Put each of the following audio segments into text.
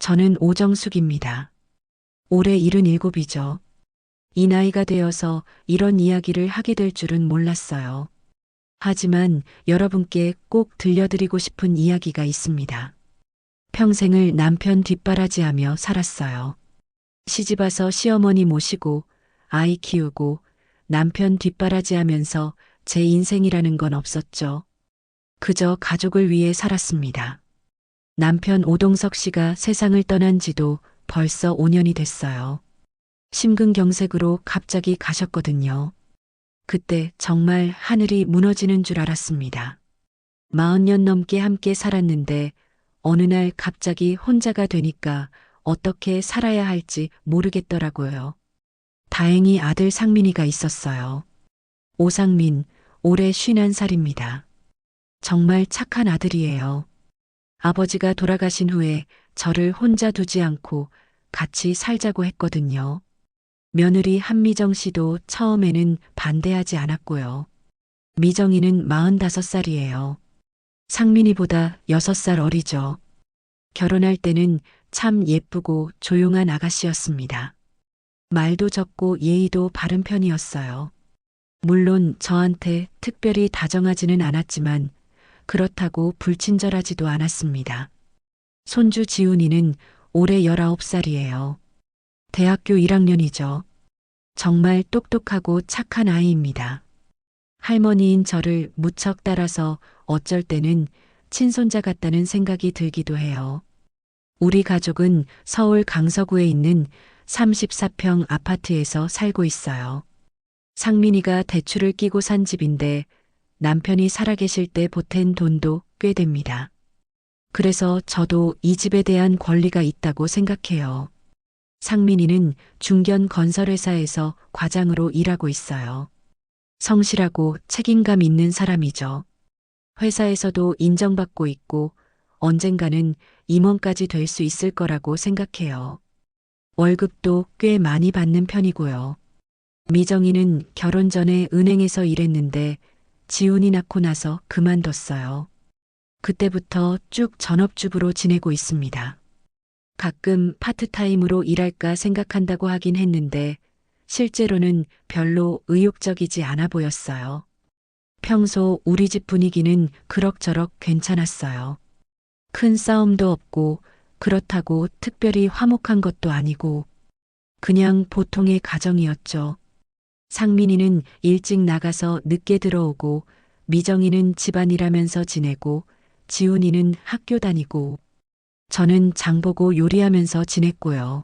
저는 오정숙입니다. 올해 77이죠. 이 나이가 되어서 이런 이야기를 하게 될 줄은 몰랐어요. 하지만 여러분께 꼭 들려드리고 싶은 이야기가 있습니다. 평생을 남편 뒷바라지하며 살았어요. 시집와서 시어머니 모시고 아이 키우고 남편 뒷바라지하면서 제 인생이라는 건 없었죠. 그저 가족을 위해 살았습니다. 남편 오동석 씨가 세상을 떠난 지도 벌써 5년이 됐어요. 심근경색으로 갑자기 가셨거든요. 그때 정말 하늘이 무너지는 줄 알았습니다. 40년 넘게 함께 살았는데 어느 날 갑자기 혼자가 되니까 어떻게 살아야 할지 모르겠더라고요. 다행히 아들 상민이가 있었어요. 오상민, 올해 51살입니다. 정말 착한 아들이에요. 아버지가 돌아가신 후에 저를 혼자 두지 않고 같이 살자고 했거든요. 며느리 한미정 씨도 처음에는 반대하지 않았고요. 미정이는 45살이에요. 상민이보다 6살 어리죠. 결혼할 때는 참 예쁘고 조용한 아가씨였습니다. 말도 적고 예의도 바른 편이었어요. 물론 저한테 특별히 다정하지는 않았지만 그렇다고 불친절하지도 않았습니다. 손주 지훈이는 올해 19살이에요. 대학교 1학년이죠. 정말 똑똑하고 착한 아이입니다. 할머니인 저를 무척 따라서 어쩔 때는 친손자 같다는 생각이 들기도 해요. 우리 가족은 서울 강서구에 있는 34평 아파트에서 살고 있어요. 상민이가 대출을 끼고 산 집인데 남편이 살아계실 때 보탠 돈도 꽤 됩니다. 그래서 저도 이 집에 대한 권리가 있다고 생각해요. 상민이는 중견 건설회사에서 과장으로 일하고 있어요. 성실하고 책임감 있는 사람이죠. 회사에서도 인정받고 있고 언젠가는 임원까지 될 수 있을 거라고 생각해요. 월급도 꽤 많이 받는 편이고요. 미정이는 결혼 전에 은행에서 일했는데 지훈이 낳고 나서 그만뒀어요. 그때부터 쭉 전업주부로 지내고 있습니다. 가끔 파트타임으로 일할까 생각한다고 하긴 했는데 실제로는 별로 의욕적이지 않아 보였어요. 평소 우리 집 분위기는 그럭저럭 괜찮았어요. 큰 싸움도 없고 그렇다고 특별히 화목한 것도 아니고 그냥 보통의 가정이었죠. 상민이는 일찍 나가서 늦게 들어오고 미정이는 집안일하면서 지내고 지훈이는 학교 다니고 저는 장보고 요리하면서 지냈고요.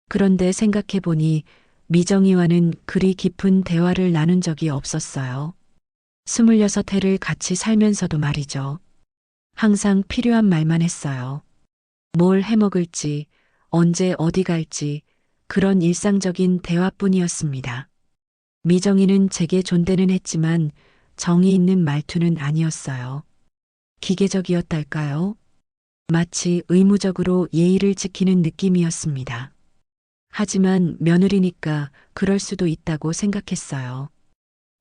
그런데 생각해보니 미정이와는 그리 깊은 대화를 나눈 적이 없었어요. 26해를 같이 살면서도 말이죠. 항상 필요한 말만 했어요. 뭘 해먹을지, 언제 어디 갈지, 그런 일상적인 대화뿐이었습니다. 미정이는 제게 존대는 했지만 정이 있는 말투는 아니었어요. 기계적이었달까요? 마치 의무적으로 예의를 지키는 느낌이었습니다. 하지만 며느리니까 그럴 수도 있다고 생각했어요.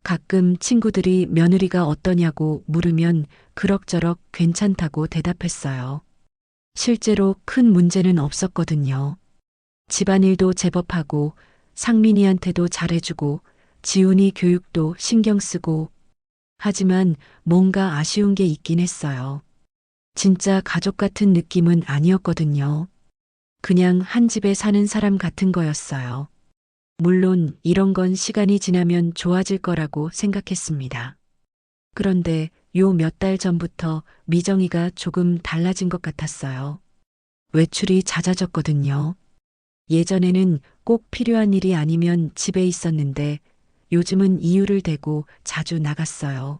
가끔 친구들이 며느리가 어떠냐고 물으면 그럭저럭 괜찮다고 대답했어요. 실제로 큰 문제는 없었거든요. 집안일도 제법 하고 상민이한테도 잘해주고 지훈이 교육도 신경 쓰고 하지만 뭔가 아쉬운 게 있긴 했어요. 진짜 가족 같은 느낌은 아니었거든요. 그냥 한 집에 사는 사람 같은 거였어요. 물론 이런 건 시간이 지나면 좋아질 거라고 생각했습니다. 그런데 요 몇 달 전부터 미정이가 조금 달라진 것 같았어요. 외출이 잦아졌거든요. 예전에는 꼭 필요한 일이 아니면 집에 있었는데 요즘은 이유를 대고 자주 나갔어요.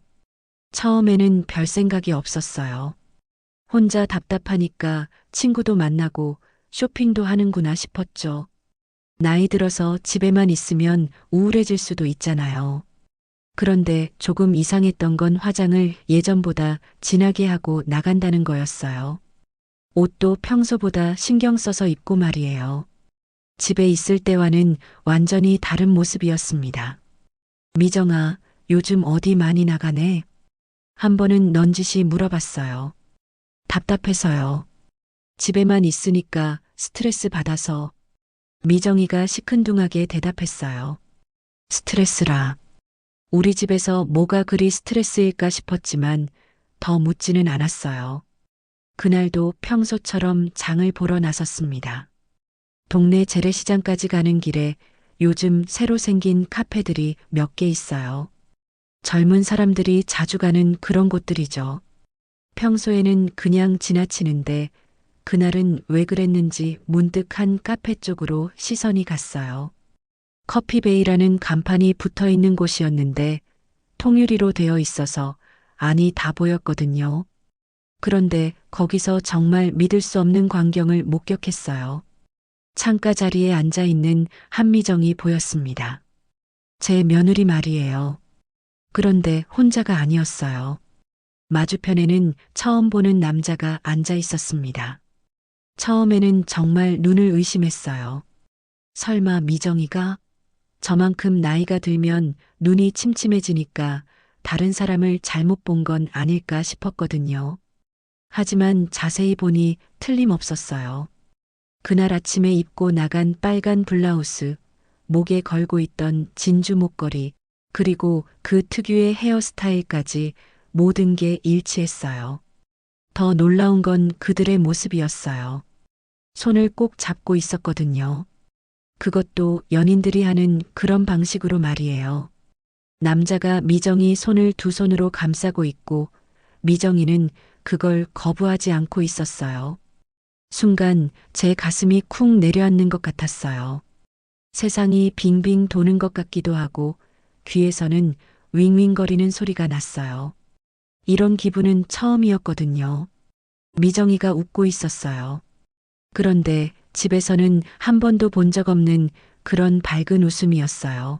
처음에는 별 생각이 없었어요. 혼자 답답하니까 친구도 만나고 쇼핑도 하는구나 싶었죠. 나이 들어서 집에만 있으면 우울해질 수도 있잖아요. 그런데 조금 이상했던 건 화장을 예전보다 진하게 하고 나간다는 거였어요. 옷도 평소보다 신경 써서 입고 말이에요. 집에 있을 때와는 완전히 다른 모습이었습니다. 미정아, 요즘 어디 많이 나가네? 한 번은 넌지시 물어봤어요. 답답해서요. 집에만 있으니까 스트레스 받아서. 미정이가 시큰둥하게 대답했어요. 스트레스라. 우리 집에서 뭐가 그리 스트레스일까 싶었지만 더 묻지는 않았어요. 그날도 평소처럼 장을 보러 나섰습니다. 동네 재래시장까지 가는 길에 요즘 새로 생긴 카페들이 몇 개 있어요. 젊은 사람들이 자주 가는 그런 곳들이죠. 평소에는 그냥 지나치는데 그날은 왜 그랬는지 문득 한 카페 쪽으로 시선이 갔어요. 커피베이라는 간판이 붙어 있는 곳이었는데 통유리로 되어 있어서 안이 다 보였거든요. 그런데 거기서 정말 믿을 수 없는 광경을 목격했어요. 창가 자리에 앉아 있는 한미정이 보였습니다. 제 며느리 말이에요. 그런데 혼자가 아니었어요. 맞은편에는 처음 보는 남자가 앉아 있었습니다. 처음에는 정말 눈을 의심했어요. 설마 미정이가? 저만큼 나이가 들면 눈이 침침해지니까 다른 사람을 잘못 본 건 아닐까 싶었거든요. 하지만 자세히 보니 틀림없었어요. 그날 아침에 입고 나간 빨간 블라우스, 목에 걸고 있던 진주 목걸이, 그리고 그 특유의 헤어스타일까지 모든 게 일치했어요. 더 놀라운 건 그들의 모습이었어요. 손을 꼭 잡고 있었거든요. 그것도 연인들이 하는 그런 방식으로 말이에요. 남자가 미정이 손을 두 손으로 감싸고 있고 미정이는 그걸 거부하지 않고 있었어요. 순간 제 가슴이 쿵 내려앉는 것 같았어요. 세상이 빙빙 도는 것 같기도 하고 귀에서는 윙윙거리는 소리가 났어요. 이런 기분은 처음이었거든요. 미정이가 웃고 있었어요. 그런데 집에서는 한 번도 본 적 없는 그런 밝은 웃음이었어요.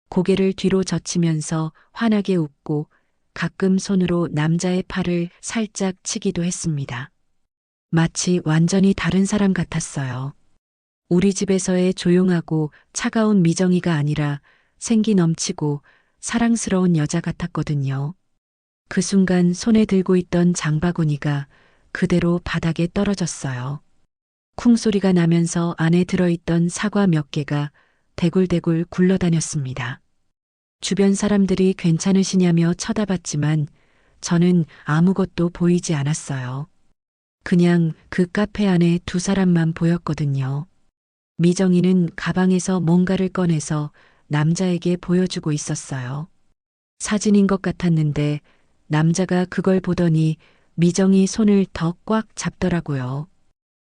고개를 뒤로 젖히면서 환하게 웃고 가끔 손으로 남자의 팔을 살짝 치기도 했습니다. 마치 완전히 다른 사람 같았어요. 우리 집에서의 조용하고 차가운 미정이가 아니라 생기 넘치고 사랑스러운 여자 같았거든요. 그 순간 손에 들고 있던 장바구니가 그대로 바닥에 떨어졌어요. 쿵 소리가 나면서 안에 들어있던 사과 몇 개가 대굴대굴 굴러다녔습니다. 주변 사람들이 괜찮으시냐며 쳐다봤지만 저는 아무것도 보이지 않았어요. 그냥 그 카페 안에 두 사람만 보였거든요. 미정이는 가방에서 뭔가를 꺼내서 남자에게 보여주고 있었어요. 사진인 것 같았는데 남자가 그걸 보더니 미정이 손을 더 꽉 잡더라고요.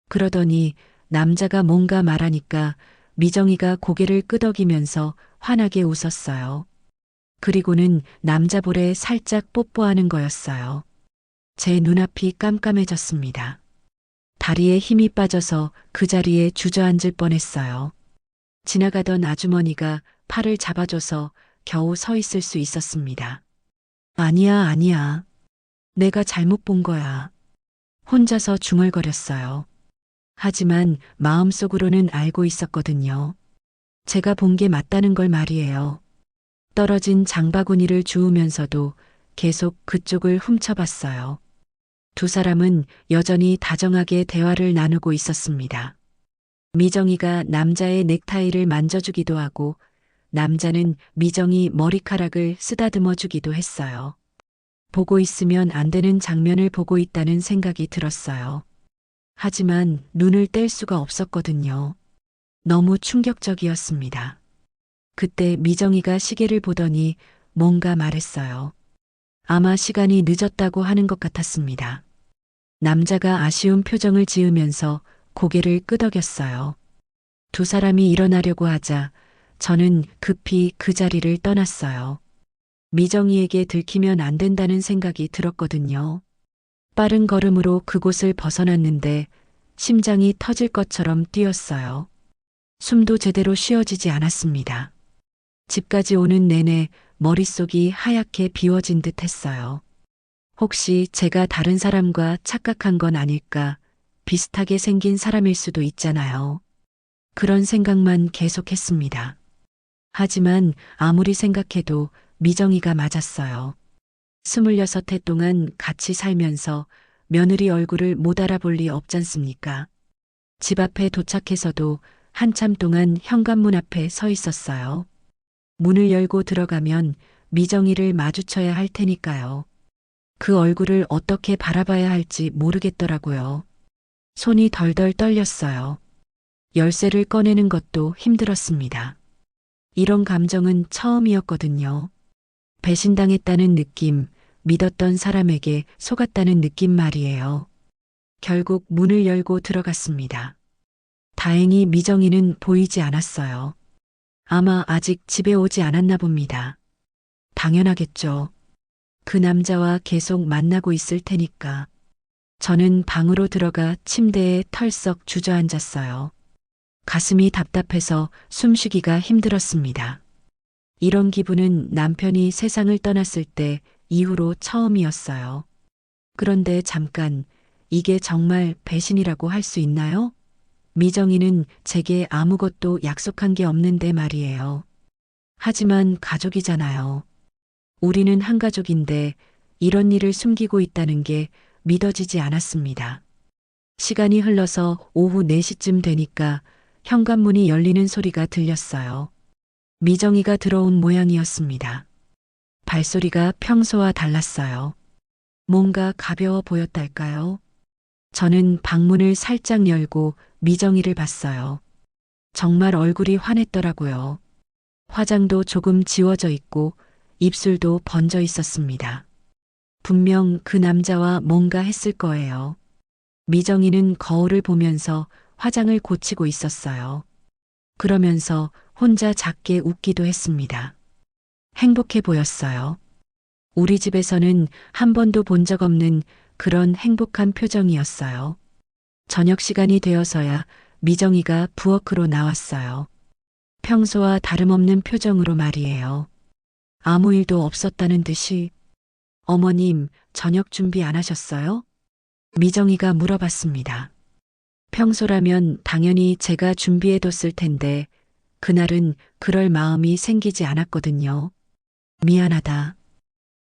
그러더니 남자가 뭔가 말하니까 미정이가 고개를 끄덕이면서 환하게 웃었어요. 그리고는 남자 볼에 살짝 뽀뽀하는 거였어요. 제 눈앞이 깜깜해졌습니다. 다리에 힘이 빠져서 그 자리에 주저앉을 뻔했어요. 지나가던 아주머니가 팔을 잡아줘서 겨우 서 있을 수 있었습니다. 아니야, 아니야. 내가 잘못 본 거야. 혼자서 중얼거렸어요. 하지만 마음속으로는 알고 있었거든요. 제가 본 게 맞다는 걸 말이에요. 떨어진 장바구니를 주우면서도 계속 그쪽을 훔쳐봤어요. 두 사람은 여전히 다정하게 대화를 나누고 있었습니다. 미정이가 남자의 넥타이를 만져주기도 하고 남자는 미정이 머리카락을 쓰다듬어 주기도 했어요. 보고 있으면 안 되는 장면을 보고 있다는 생각이 들었어요. 하지만 눈을 뗄 수가 없었거든요. 너무 충격적이었습니다. 그때 미정이가 시계를 보더니 뭔가 말했어요. 아마 시간이 늦었다고 하는 것 같았습니다. 남자가 아쉬운 표정을 지으면서 고개를 끄덕였어요. 두 사람이 일어나려고 하자 저는 급히 그 자리를 떠났어요. 미정이에게 들키면 안 된다는 생각이 들었거든요. 빠른 걸음으로 그곳을 벗어났는데 심장이 터질 것처럼 뛰었어요. 숨도 제대로 쉬어지지 않았습니다. 집까지 오는 내내 머릿속이 하얗게 비워진 듯 했어요. 혹시 제가 다른 사람과 착각한 건 아닐까? 비슷하게 생긴 사람일 수도 있잖아요. 그런 생각만 계속했습니다. 하지만 아무리 생각해도 미정이가 맞았어요. 26해 동안 같이 살면서 며느리 얼굴을 못 알아볼 리 없잖습니까? 집 앞에 도착해서도 한참 동안 현관문 앞에 서 있었어요. 문을 열고 들어가면 미정이를 마주쳐야 할 테니까요. 그 얼굴을 어떻게 바라봐야 할지 모르겠더라고요. 손이 덜덜 떨렸어요. 열쇠를 꺼내는 것도 힘들었습니다. 이런 감정은 처음이었거든요. 배신당했다는 느낌, 믿었던 사람에게 속았다는 느낌 말이에요. 결국 문을 열고 들어갔습니다. 다행히 미정이는 보이지 않았어요. 아마 아직 집에 오지 않았나 봅니다. 당연하겠죠. 그 남자와 계속 만나고 있을 테니까. 저는 방으로 들어가 침대에 털썩 주저앉았어요. 가슴이 답답해서 숨쉬기가 힘들었습니다. 이런 기분은 남편이 세상을 떠났을 때 이후로 처음이었어요. 그런데 잠깐, 이게 정말 배신이라고 할 수 있나요? 미정이는 제게 아무것도 약속한 게 없는데 말이에요. 하지만 가족이잖아요. 우리는 한 가족인데 이런 일을 숨기고 있다는 게 믿어지지 않았습니다. 시간이 흘러서 오후 4시쯤 되니까 현관문이 열리는 소리가 들렸어요. 미정이가 들어온 모양이었습니다. 발소리가 평소와 달랐어요. 뭔가 가벼워 보였달까요? 저는 방문을 살짝 열고 미정이를 봤어요. 정말 얼굴이 환했더라고요. 화장도 조금 지워져 있고 입술도 번져 있었습니다. 분명 그 남자와 뭔가 했을 거예요. 미정이는 거울을 보면서 화장을 고치고 있었어요. 그러면서 혼자 작게 웃기도 했습니다. 행복해 보였어요. 우리 집에서는 한 번도 본 적 없는 그런 행복한 표정이었어요. 저녁 시간이 되어서야 미정이가 부엌으로 나왔어요. 평소와 다름없는 표정으로 말이에요. 아무 일도 없었다는 듯이. 어머님, 저녁 준비 안 하셨어요? 미정이가 물어봤습니다. 평소라면 당연히 제가 준비해뒀을 텐데 그날은 그럴 마음이 생기지 않았거든요. 미안하다.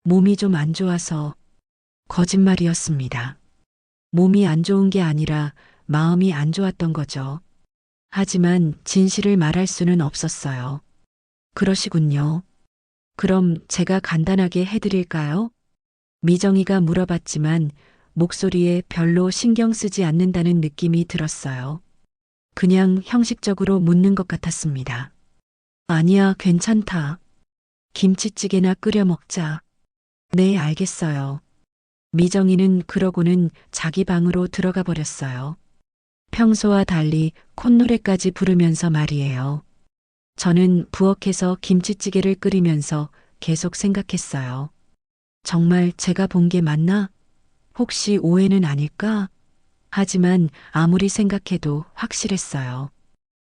몸이 좀 안 좋아서. 거짓말이었습니다. 몸이 안 좋은 게 아니라 마음이 안 좋았던 거죠. 하지만 진실을 말할 수는 없었어요. 그러시군요. 그럼 제가 간단하게 해드릴까요? 미정이가 물어봤지만 목소리에 별로 신경 쓰지 않는다는 느낌이 들었어요. 그냥 형식적으로 묻는 것 같았습니다. 아니야, 괜찮다. 김치찌개나 끓여 먹자. 네, 알겠어요. 미정이는 그러고는 자기 방으로 들어가 버렸어요. 평소와 달리 콧노래까지 부르면서 말이에요. 저는 부엌에서 김치찌개를 끓이면서 계속 생각했어요. 정말 제가 본 게 맞나? 혹시 오해는 아닐까? 하지만 아무리 생각해도 확실했어요.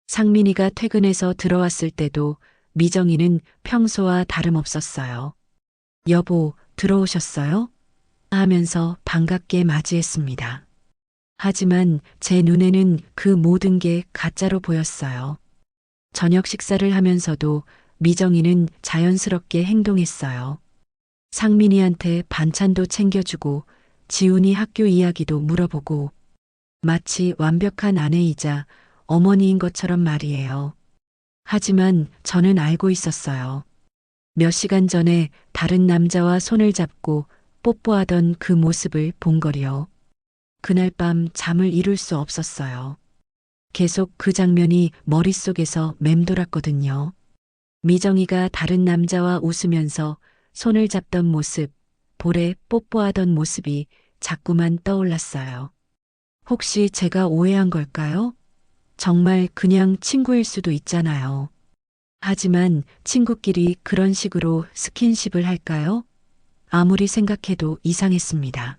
상민이가 퇴근해서 들어왔을 때도 미정이는 평소와 다름없었어요. 여보, 들어오셨어요? 하면서 반갑게 맞이했습니다. 하지만 제 눈에는 그 모든 게 가짜로 보였어요. 저녁 식사를 하면서도 미정이는 자연스럽게 행동했어요. 상민이한테 반찬도 챙겨주고 지훈이 학교 이야기도 물어보고 마치 완벽한 아내이자 어머니인 것처럼 말이에요. 하지만 저는 알고 있었어요. 몇 시간 전에 다른 남자와 손을 잡고 뽀뽀하던 그 모습을 본 거리요. 그날 밤 잠을 이룰 수 없었어요. 계속 그 장면이 머릿속에서 맴돌았거든요. 미정이가 다른 남자와 웃으면서 손을 잡던 모습, 볼에 뽀뽀하던 모습이 자꾸만 떠올랐어요. 혹시 제가 오해한 걸까요? 정말 그냥 친구일 수도 있잖아요. 하지만 친구끼리 그런 식으로 스킨십을 할까요? 아무리 생각해도 이상했습니다.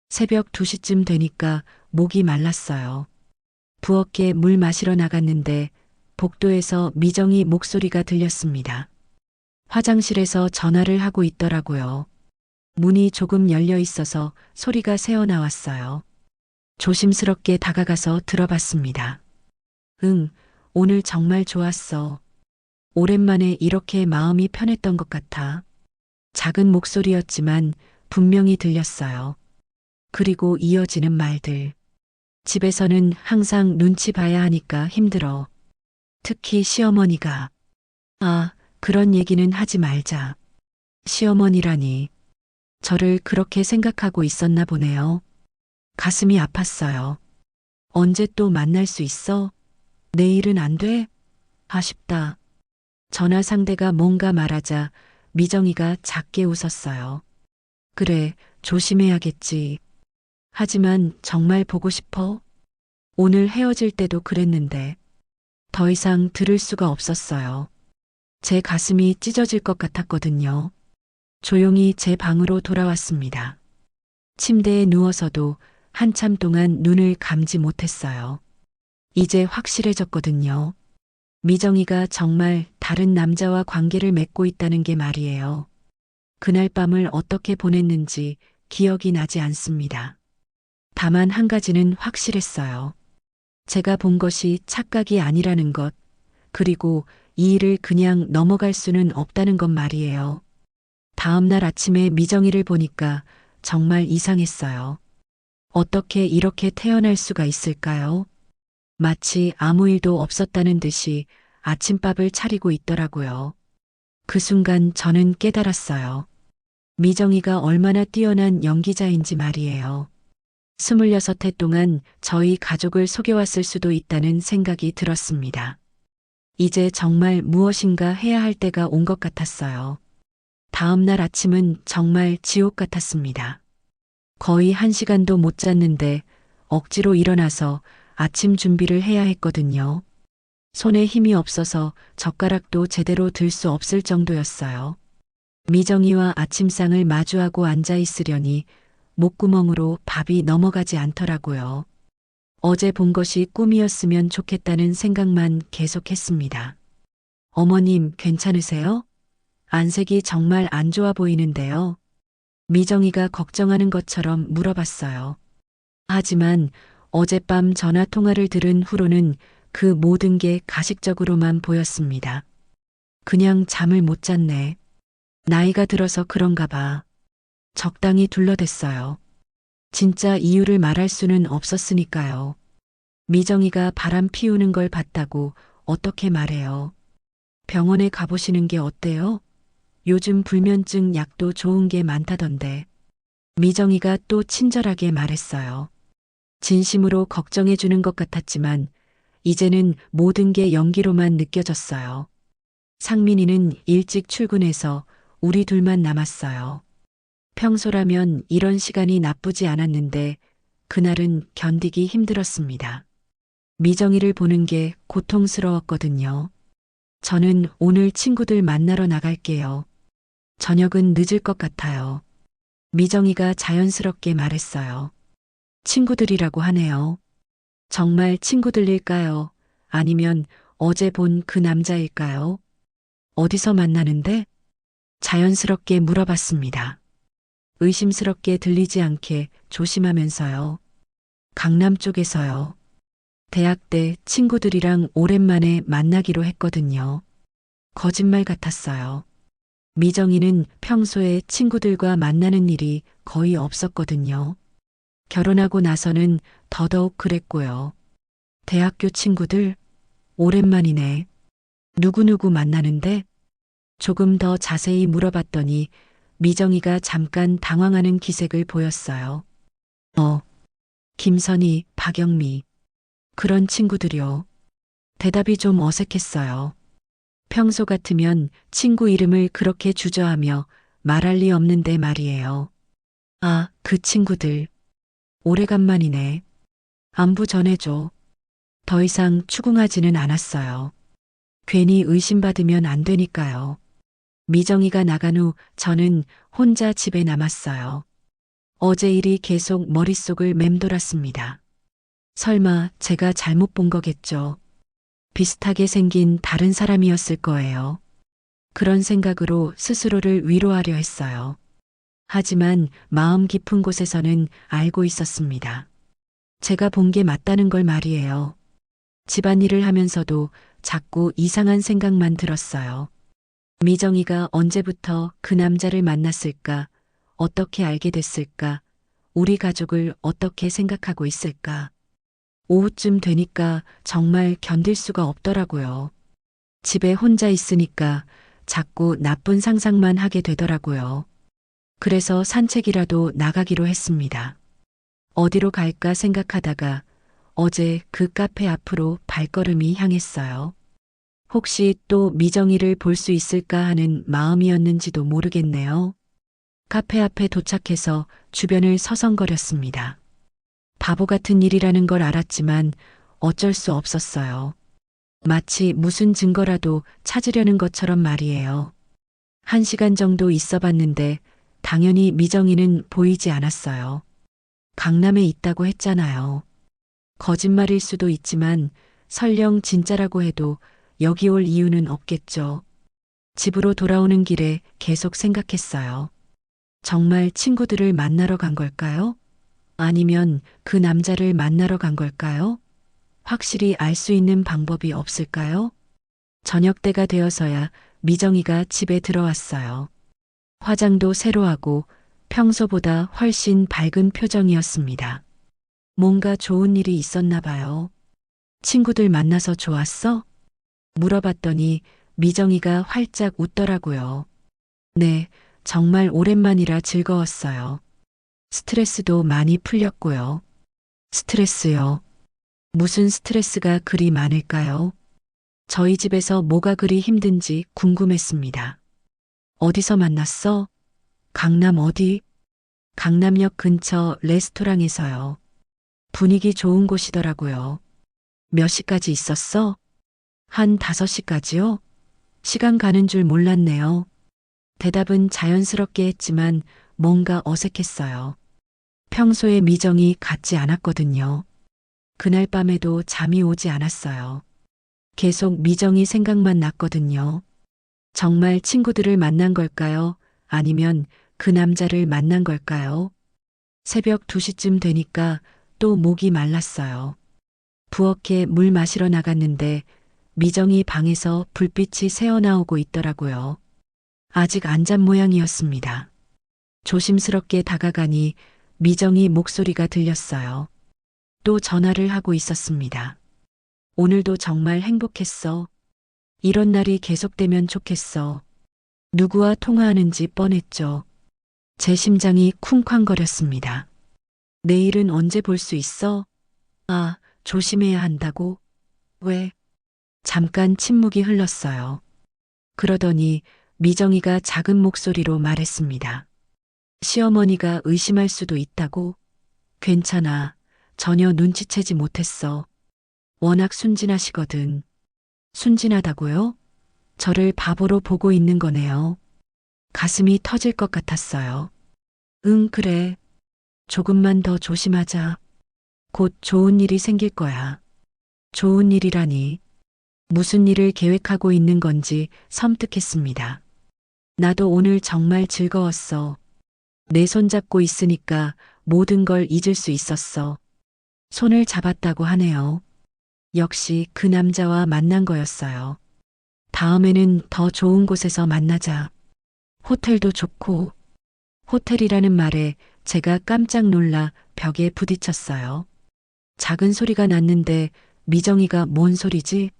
새벽 2시쯤 되니까 목이 말랐어요. 부엌에 물 마시러 나갔는데 복도에서 미정이 목소리가 들렸습니다. 화장실에서 전화를 하고 있더라고요. 문이 조금 열려 있어서 소리가 새어나왔어요. 조심스럽게 다가가서 들어봤습니다. 응, 오늘 정말 좋았어. 오랜만에 이렇게 마음이 편했던 것 같아. 작은 목소리였지만 분명히 들렸어요. 그리고 이어지는 말들. 집에서는 항상 눈치 봐야 하니까 힘들어. 특히 시어머니가. 아, 그런 얘기는 하지 말자. 시어머니라니. 저를 그렇게 생각하고 있었나 보네요. 가슴이 아팠어요. 언제 또 만날 수 있어? 내일은 안 돼? 아쉽다. 전화 상대가 뭔가 말하자 미정이가 작게 웃었어요. 그래, 조심해야겠지. 하지만 정말 보고 싶어? 오늘 헤어질 때도 그랬는데 더 이상 들을 수가 없었어요. 제 가슴이 찢어질 것 같았거든요. 조용히 제 방으로 돌아왔습니다. 침대에 누워서도 한참 동안 눈을 감지 못했어요. 이제 확실해졌거든요. 미정이가 정말 다른 남자와 관계를 맺고 있다는 게 말이에요. 그날 밤을 어떻게 보냈는지 기억이 나지 않습니다. 다만 한 가지는 확실했어요. 제가 본 것이 착각이 아니라는 것, 그리고 이 일을 그냥 넘어갈 수는 없다는 것 말이에요. 다음 날 아침에 미정이를 보니까 정말 이상했어요. 어떻게 이렇게 태어날 수가 있을까요? 마치 아무 일도 없었다는 듯이 아침밥을 차리고 있더라고요. 그 순간 저는 깨달았어요. 미정이가 얼마나 뛰어난 연기자인지 말이에요. 26해 동안 저희 가족을 속여왔을 수도 있다는 생각이 들었습니다. 이제 정말 무엇인가 해야 할 때가 온 것 같았어요. 다음 날 아침은 정말 지옥 같았습니다. 거의 1시간도 못 잤는데 억지로 일어나서 아침 준비를 해야 했거든요. 손에 힘이 없어서 젓가락도 제대로 들 수 없을 정도였어요. 미정이와 아침상을 마주하고 앉아 있으려니 목구멍으로 밥이 넘어가지 않더라고요. 어제 본 것이 꿈이었으면 좋겠다는 생각만 계속했습니다. 어머님, 괜찮으세요? 안색이 정말 안 좋아 보이는데요. 미정이가 걱정하는 것처럼 물어봤어요. 하지만 어젯밤 전화 통화를 들은 후로는 그 모든 게 가식적으로만 보였습니다. 그냥 잠을 못 잤네. 나이가 들어서 그런가 봐. 적당히 둘러댔어요. 진짜 이유를 말할 수는 없었으니까요. 미정이가 바람 피우는 걸 봤다고 어떻게 말해요. 병원에 가보시는 게 어때요? 요즘 불면증 약도 좋은 게 많다던데. 미정이가 또 친절하게 말했어요. 진심으로 걱정해 주는 것 같았지만 이제는 모든 게 연기로만 느껴졌어요. 상민이는 일찍 출근해서 우리 둘만 남았어요. 평소라면 이런 시간이 나쁘지 않았는데 그날은 견디기 힘들었습니다. 미정이를 보는 게 고통스러웠거든요. 저는 오늘 친구들 만나러 나갈게요. 저녁은 늦을 것 같아요. 미정이가 자연스럽게 말했어요. 친구들이라고 하네요. 정말 친구들일까요? 아니면 어제 본 그 남자일까요? 어디서 만나는데? 자연스럽게 물어봤습니다. 의심스럽게 들리지 않게 조심하면서요. 강남 쪽에서요. 대학 때 친구들이랑 오랜만에 만나기로 했거든요. 거짓말 같았어요. 미정이는 평소에 친구들과 만나는 일이 거의 없었거든요. 결혼하고 나서는 더더욱 그랬고요. 대학교 친구들? 오랜만이네. 누구누구 만나는데? 조금 더 자세히 물어봤더니 미정이가 잠깐 당황하는 기색을 보였어요. 김선희, 박영미. 그런 친구들이요. 대답이 좀 어색했어요. 평소 같으면 친구 이름을 그렇게 주저하며 말할 리 없는데 말이에요. 아, 그 친구들. 오래간만이네. 안부 전해줘. 더 이상 추궁하지는 않았어요. 괜히 의심받으면 안 되니까요. 미정이가 나간 후 저는 혼자 집에 남았어요. 어제 일이 계속 머릿속을 맴돌았습니다. 설마 제가 잘못 본 거겠죠. 비슷하게 생긴 다른 사람이었을 거예요. 그런 생각으로 스스로를 위로하려 했어요. 하지만 마음 깊은 곳에서는 알고 있었습니다. 제가 본 게 맞다는 걸 말이에요. 집안일을 하면서도 자꾸 이상한 생각만 들었어요. 미정이가 언제부터 그 남자를 만났을까? 어떻게 알게 됐을까? 우리 가족을 어떻게 생각하고 있을까? 오후쯤 되니까 정말 견딜 수가 없더라고요. 집에 혼자 있으니까 자꾸 나쁜 상상만 하게 되더라고요. 그래서 산책이라도 나가기로 했습니다. 어디로 갈까 생각하다가 어제 그 카페 앞으로 발걸음이 향했어요. 혹시 또 미정이를 볼 수 있을까 하는 마음이었는지도 모르겠네요. 카페 앞에 도착해서 주변을 서성거렸습니다. 바보 같은 일이라는 걸 알았지만 어쩔 수 없었어요. 마치 무슨 증거라도 찾으려는 것처럼 말이에요. 1시간 정도 있어 봤는데 당연히 미정이는 보이지 않았어요. 강남에 있다고 했잖아요. 거짓말일 수도 있지만 설령 진짜라고 해도 여기 올 이유는 없겠죠. 집으로 돌아오는 길에 계속 생각했어요. 정말 친구들을 만나러 간 걸까요? 아니면 그 남자를 만나러 간 걸까요? 확실히 알 수 있는 방법이 없을까요? 저녁 때가 되어서야 미정이가 집에 들어왔어요. 화장도 새로 하고 평소보다 훨씬 밝은 표정이었습니다. 뭔가 좋은 일이 있었나 봐요. 친구들 만나서 좋았어? 물어봤더니 미정이가 활짝 웃더라고요. 네, 정말 오랜만이라 즐거웠어요. 스트레스도 많이 풀렸고요. 스트레스요. 무슨 스트레스가 그리 많을까요? 저희 집에서 뭐가 그리 힘든지 궁금했습니다. 어디서 만났어? 강남 어디? 강남역 근처 레스토랑에서요. 분위기 좋은 곳이더라고요. 몇 시까지 있었어? 한 5시까지요? 시간 가는 줄 몰랐네요. 대답은 자연스럽게 했지만 뭔가 어색했어요. 평소에 미정이 같지 않았거든요. 그날 밤에도 잠이 오지 않았어요. 계속 미정이 생각만 났거든요. 정말 친구들을 만난 걸까요? 아니면 그 남자를 만난 걸까요? 새벽 2시쯤 되니까 또 목이 말랐어요. 부엌에 물 마시러 나갔는데 미정이 방에서 불빛이 새어나오고 있더라고요. 아직 안 잔 모양이었습니다. 조심스럽게 다가가니 미정이 목소리가 들렸어요. 또 전화를 하고 있었습니다. 오늘도 정말 행복했어. 이런 날이 계속되면 좋겠어. 누구와 통화하는지 뻔했죠. 제 심장이 쿵쾅거렸습니다. 내일은 언제 볼 수 있어? 아, 조심해야 한다고? 왜? 잠깐 침묵이 흘렀어요. 그러더니 미정이가 작은 목소리로 말했습니다. 시어머니가 의심할 수도 있다고? 괜찮아. 전혀 눈치채지 못했어. 워낙 순진하시거든. 순진하다고요? 저를 바보로 보고 있는 거네요. 가슴이 터질 것 같았어요. 응, 그래. 조금만 더 조심하자. 곧 좋은 일이 생길 거야. 좋은 일이라니. 무슨 일을 계획하고 있는 건지 섬뜩했습니다. 나도 오늘 정말 즐거웠어. 내 손 잡고 있으니까 모든 걸 잊을 수 있었어. 손을 잡았다고 하네요. 역시 그 남자와 만난 거였어요. 다음에는 더 좋은 곳에서 만나자. 호텔도 좋고. 호텔이라는 말에 제가 깜짝 놀라 벽에 부딪혔어요. 작은 소리가 났는데 미정이가 뭔 소리지?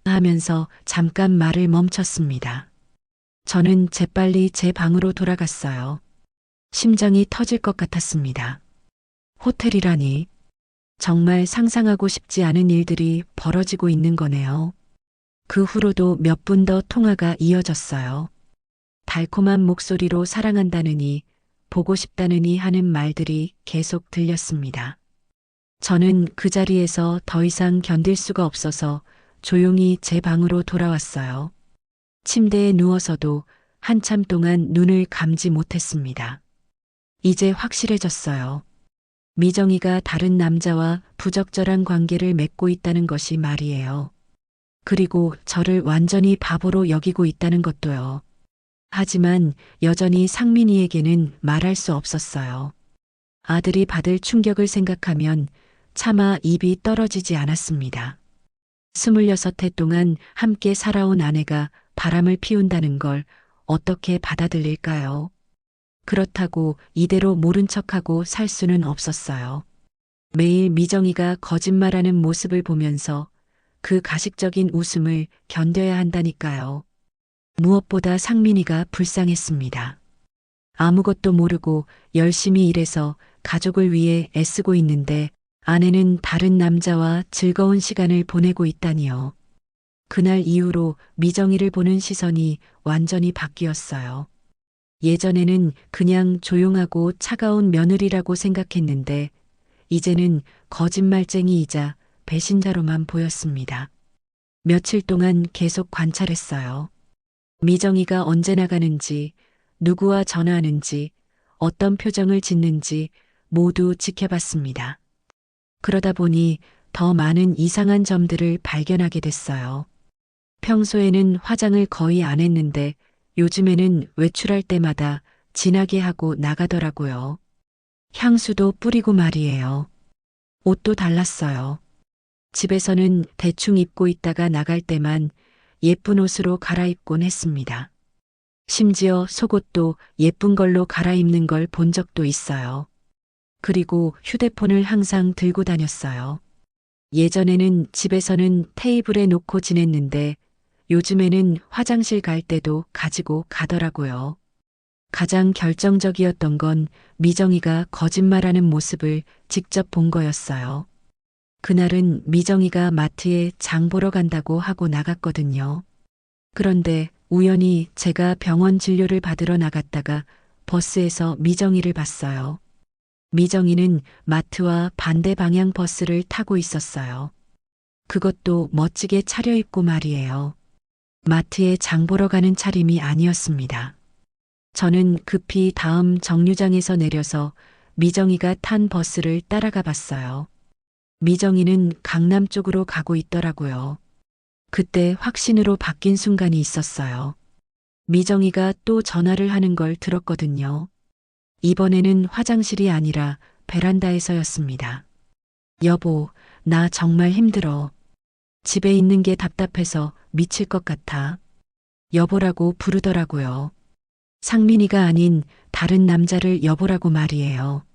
하면서 잠깐 말을 멈췄습니다. 저는 재빨리 제 방으로 돌아갔어요. 심장이 터질 것 같았습니다. 호텔이라니. 정말 상상하고 싶지 않은 일들이 벌어지고 있는 거네요. 그 후로도 몇 분 더 통화가 이어졌어요. 달콤한 목소리로 사랑한다느니, 보고 싶다느니 하는 말들이 계속 들렸습니다. 저는 그 자리에서 더 이상 견딜 수가 없어서 조용히 제 방으로 돌아왔어요. 침대에 누워서도 한참 동안 눈을 감지 못했습니다. 이제 확실해졌어요. 미정이가 다른 남자와 부적절한 관계를 맺고 있다는 것이 말이에요. 그리고 저를 완전히 바보로 여기고 있다는 것도요. 하지만 여전히 상민이에게는 말할 수 없었어요. 아들이 받을 충격을 생각하면 차마 입이 떨어지지 않았습니다. 26해 동안 함께 살아온 아내가 바람을 피운다는 걸 어떻게 받아들일까요? 그렇다고 이대로 모른 척하고 살 수는 없었어요. 매일 미정이가 거짓말하는 모습을 보면서 그 가식적인 웃음을 견뎌야 한다니까요. 무엇보다 상민이가 불쌍했습니다. 아무것도 모르고 열심히 일해서 가족을 위해 애쓰고 있는데 아내는 다른 남자와 즐거운 시간을 보내고 있다니요. 그날 이후로 미정이를 보는 시선이 완전히 바뀌었어요. 예전에는 그냥 조용하고 차가운 며느리라고 생각했는데 이제는 거짓말쟁이이자 배신자로만 보였습니다. 며칠 동안 계속 관찰했어요. 미정이가 언제 나가는지, 누구와 전화하는지, 어떤 표정을 짓는지 모두 지켜봤습니다. 그러다 보니 더 많은 이상한 점들을 발견하게 됐어요. 평소에는 화장을 거의 안 했는데 요즘에는 외출할 때마다 진하게 하고 나가더라고요. 향수도 뿌리고 말이에요. 옷도 달랐어요. 집에서는 대충 입고 있다가 나갈 때만 예쁜 옷으로 갈아입곤 했습니다. 심지어 속옷도 예쁜 걸로 갈아입는 걸 본 적도 있어요. 그리고 휴대폰을 항상 들고 다녔어요. 예전에는 집에서는 테이블에 놓고 지냈는데 요즘에는 화장실 갈 때도 가지고 가더라고요. 가장 결정적이었던 건 미정이가 거짓말하는 모습을 직접 본 거였어요. 그날은 미정이가 마트에 장 보러 간다고 하고 나갔거든요. 그런데 우연히 제가 병원 진료를 받으러 나갔다가 버스에서 미정이를 봤어요. 미정이는 마트와 반대 방향 버스를 타고 있었어요. 그것도 멋지게 차려입고 말이에요. 마트에 장 보러 가는 차림이 아니었습니다. 저는 급히 다음 정류장에서 내려서 미정이가 탄 버스를 따라가 봤어요. 미정이는 강남 쪽으로 가고 있더라고요. 그때 확신으로 바뀐 순간이 있었어요. 미정이가 또 전화를 하는 걸 들었거든요. 이번에는 화장실이 아니라 베란다에서였습니다. 여보, 나 정말 힘들어. 집에 있는 게 답답해서 미칠 것 같아. 여보라고 부르더라고요. 상민이가 아닌 다른 남자를 여보라고 말이에요.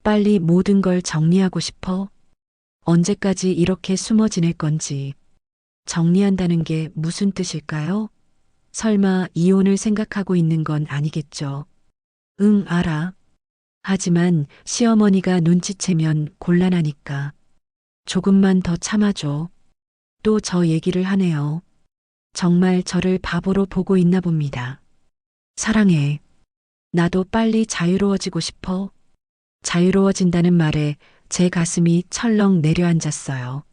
빨리 모든 걸 정리하고 싶어? 언제까지 이렇게 숨어 지낼 건지. 정리한다는 게 무슨 뜻일까요? 설마 이혼을 생각하고 있는 건 아니겠죠. 응, 알아. 하지만 시어머니가 눈치채면 곤란하니까. 조금만 더 참아줘. 또 저 얘기를 하네요. 정말 저를 바보로 보고 있나 봅니다. 사랑해. 나도 빨리 자유로워지고 싶어. 자유로워진다는 말에 제 가슴이 철렁 내려앉았어요.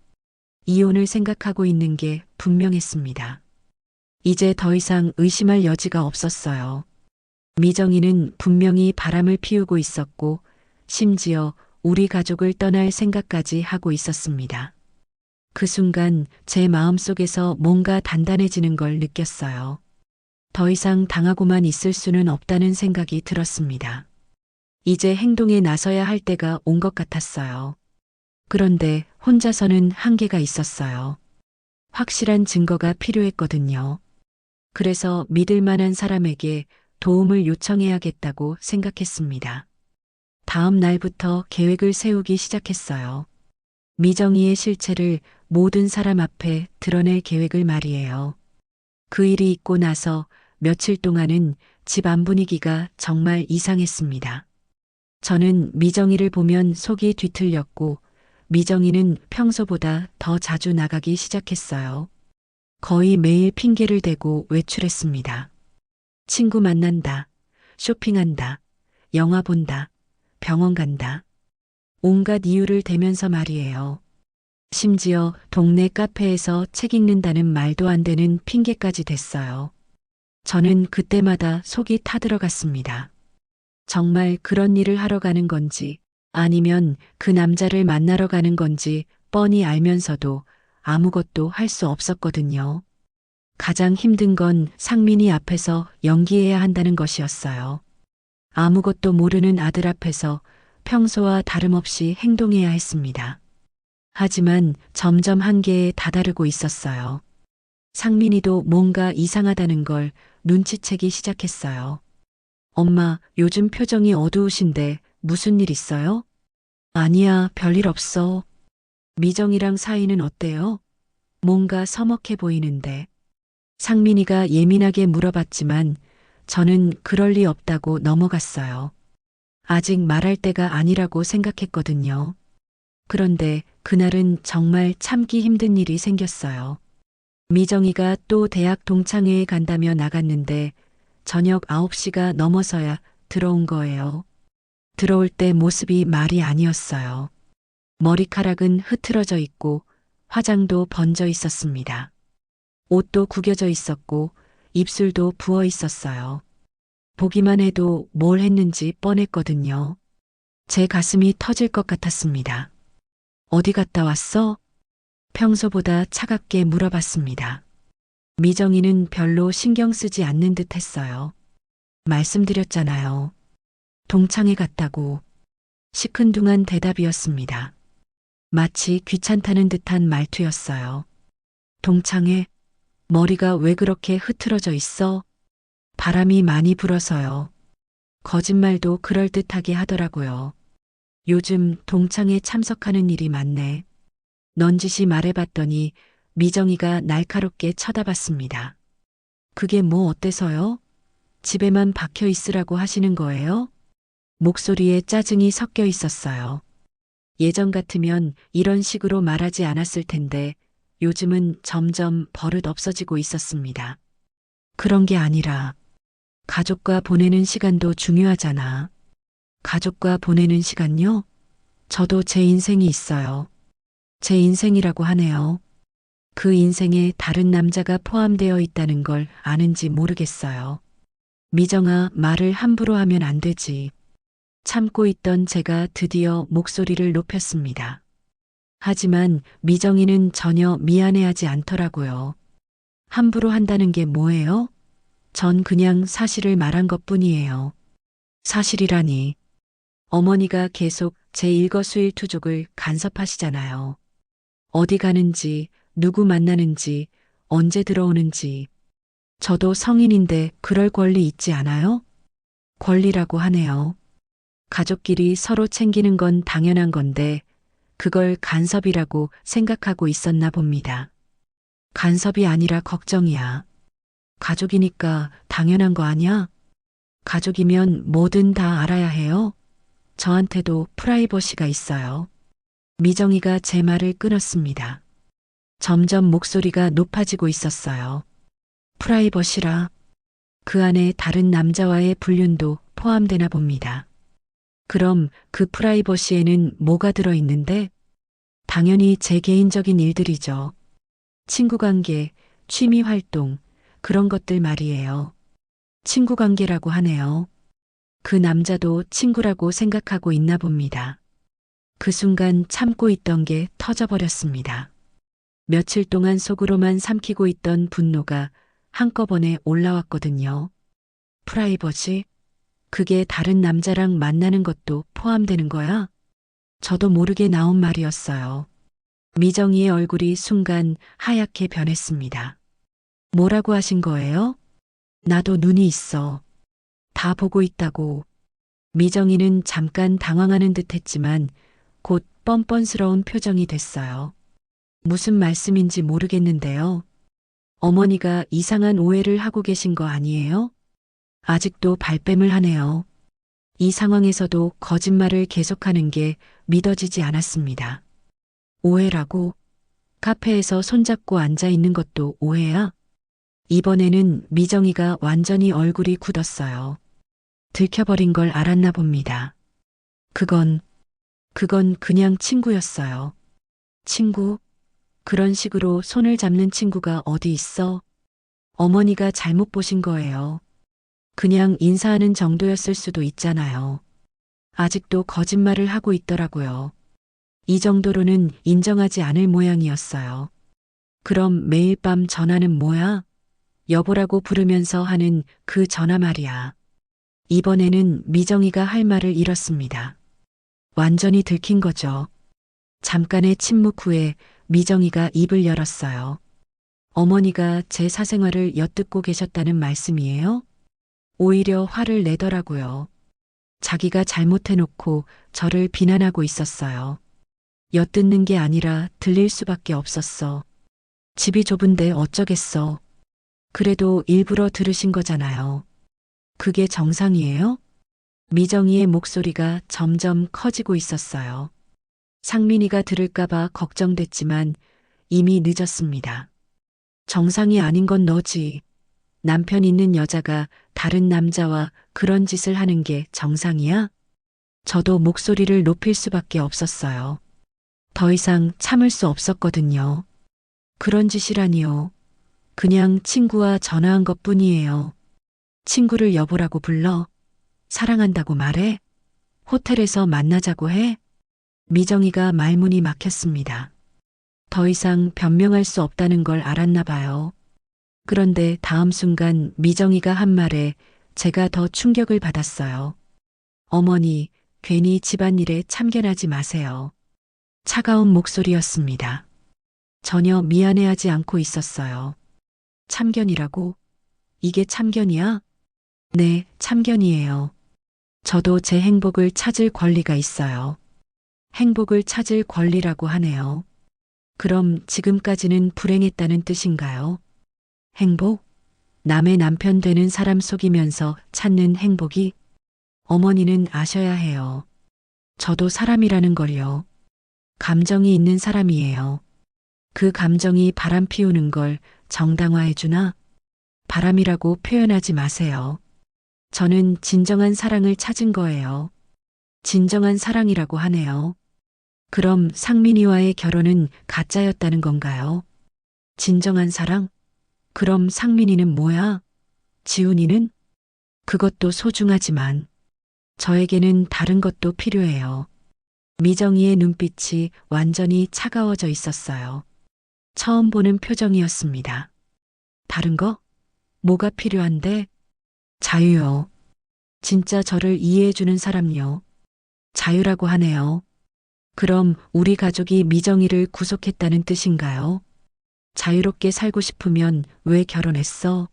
이혼을 생각하고 있는 게 분명했습니다. 이제 더 이상 의심할 여지가 없었어요. 미정이는 분명히 바람을 피우고 있었고, 심지어 우리 가족을 떠날 생각까지 하고 있었습니다. 그 순간 제 마음속에서 뭔가 단단해지는 걸 느꼈어요. 더 이상 당하고만 있을 수는 없다는 생각이 들었습니다. 이제 행동에 나서야 할 때가 온 것 같았어요. 그런데 혼자서는 한계가 있었어요. 확실한 증거가 필요했거든요. 그래서 믿을 만한 사람에게 도움을 요청해야겠다고 생각했습니다. 다음 날부터 계획을 세우기 시작했어요. 미정이의 실체를 모든 사람 앞에 드러낼 계획을 말이에요. 그 일이 있고 나서 며칠 동안은 집 안 분위기가 정말 이상했습니다. 저는 미정이를 보면 속이 뒤틀렸고 미정이는 평소보다 더 자주 나가기 시작했어요. 거의 매일 핑계를 대고 외출했습니다. 친구 만난다, 쇼핑한다, 영화 본다, 병원 간다. 온갖 이유를 대면서 말이에요. 심지어 동네 카페에서 책 읽는다는 말도 안 되는 핑계까지 댔어요. 저는 그때마다 속이 타들어갔습니다. 정말 그런 일을 하러 가는 건지 아니면 그 남자를 만나러 가는 건지 뻔히 알면서도 아무것도 할 수 없었거든요. 가장 힘든 건 상민이 앞에서 연기해야 한다는 것이었어요. 아무것도 모르는 아들 앞에서 평소와 다름없이 행동해야 했습니다. 하지만 점점 한계에 다다르고 있었어요. 상민이도 뭔가 이상하다는 걸 눈치채기 시작했어요. 엄마, 요즘 표정이 어두우신데 무슨 일 있어요? 아니야, 별일 없어. 미정이랑 사이는 어때요? 뭔가 서먹해 보이는데. 상민이가 예민하게 물어봤지만 저는 그럴 리 없다고 넘어갔어요. 아직 말할 때가 아니라고 생각했거든요. 그런데 그날은 정말 참기 힘든 일이 생겼어요. 미정이가 또 대학 동창회에 간다며 나갔는데 저녁 9시가 넘어서야 들어온 거예요. 들어올 때 모습이 말이 아니었어요. 머리카락은 흐트러져 있고 화장도 번져 있었습니다. 옷도 구겨져 있었고 입술도 부어 있었어요. 보기만 해도 뭘 했는지 뻔했거든요. 제 가슴이 터질 것 같았습니다. 어디 갔다 왔어? 평소보다 차갑게 물어봤습니다. 미정이는 별로 신경 쓰지 않는 듯 했어요. 말씀드렸잖아요. 동창회 갔다고. 시큰둥한 대답이었습니다. 마치 귀찮다는 듯한 말투였어요. 동창회? 머리가 왜 그렇게 흐트러져 있어? 바람이 많이 불어서요. 거짓말도 그럴듯하게 하더라고요. 요즘 동창회 참석하는 일이 많네. 넌지시 말해봤더니 미정이가 날카롭게 쳐다봤습니다. 그게 뭐 어때서요? 집에만 박혀 있으라고 하시는 거예요? 목소리에 짜증이 섞여 있었어요. 예전 같으면 이런 식으로 말하지 않았을 텐데 요즘은 점점 버릇 없어지고 있었습니다. 그런 게 아니라 가족과 보내는 시간도 중요하잖아. 가족과 보내는 시간요? 저도 제 인생이 있어요. 제 인생이라고 하네요. 그 인생에 다른 남자가 포함되어 있다는 걸 아는지 모르겠어요. 미정아, 말을 함부로 하면 안 되지. 참고 있던 제가 드디어 목소리를 높였습니다. 하지만 미정이는 전혀 미안해하지 않더라고요. 함부로 한다는 게 뭐예요? 전 그냥 사실을 말한 것뿐이에요. 사실이라니. 어머니가 계속 제 일거수일투족을 간섭하시잖아요. 어디 가는지, 누구 만나는지, 언제 들어오는지. 저도 성인인데 그럴 권리 있지 않아요? 권리라고 하네요. 가족끼리 서로 챙기는 건 당연한 건데 그걸 간섭이라고 생각하고 있었나 봅니다. 간섭이 아니라 걱정이야. 가족이니까 당연한 거 아니야? 가족이면 뭐든 다 알아야 해요. 저한테도 프라이버시가 있어요. 미정이가 제 말을 끊었습니다. 점점 목소리가 높아지고 있었어요. 프라이버시라. 그 안에 다른 남자와의 불륜도 포함되나 봅니다. 그럼 그 프라이버시에는 뭐가 들어있는데? 당연히 제 개인적인 일들이죠. 친구 관계, 취미 활동, 그런 것들 말이에요. 친구 관계라고 하네요. 그 남자도 친구라고 생각하고 있나 봅니다. 그 순간 참고 있던 게 터져버렸습니다. 며칠 동안 속으로만 삼키고 있던 분노가 한꺼번에 올라왔거든요. 프라이버시? 그게 다른 남자랑 만나는 것도 포함되는 거야? 저도 모르게 나온 말이었어요. 미정이의 얼굴이 순간 하얗게 변했습니다. 뭐라고 하신 거예요? 나도 눈이 있어. 다 보고 있다고. 미정이는 잠깐 당황하는 듯 했지만 곧 뻔뻔스러운 표정이 됐어요. 무슨 말씀인지 모르겠는데요. 어머니가 이상한 오해를 하고 계신 거 아니에요? 아직도 발뺌을 하네요. 이 상황에서도 거짓말을 계속하는 게 믿어지지 않았습니다. 오해라고? 카페에서 손잡고 앉아 있는 것도 오해야? 이번에는 미정이가 완전히 얼굴이 굳었어요. 들켜버린 걸 알았나 봅니다. 그건 그냥 친구였어요. 친구? 그런 식으로 손을 잡는 친구가 어디 있어? 어머니가 잘못 보신 거예요. 그냥 인사하는 정도였을 수도 있잖아요. 아직도 거짓말을 하고 있더라고요. 이 정도로는 인정하지 않을 모양이었어요. 그럼 매일 밤 전화는 뭐야? 여보라고 부르면서 하는 그 전화 말이야. 이번에는 미정이가 할 말을 잃었습니다. 완전히 들킨 거죠. 잠깐의 침묵 후에 미정이가 입을 열었어요. 어머니가 제 사생활을 엿듣고 계셨다는 말씀이에요? 오히려 화를 내더라고요. 자기가 잘못해놓고 저를 비난하고 있었어요. 엿듣는 게 아니라 들릴 수밖에 없었어. 집이 좁은데 어쩌겠어. 그래도 일부러 들으신 거잖아요. 그게 정상이에요? 미정이의 목소리가 점점 커지고 있었어요. 상민이가 들을까봐 걱정됐지만 이미 늦었습니다. 정상이 아닌 건 너지. 남편 있는 여자가 다른 남자와 그런 짓을 하는 게 정상이야? 저도 목소리를 높일 수밖에 없었어요. 더 이상 참을 수 없었거든요. 그런 짓이라니요. 그냥 친구와 전화한 것뿐이에요. 친구를 여보라고 불러? 사랑한다고 말해? 호텔에서 만나자고 해? 미정이가 말문이 막혔습니다. 더 이상 변명할 수 없다는 걸 알았나 봐요. 그런데 다음 순간 미정이가 한 말에 제가 더 충격을 받았어요. 어머니, 괜히 집안일에 참견하지 마세요. 차가운 목소리였습니다. 전혀 미안해하지 않고 있었어요. 참견이라고? 이게 참견이야? 네, 참견이에요. 저도 제 행복을 찾을 권리가 있어요. 행복을 찾을 권리라고 하네요. 그럼 지금까지는 불행했다는 뜻인가요? 행복? 남의 남편 되는 사람 속이면서 찾는 행복이? 어머니는 아셔야 해요. 저도 사람이라는 걸요. 감정이 있는 사람이에요. 그 감정이 바람 피우는 걸 정당화해주나? 바람이라고 표현하지 마세요. 저는 진정한 사랑을 찾은 거예요. 진정한 사랑이라고 하네요. 그럼 상민이와의 결혼은 가짜였다는 건가요? 진정한 사랑? 그럼 상민이는 뭐야? 지훈이는? 그것도 소중하지만 저에게는 다른 것도 필요해요. 미정이의 눈빛이 완전히 차가워져 있었어요. 처음 보는 표정이었습니다. 다른 거? 뭐가 필요한데? 자유요. 진짜 저를 이해해주는 사람요. 자유라고 하네요. 그럼 우리 가족이 미정이를 구속했다는 뜻인가요? 자유롭게 살고 싶으면 왜 결혼했어?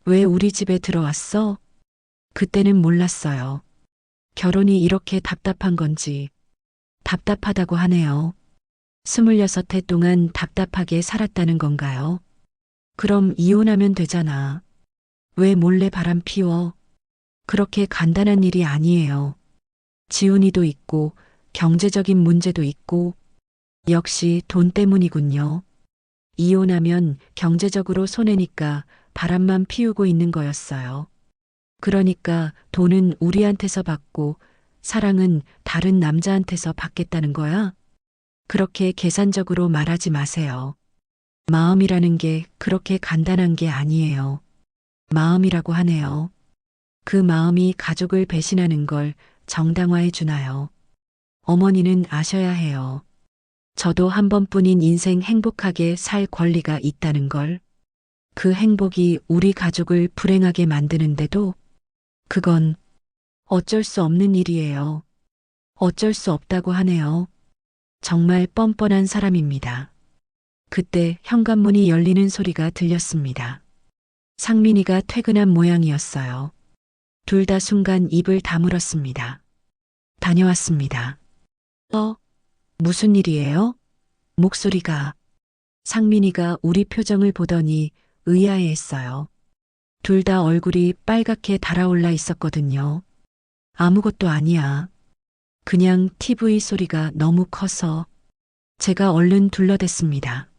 왜 우리 집에 들어왔어? 그때는 몰랐어요. 결혼이 이렇게 답답한 건지. 답답하다고 하네요. 26해 동안 답답하게 살았다는 건가요? 그럼 이혼하면 되잖아. 왜 몰래 바람 피워? 그렇게 간단한 일이 아니에요. 지훈이도 있고 경제적인 문제도 있고 역시 돈 때문이군요. 이혼하면 경제적으로 손해니까 바람만 피우고 있는 거였어요. 그러니까 돈은 우리한테서 받고 사랑은 다른 남자한테서 받겠다는 거야? 그렇게 계산적으로 말하지 마세요. 마음이라는 게 그렇게 간단한 게 아니에요. 마음이라고 하네요. 그 마음이 가족을 배신하는 걸 정당화해 주나요? 어머니는 아셔야 해요. 저도 한 번뿐인 인생 행복하게 살 권리가 있다는 걸. 그 행복이 우리 가족을 불행하게 만드는데도 그건 어쩔 수 없는 일이에요. 어쩔 수 없다고 하네요. 정말 뻔뻔한 사람입니다. 그때 현관문이 열리는 소리가 들렸습니다. 상민이가 퇴근한 모양이었어요. 둘 다 순간 입을 다물었습니다. 다녀왔습니다. 무슨 일이에요? 목소리가. 상민이가 우리 표정을 보더니 의아해했어요. 둘 다 얼굴이 빨갛게 달아올라 있었거든요. 아무것도 아니야. 그냥 TV 소리가 너무 커서. 제가 얼른 둘러댔습니다.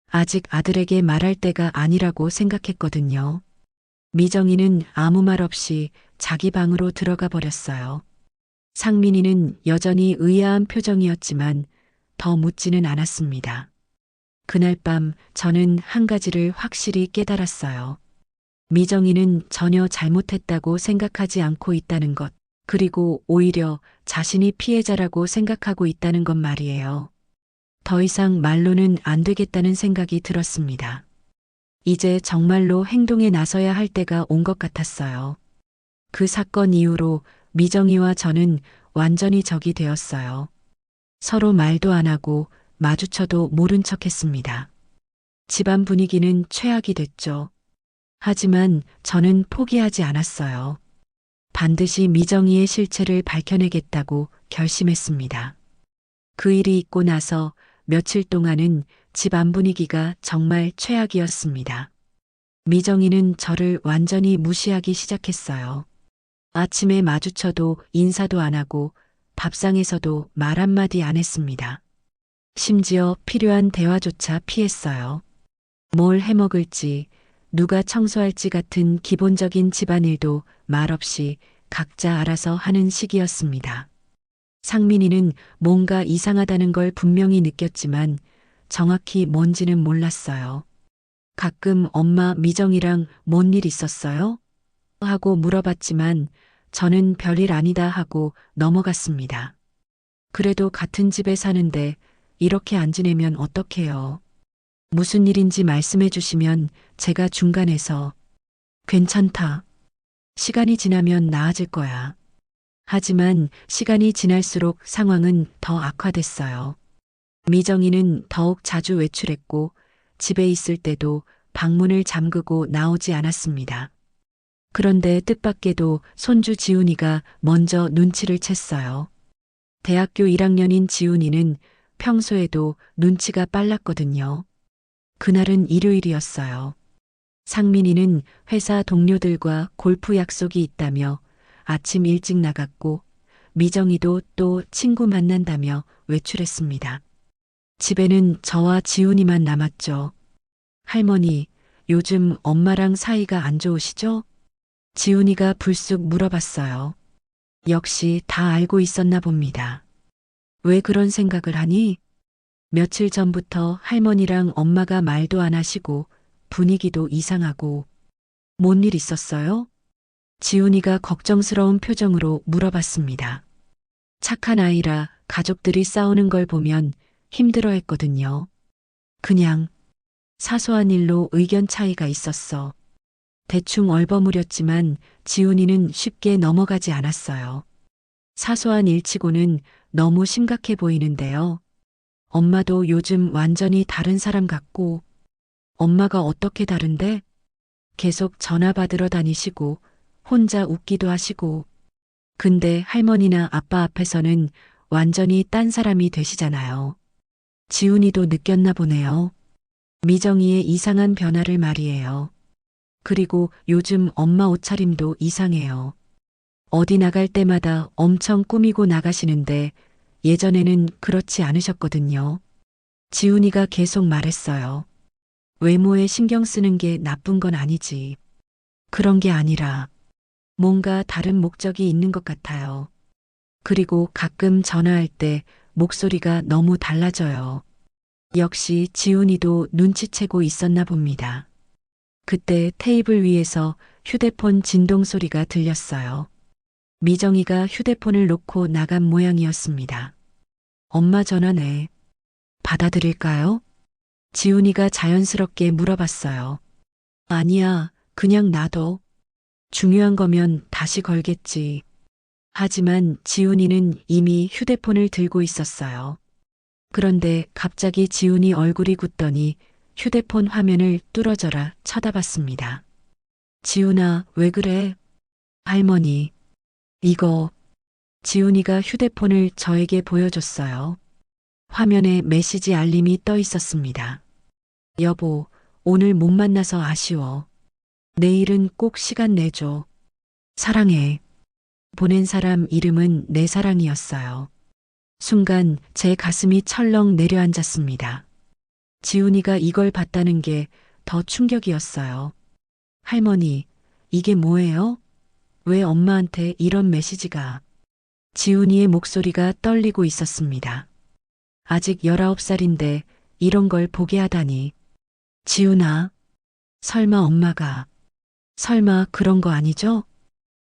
아직 아들에게 말할 때가 아니라고 생각했거든요. 미정이는 아무 말 없이 자기 방으로 들어가 버렸어요. 상민이는 여전히 의아한 표정이었지만 더 묻지는 않았습니다. 그날 밤 저는 한 가지를 확실히 깨달았어요. 미정이는 전혀 잘못했다고 생각하지 않고 있다는 것, 그리고 오히려 자신이 피해자라고 생각하고 있다는 것 말이에요. 더 이상 말로는 안 되겠다는 생각이 들었습니다. 이제 정말로 행동에 나서야 할 때가 온 것 같았어요. 그 사건 이후로 미정이와 저는 완전히 적이 되었어요. 서로 말도 안 하고 마주쳐도 모른 척 했습니다. 집안 분위기는 최악이 됐죠. 하지만 저는 포기하지 않았어요. 반드시 미정이의 실체를 밝혀내겠다고 결심했습니다. 그 일이 있고 나서 며칠 동안은 집 안 분위기가 정말 최악이었습니다. 미정이는 저를 완전히 무시하기 시작했어요. 아침에 마주쳐도 인사도 안 하고 밥상에서도 말 한마디 안 했습니다. 심지어 필요한 대화조차 피했어요. 뭘 해먹을지, 누가 청소할지 같은 기본적인 집안일도 말없이 각자 알아서 하는 시기였습니다. 상민이는 뭔가 이상하다는 걸 분명히 느꼈지만 정확히 뭔지는 몰랐어요. 가끔 엄마 미정이랑 뭔 일 있었어요? 하고 물어봤지만 저는 별일 아니다 하고 넘어갔습니다. 그래도 같은 집에 사는데 이렇게 안 지내면 어떡해요? 무슨 일인지 말씀해 주시면 제가 중간에서 괜찮다. 시간이 지나면 나아질 거야. 하지만 시간이 지날수록 상황은 더 악화됐어요. 미정이는 더욱 자주 외출했고 집에 있을 때도 방문을 잠그고 나오지 않았습니다. 그런데 뜻밖에도 손주 지훈이가 먼저 눈치를 챘어요. 대학교 1학년인 지훈이는 평소에도 눈치가 빨랐거든요. 그날은 일요일이었어요. 상민이는 회사 동료들과 골프 약속이 있다며 아침 일찍 나갔고 미정이도 또 친구 만난다며 외출했습니다. 집에는 저와 지훈이만 남았죠. 할머니, 요즘 엄마랑 사이가 안 좋으시죠? 지훈이가 불쑥 물어봤어요. 역시 다 알고 있었나 봅니다. 왜 그런 생각을 하니? 며칠 전부터 할머니랑 엄마가 말도 안 하시고 분위기도 이상하고 뭔 일 있었어요? 지훈이가 걱정스러운 표정으로 물어봤습니다. 착한 아이라 가족들이 싸우는 걸 보면 힘들어 했거든요. 그냥 사소한 일로 의견 차이가 있었어. 대충 얼버무렸지만 지훈이는 쉽게 넘어가지 않았어요. 사소한 일치고는 너무 심각해 보이는데요. 엄마도 요즘 완전히 다른 사람 같고, 엄마가 어떻게 다른데? 계속 전화 받으러 다니시고, 혼자 웃기도 하시고, 근데 할머니나 아빠 앞에서는 완전히 딴 사람이 되시잖아요. 지훈이도 느꼈나 보네요. 미정이의 이상한 변화를 말이에요. 그리고 요즘 엄마 옷차림도 이상해요. 어디 나갈 때마다 엄청 꾸미고 나가시는데 예전에는 그렇지 않으셨거든요. 지훈이가 계속 말했어요. 외모에 신경 쓰는 게 나쁜 건 아니지. 그런 게 아니라 뭔가 다른 목적이 있는 것 같아요. 그리고 가끔 전화할 때 목소리가 너무 달라져요. 역시 지훈이도 눈치채고 있었나 봅니다. 그때 테이블 위에서 휴대폰 진동 소리가 들렸어요. 미정이가 휴대폰을 놓고 나간 모양이었습니다. 엄마 전화네. 받아드릴까요? 지훈이가 자연스럽게 물어봤어요. 아니야, 그냥 놔둬. 중요한 거면 다시 걸겠지. 하지만 지훈이는 이미 휴대폰을 들고 있었어요. 그런데 갑자기 지훈이 얼굴이 굳더니 휴대폰 화면을 뚫어져라 쳐다봤습니다. 지훈아, 왜 그래? 할머니, 이거. 지훈이가 휴대폰을 저에게 보여줬어요. 화면에 메시지 알림이 떠 있었습니다. 여보, 오늘 못 만나서 아쉬워. 내일은 꼭 시간 내줘. 사랑해. 보낸 사람 이름은 내 사랑이었어요. 순간 제 가슴이 철렁 내려앉았습니다. 지훈이가 이걸 봤다는 게 더 충격이었어요. 할머니, 이게 뭐예요? 왜 엄마한테 이런 메시지가? 지훈이의 목소리가 떨리고 있었습니다. 아직 19살인데 이런 걸 보게 하다니. 지훈아, 설마 엄마가, 설마 그런 거 아니죠?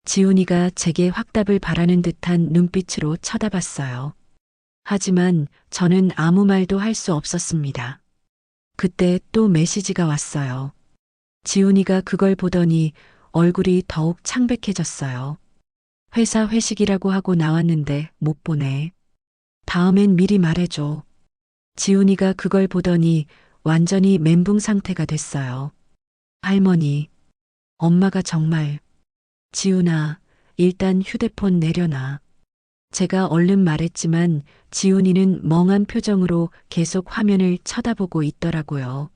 지훈이가 제게 확답을 바라는 듯한 눈빛으로 쳐다봤어요. 하지만 저는 아무 말도 할 수 없었습니다. 그때 또 메시지가 왔어요. 지훈이가 그걸 보더니 얼굴이 더욱 창백해졌어요. 회사 회식이라고 하고 나왔는데 못 보내. 다음엔 미리 말해줘. 지훈이가 그걸 보더니 완전히 멘붕 상태가 됐어요. 할머니, 엄마가 정말, 지훈아, 일단 휴대폰 내려놔. 제가 얼른 말했지만 지훈이는 멍한 표정으로 계속 화면을 쳐다보고 있더라고요.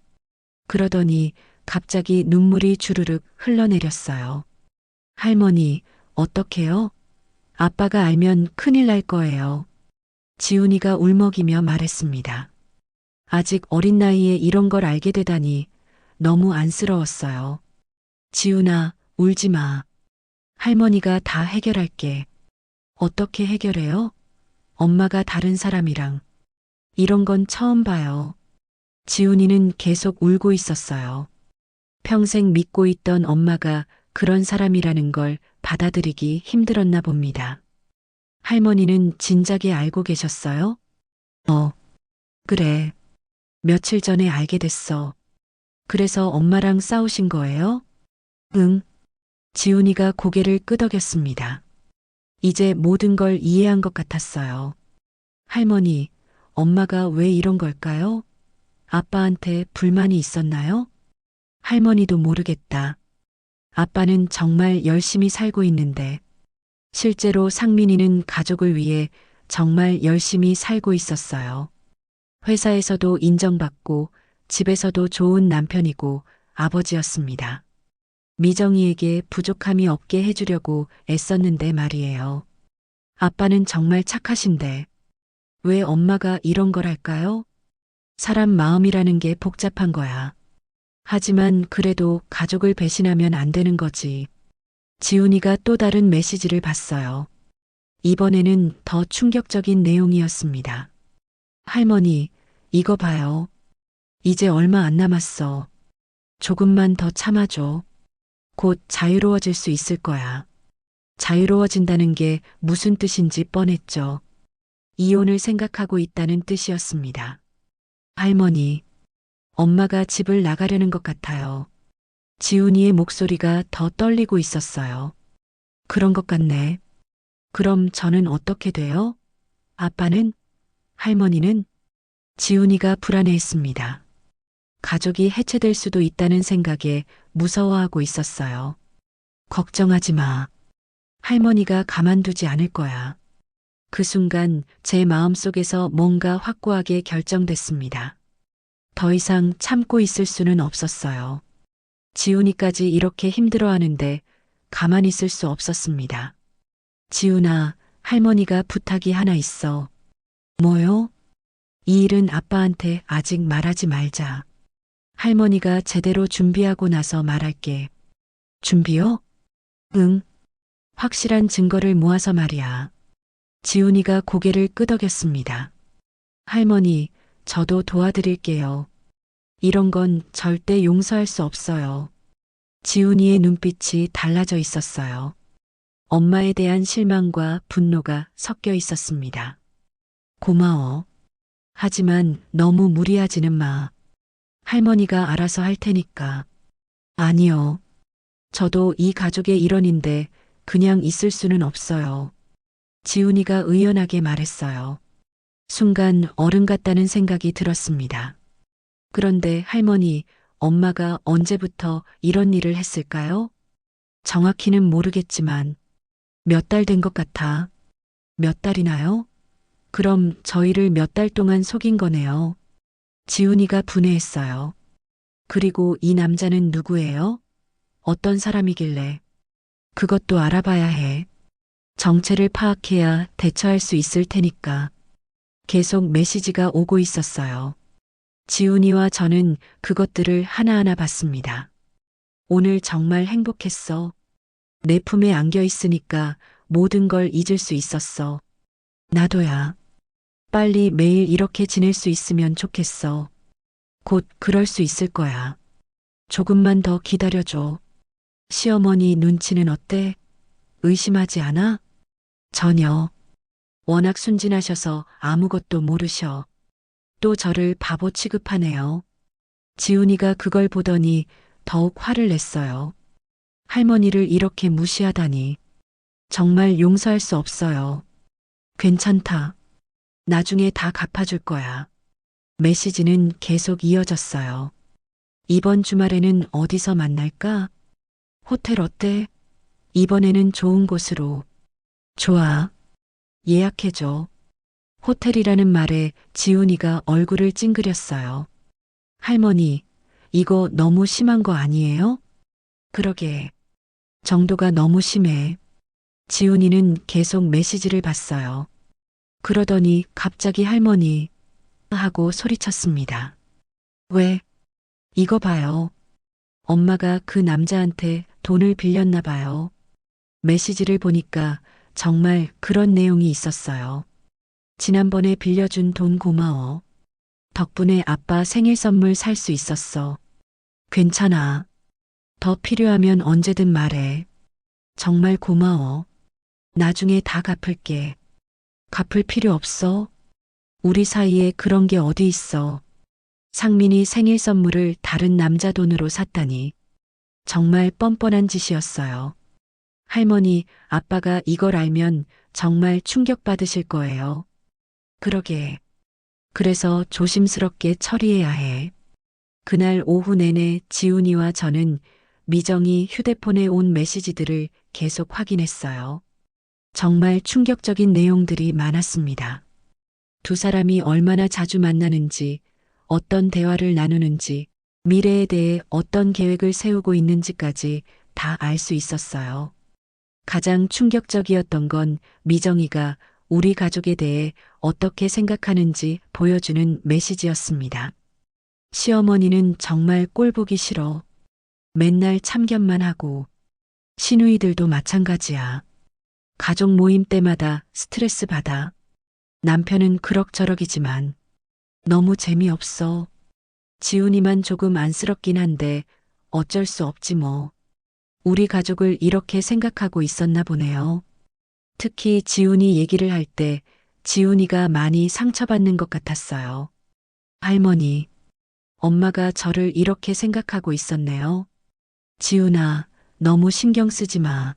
그러더니 갑자기 눈물이 주르륵 흘러내렸어요. 할머니, 어떡해요? 아빠가 알면 큰일 날 거예요. 지훈이가 울먹이며 말했습니다. 아직 어린 나이에 이런 걸 알게 되다니 너무 안쓰러웠어요. 지훈아, 울지 마. 할머니가 다 해결할게. 어떻게 해결해요? 엄마가 다른 사람이랑. 이런 건 처음 봐요. 지훈이는 계속 울고 있었어요. 평생 믿고 있던 엄마가 그런 사람이라는 걸 받아들이기 힘들었나 봅니다. 할머니는 진작에 알고 계셨어요? 그래. 며칠 전에 알게 됐어. 그래서 엄마랑 싸우신 거예요? 응. 지훈이가 고개를 끄덕였습니다. 이제 모든 걸 이해한 것 같았어요. 할머니, 엄마가 왜 이런 걸까요? 아빠한테 불만이 있었나요? 할머니도 모르겠다. 아빠는 정말 열심히 살고 있는데, 실제로 상민이는 가족을 위해 정말 열심히 살고 있었어요. 회사에서도 인정받고, 집에서도 좋은 남편이고 아버지였습니다. 미정이에게 부족함이 없게 해주려고 애썼는데 말이에요. 아빠는 정말 착하신데, 왜 엄마가 이런 걸 할까요? 사람 마음이라는 게 복잡한 거야. 하지만 그래도 가족을 배신하면 안 되는 거지. 지훈이가 또 다른 메시지를 봤어요. 이번에는 더 충격적인 내용이었습니다. 할머니, 이거 봐요. 이제 얼마 안 남았어. 조금만 더 참아줘. 곧 자유로워질 수 있을 거야. 자유로워진다는 게 무슨 뜻인지 뻔했죠. 이혼을 생각하고 있다는 뜻이었습니다. 할머니, 엄마가 집을 나가려는 것 같아요. 지훈이의 목소리가 더 떨리고 있었어요. 그런 것 같네. 그럼 저는 어떻게 돼요? 아빠는? 할머니는? 지훈이가 불안해했습니다. 가족이 해체될 수도 있다는 생각에 무서워하고 있었어요. 걱정하지 마. 할머니가 가만두지 않을 거야. 그 순간 제 마음속에서 뭔가 확고하게 결정됐습니다. 더 이상 참고 있을 수는 없었어요. 지훈이까지 이렇게 힘들어하는데 가만히 있을 수 없었습니다. 지훈아, 할머니가 부탁이 하나 있어. 뭐요? 이 일은 아빠한테 아직 말하지 말자. 할머니가 제대로 준비하고 나서 말할게. 준비요? 응. 확실한 증거를 모아서 말이야. 지훈이가 고개를 끄덕였습니다. 할머니, 저도 도와드릴게요. 이런 건 절대 용서할 수 없어요. 지훈이의 눈빛이 달라져 있었어요. 엄마에 대한 실망과 분노가 섞여 있었습니다. 고마워. 하지만 너무 무리하지는 마. 할머니가 알아서 할 테니까. 아니요. 저도 이 가족의 일원인데 그냥 있을 수는 없어요. 지훈이가 의연하게 말했어요. 순간 어른 같다는 생각이 들었습니다. 그런데 할머니, 엄마가 언제부터 이런 일을 했을까요? 정확히는 모르겠지만 몇 달 된 것 같아. 몇 달이나요? 그럼 저희를 몇 달 동안 속인 거네요. 지훈이가 분해했어요. 그리고 이 남자는 누구예요? 어떤 사람이길래? 그것도 알아봐야 해. 정체를 파악해야 대처할 수 있을 테니까. 계속 메시지가 오고 있었어요. 지훈이와 저는 그것들을 하나하나 봤습니다. 오늘 정말 행복했어. 내 품에 안겨 있으니까 모든 걸 잊을 수 있었어. 나도야. 빨리 매일 이렇게 지낼 수 있으면 좋겠어. 곧 그럴 수 있을 거야. 조금만 더 기다려줘. 시어머니 눈치는 어때? 의심하지 않아? 전혀. 워낙 순진하셔서 아무것도 모르셔. 또 저를 바보 취급하네요. 지훈이가 그걸 보더니 더욱 화를 냈어요. 할머니를 이렇게 무시하다니. 정말 용서할 수 없어요. 괜찮다. 나중에 다 갚아줄 거야. 메시지는 계속 이어졌어요. 이번 주말에는 어디서 만날까? 호텔 어때? 이번에는 좋은 곳으로. 좋아. 예약해줘. 호텔이라는 말에 지훈이가 얼굴을 찡그렸어요. 할머니, 이거 너무 심한 거 아니에요? 그러게. 정도가 너무 심해. 지훈이는 계속 메시지를 봤어요. 그러더니 갑자기 할머니 하고 소리쳤습니다. 왜? 이거 봐요. 엄마가 그 남자한테 돈을 빌렸나 봐요. 메시지를 보니까 정말 그런 내용이 있었어요. 지난번에 빌려준 돈 고마워. 덕분에 아빠 생일 선물 살 수 있었어. 괜찮아. 더 필요하면 언제든 말해. 정말 고마워. 나중에 다 갚을게. 갚을 필요 없어. 우리 사이에 그런 게 어디 있어. 상민이 생일 선물을 다른 남자 돈으로 샀다니. 정말 뻔뻔한 짓이었어요. 할머니, 아빠가 이걸 알면 정말 충격받으실 거예요. 그러게. 그래서 조심스럽게 처리해야 해. 그날 오후 내내 지훈이와 저는 미정이 휴대폰에 온 메시지들을 계속 확인했어요. 정말 충격적인 내용들이 많았습니다. 두 사람이 얼마나 자주 만나는지, 어떤 대화를 나누는지, 미래에 대해 어떤 계획을 세우고 있는지까지 다 알 수 있었어요. 가장 충격적이었던 건 미정이가 우리 가족에 대해 어떻게 생각하는지 보여주는 메시지였습니다. 시어머니는 정말 꼴보기 싫어. 맨날 참견만 하고. 시누이들도 마찬가지야. 가족 모임 때마다 스트레스 받아. 남편은 그럭저럭이지만 너무 재미없어. 지훈이만 조금 안쓰럽긴 한데 어쩔 수 없지 뭐. 우리 가족을 이렇게 생각하고 있었나 보네요. 특히 지훈이 얘기를 할 때 지훈이가 많이 상처받는 것 같았어요. 할머니, 엄마가 저를 이렇게 생각하고 있었네요. 지훈아, 너무 신경 쓰지 마.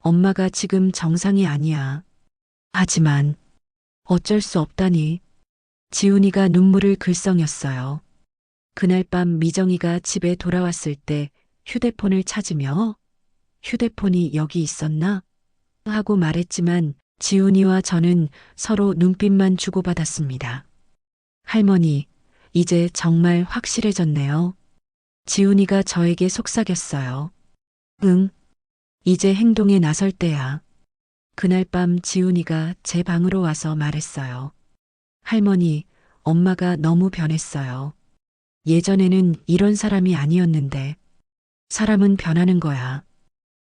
엄마가 지금 정상이 아니야. 하지만 어쩔 수 없다니. 지훈이가 눈물을 글썽였어요. 그날 밤 미정이가 집에 돌아왔을 때 휴대폰을 찾으며 휴대폰이 여기 있었나? 하고 말했지만 지훈이와 저는 서로 눈빛만 주고받았습니다. 할머니, 이제 정말 확실해졌네요. 지훈이가 저에게 속삭였어요. 응, 이제 행동에 나설 때야. 그날 밤 지훈이가 제 방으로 와서 말했어요. 할머니, 엄마가 너무 변했어요. 예전에는 이런 사람이 아니었는데. 사람은 변하는 거야.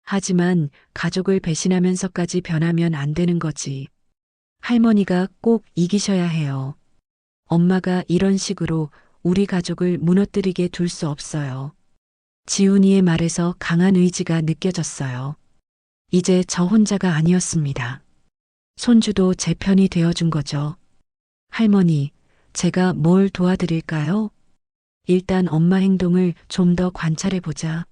하지만 가족을 배신하면서까지 변하면 안 되는 거지. 할머니가 꼭 이기셔야 해요. 엄마가 이런 식으로 우리 가족을 무너뜨리게 둘 수 없어요. 지훈이의 말에서 강한 의지가 느껴졌어요. 이제 저 혼자가 아니었습니다. 손주도 제 편이 되어준 거죠. 할머니, 제가 뭘 도와드릴까요? 일단 엄마 행동을 좀 더 관찰해 보자.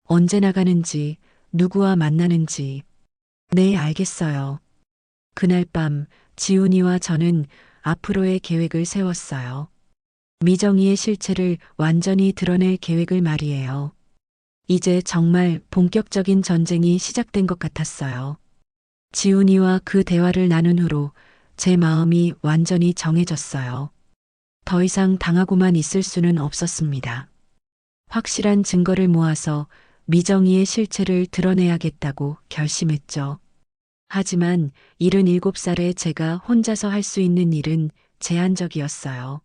언제 나가는지, 누구와 만나는지. 네, 알겠어요. 그날 밤 지훈이와 저는 앞으로의 계획을 세웠어요. 미정이의 실체를 완전히 드러낼 계획을 말이에요. 이제 정말 본격적인 전쟁이 시작된 것 같았어요. 지훈이와 그 대화를 나눈 후로 제 마음이 완전히 정해졌어요. 더 이상 당하고만 있을 수는 없었습니다. 확실한 증거를 모아서 미정이의 실체를 드러내야겠다고 결심했죠. 하지만 77살의 제가 혼자서 할 수 있는 일은 제한적이었어요.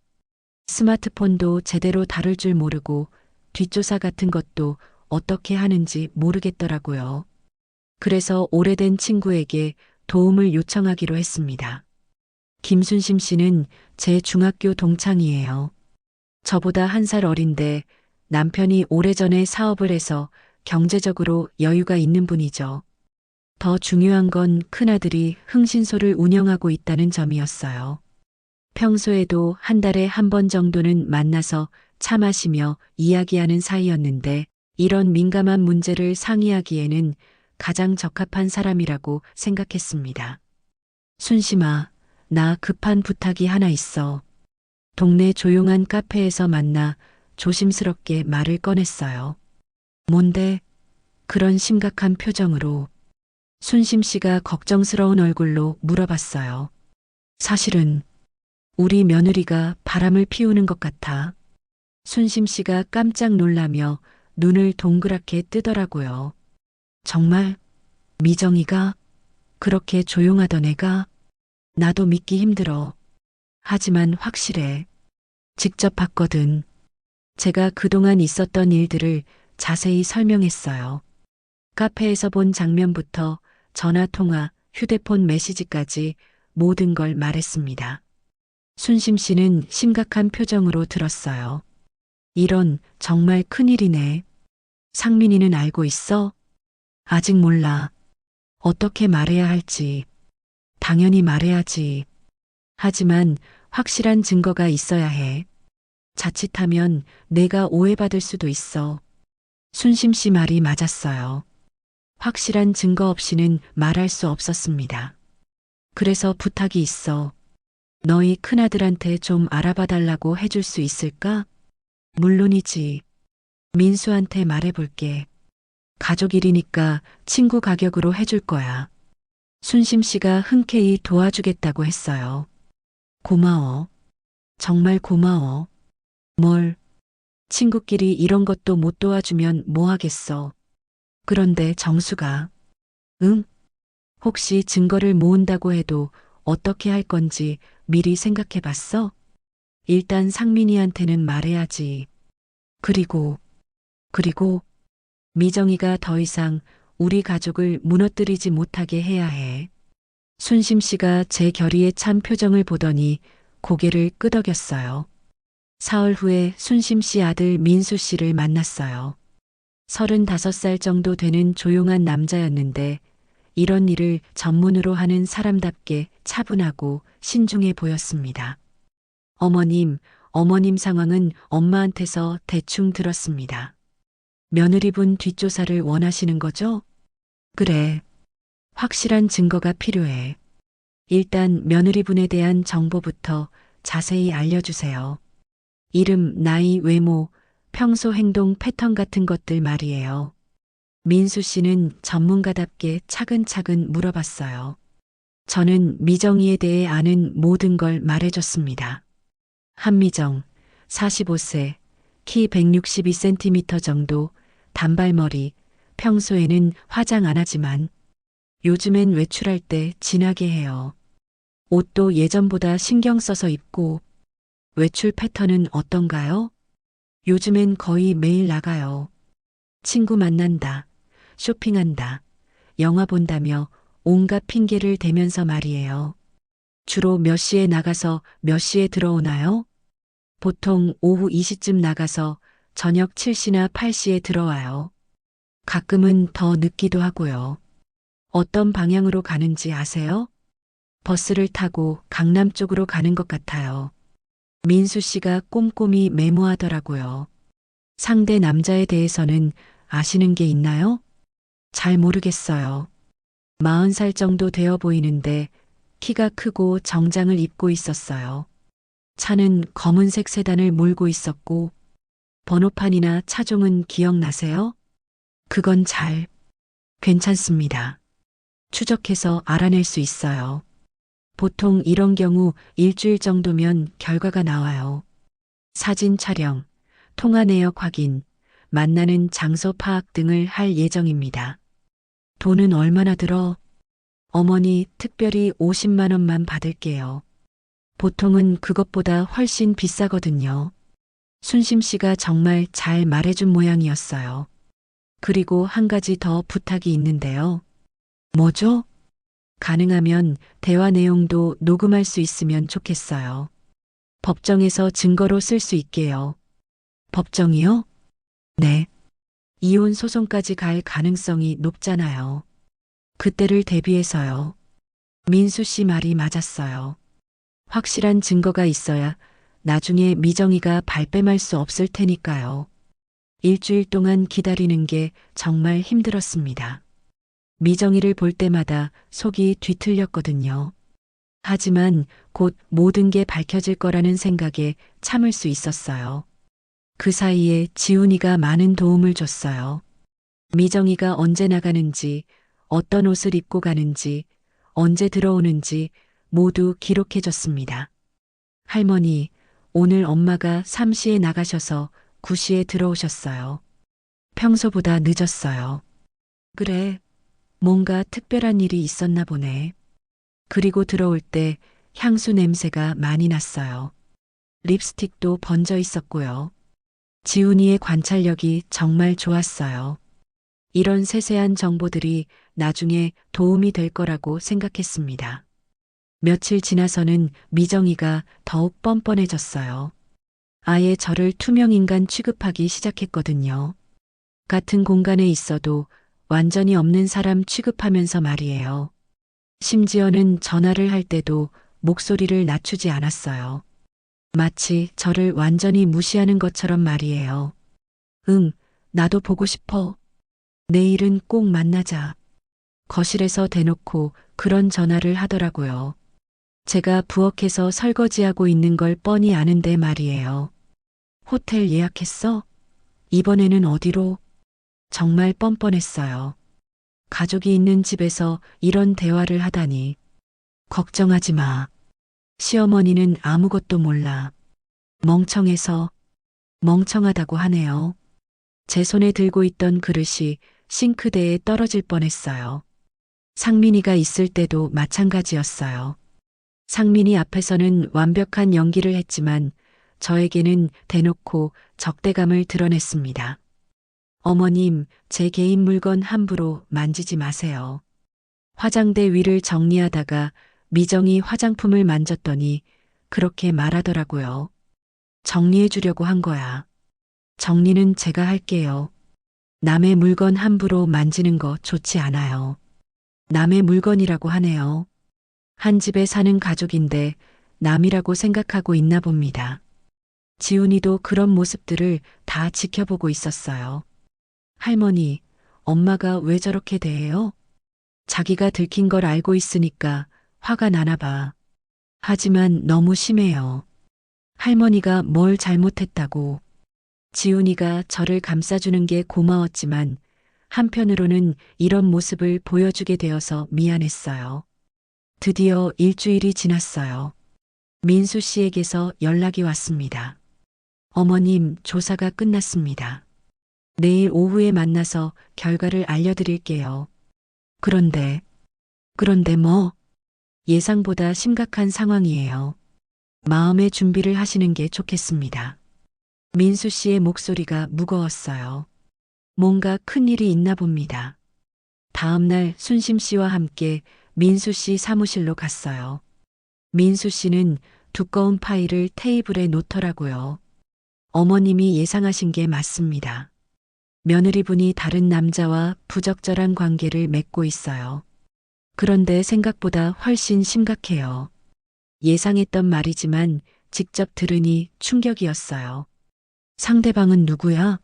스마트폰도 제대로 다룰 줄 모르고 뒷조사 같은 것도 어떻게 하는지 모르겠더라고요. 그래서 오래된 친구에게 도움을 요청하기로 했습니다. 김순심 씨는 제 중학교 동창이에요. 저보다 1살 어린데 남편이 오래전에 사업을 해서 경제적으로 여유가 있는 분이죠. 더 중요한 건 큰아들이 흥신소를 운영하고 있다는 점이었어요. 평소에도 한 달에 한 번 정도는 만나서 차 마시며 이야기하는 사이였는데 이런 민감한 문제를 상의하기에는 가장 적합한 사람이라고 생각했습니다. 순심아, 나 급한 부탁이 하나 있어. 동네 조용한 카페에서 만나 조심스럽게 말을 꺼냈어요. 뭔데? 그런 심각한 표정으로 순심 씨가 걱정스러운 얼굴로 물어봤어요. 사실은 우리 며느리가 바람을 피우는 것 같아. 순심 씨가 깜짝 놀라며 눈을 동그랗게 뜨더라고요. 정말 미정이가 그렇게 조용하던 애가 나도 믿기 힘들어. 하지만 확실해. 직접 봤거든. 제가 그동안 있었던 일들을 자세히 설명했어요. 카페에서 본 장면부터 전화 통화, 휴대폰 메시지까지 모든 걸 말했습니다. 순심 씨는 심각한 표정으로 들었어요. 이런 정말 큰일이네. 상민이는 알고 있어? 아직 몰라. 어떻게 말해야 할지. 당연히 말해야지. 하지만 확실한 증거가 있어야 해. 자칫하면 내가 오해받을 수도 있어. 순심 씨 말이 맞았어요. 확실한 증거 없이는 말할 수 없었습니다. 그래서 부탁이 있어. 너희 큰아들한테 좀 알아봐 달라고 해줄 수 있을까? 물론이지. 민수한테 말해볼게. 가족 일이니까 친구 가격으로 해줄 거야. 순심 씨가 흔쾌히 도와주겠다고 했어요. 고마워. 정말 고마워. 뭘, 친구끼리 이런 것도 못 도와주면 뭐 하겠어. 그런데 정수가, 응? 혹시 증거를 모은다고 해도 어떻게 할 건지 미리 생각해 봤어? 일단 상민이한테는 말해야지. 그리고 미정이가 더 이상 우리 가족을 무너뜨리지 못하게 해야 해. 순심 씨가 제 결의에 찬 표정을 보더니 고개를 끄덕였어요. 사흘 후에 순심 씨 아들 민수 씨를 만났어요. 35살 정도 되는 조용한 남자였는데 이런 일을 전문으로 하는 사람답게 차분하고 신중해 보였습니다. 어머님 상황은 엄마한테서 대충 들었습니다. 며느리분 뒷조사를 원하시는 거죠? 그래. 확실한 증거가 필요해. 일단 며느리분에 대한 정보부터 자세히 알려주세요. 이름, 나이, 외모, 평소 행동 패턴 같은 것들 말이에요. 민수 씨는 전문가답게 차근차근 물어봤어요. 저는 미정이에 대해 아는 모든 걸 말해줬습니다. 한미정, 45세, 키 162cm 정도, 단발머리, 평소에는 화장 안 하지만 요즘엔 외출할 때 진하게 해요. 옷도 예전보다 신경 써서 입고 외출 패턴은 어떤가요? 요즘엔 거의 매일 나가요. 친구 만난다, 쇼핑한다, 영화 본다며 온갖 핑계를 대면서 말이에요. 주로 몇 시에 나가서 몇 시에 들어오나요? 보통 오후 2시쯤 나가서 저녁 7시나 8시에 들어와요. 가끔은 더 늦기도 하고요. 어떤 방향으로 가는지 아세요? 버스를 타고 강남 쪽으로 가는 것 같아요. 민수 씨가 꼼꼼히 메모하더라고요. 상대 남자에 대해서는 아시는 게 있나요? 잘 모르겠어요. 40살 정도 되어 보이는데 키가 크고 정장을 입고 있었어요. 차는 검은색 세단을 몰고 있었고 번호판이나 차종은 기억나세요? 그건 괜찮습니다. 추적해서 알아낼 수 있어요. 보통 이런 경우 일주일 정도면 결과가 나와요. 사진 촬영, 통화 내역 확인, 만나는 장소 파악 등을 할 예정입니다. 돈은 얼마나 들어? 어머니 특별히 50만 원만 받을게요. 보통은 그것보다 훨씬 비싸거든요. 순심 씨가 정말 잘 말해준 모양이었어요. 그리고 한 가지 더 부탁이 있는데요. 뭐죠? 가능하면 대화 내용도 녹음할 수 있으면 좋겠어요. 법정에서 증거로 쓸 수 있게요. 법정이요? 네. 이혼 소송까지 갈 가능성이 높잖아요. 그때를 대비해서요. 민수 씨 말이 맞았어요. 확실한 증거가 있어야 나중에 미정이가 발뺌할 수 없을 테니까요. 일주일 동안 기다리는 게 정말 힘들었습니다. 미정이를 볼 때마다 속이 뒤틀렸거든요. 하지만 곧 모든 게 밝혀질 거라는 생각에 참을 수 있었어요. 그 사이에 지훈이가 많은 도움을 줬어요. 미정이가 언제 나가는지, 어떤 옷을 입고 가는지, 언제 들어오는지 모두 기록해줬습니다. 할머니, 오늘 엄마가 3시에 나가셔서 9시에 들어오셨어요. 평소보다 늦었어요. 그래, 뭔가 특별한 일이 있었나 보네. 그리고 들어올 때 향수 냄새가 많이 났어요. 립스틱도 번져 있었고요. 지훈이의 관찰력이 정말 좋았어요. 이런 세세한 정보들이 나중에 도움이 될 거라고 생각했습니다. 며칠 지나서는 미정이가 더욱 뻔뻔해졌어요. 아예 저를 투명인간 취급하기 시작했거든요. 같은 공간에 있어도 완전히 없는 사람 취급하면서 말이에요. 심지어는 전화를 할 때도 목소리를 낮추지 않았어요. 마치 저를 완전히 무시하는 것처럼 말이에요. 응, 나도 보고 싶어. 내일은 꼭 만나자. 거실에서 대놓고 그런 전화를 하더라고요. 제가 부엌에서 설거지하고 있는 걸 뻔히 아는데 말이에요. 호텔 예약했어? 이번에는 어디로? 정말 뻔뻔했어요. 가족이 있는 집에서 이런 대화를 하다니. 걱정하지 마. 시어머니는 아무것도 몰라. 멍청해서 멍청하다고 하네요. 제 손에 들고 있던 그릇이 싱크대에 떨어질 뻔했어요. 상민이가 있을 때도 마찬가지였어요. 상민이 앞에서는 완벽한 연기를 했지만 저에게는 대놓고 적대감을 드러냈습니다. 어머님, 제 개인 물건 함부로 만지지 마세요. 화장대 위를 정리하다가 미정이 화장품을 만졌더니 그렇게 말하더라고요. 정리해 주려고 한 거야. 정리는 제가 할게요. 남의 물건 함부로 만지는 거 좋지 않아요. 남의 물건이라고 하네요. 한 집에 사는 가족인데 남이라고 생각하고 있나 봅니다. 지훈이도 그런 모습들을 다 지켜보고 있었어요. 할머니, 엄마가 왜 저렇게 대해요? 자기가 들킨 걸 알고 있으니까 화가 나나 봐. 하지만 너무 심해요. 할머니가 뭘 잘못했다고. 지훈이가 저를 감싸주는 게 고마웠지만 한편으로는 이런 모습을 보여주게 되어서 미안했어요. 드디어 일주일이 지났어요. 민수 씨에게서 연락이 왔습니다. 어머님, 조사가 끝났습니다. 내일 오후에 만나서 결과를 알려드릴게요. 그런데 뭐? 예상보다 심각한 상황이에요. 마음의 준비를 하시는 게 좋겠습니다. 민수 씨의 목소리가 무거웠어요. 뭔가 큰일이 있나 봅니다. 다음 날 순심 씨와 함께 민수 씨 사무실로 갔어요. 민수 씨는 두꺼운 파일을 테이블에 놓더라고요. 어머님이 예상하신 게 맞습니다. 며느리분이 다른 남자와 부적절한 관계를 맺고 있어요. 그런데 생각보다 훨씬 심각해요. 예상했던 말이지만 직접 들으니 충격이었어요. 상대방은 누구야?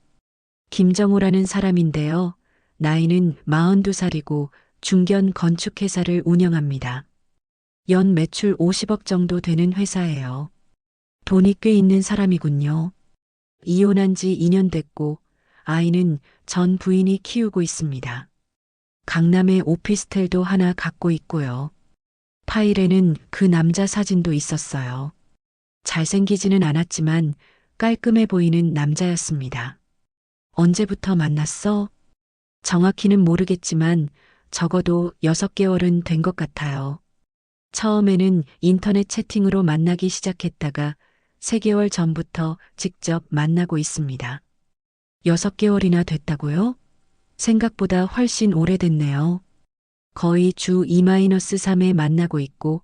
김정호라는 사람인데요. 나이는 42살이고 중견 건축회사를 운영합니다. 연 매출 50억 정도 되는 회사예요. 돈이 꽤 있는 사람이군요. 이혼한 지 2년 됐고 아이는 전 부인이 키우고 있습니다. 강남에 오피스텔도 하나 갖고 있고요. 파일에는 그 남자 사진도 있었어요. 잘생기지는 않았지만 깔끔해 보이는 남자였습니다. 언제부터 만났어? 정확히는 모르겠지만 적어도 6개월은 된 것 같아요. 처음에는 인터넷 채팅으로 만나기 시작했다가 3개월 전부터 직접 만나고 있습니다. 6개월이나 됐다고요? 생각보다 훨씬 오래됐네요. 거의 주 2-3회 만나고 있고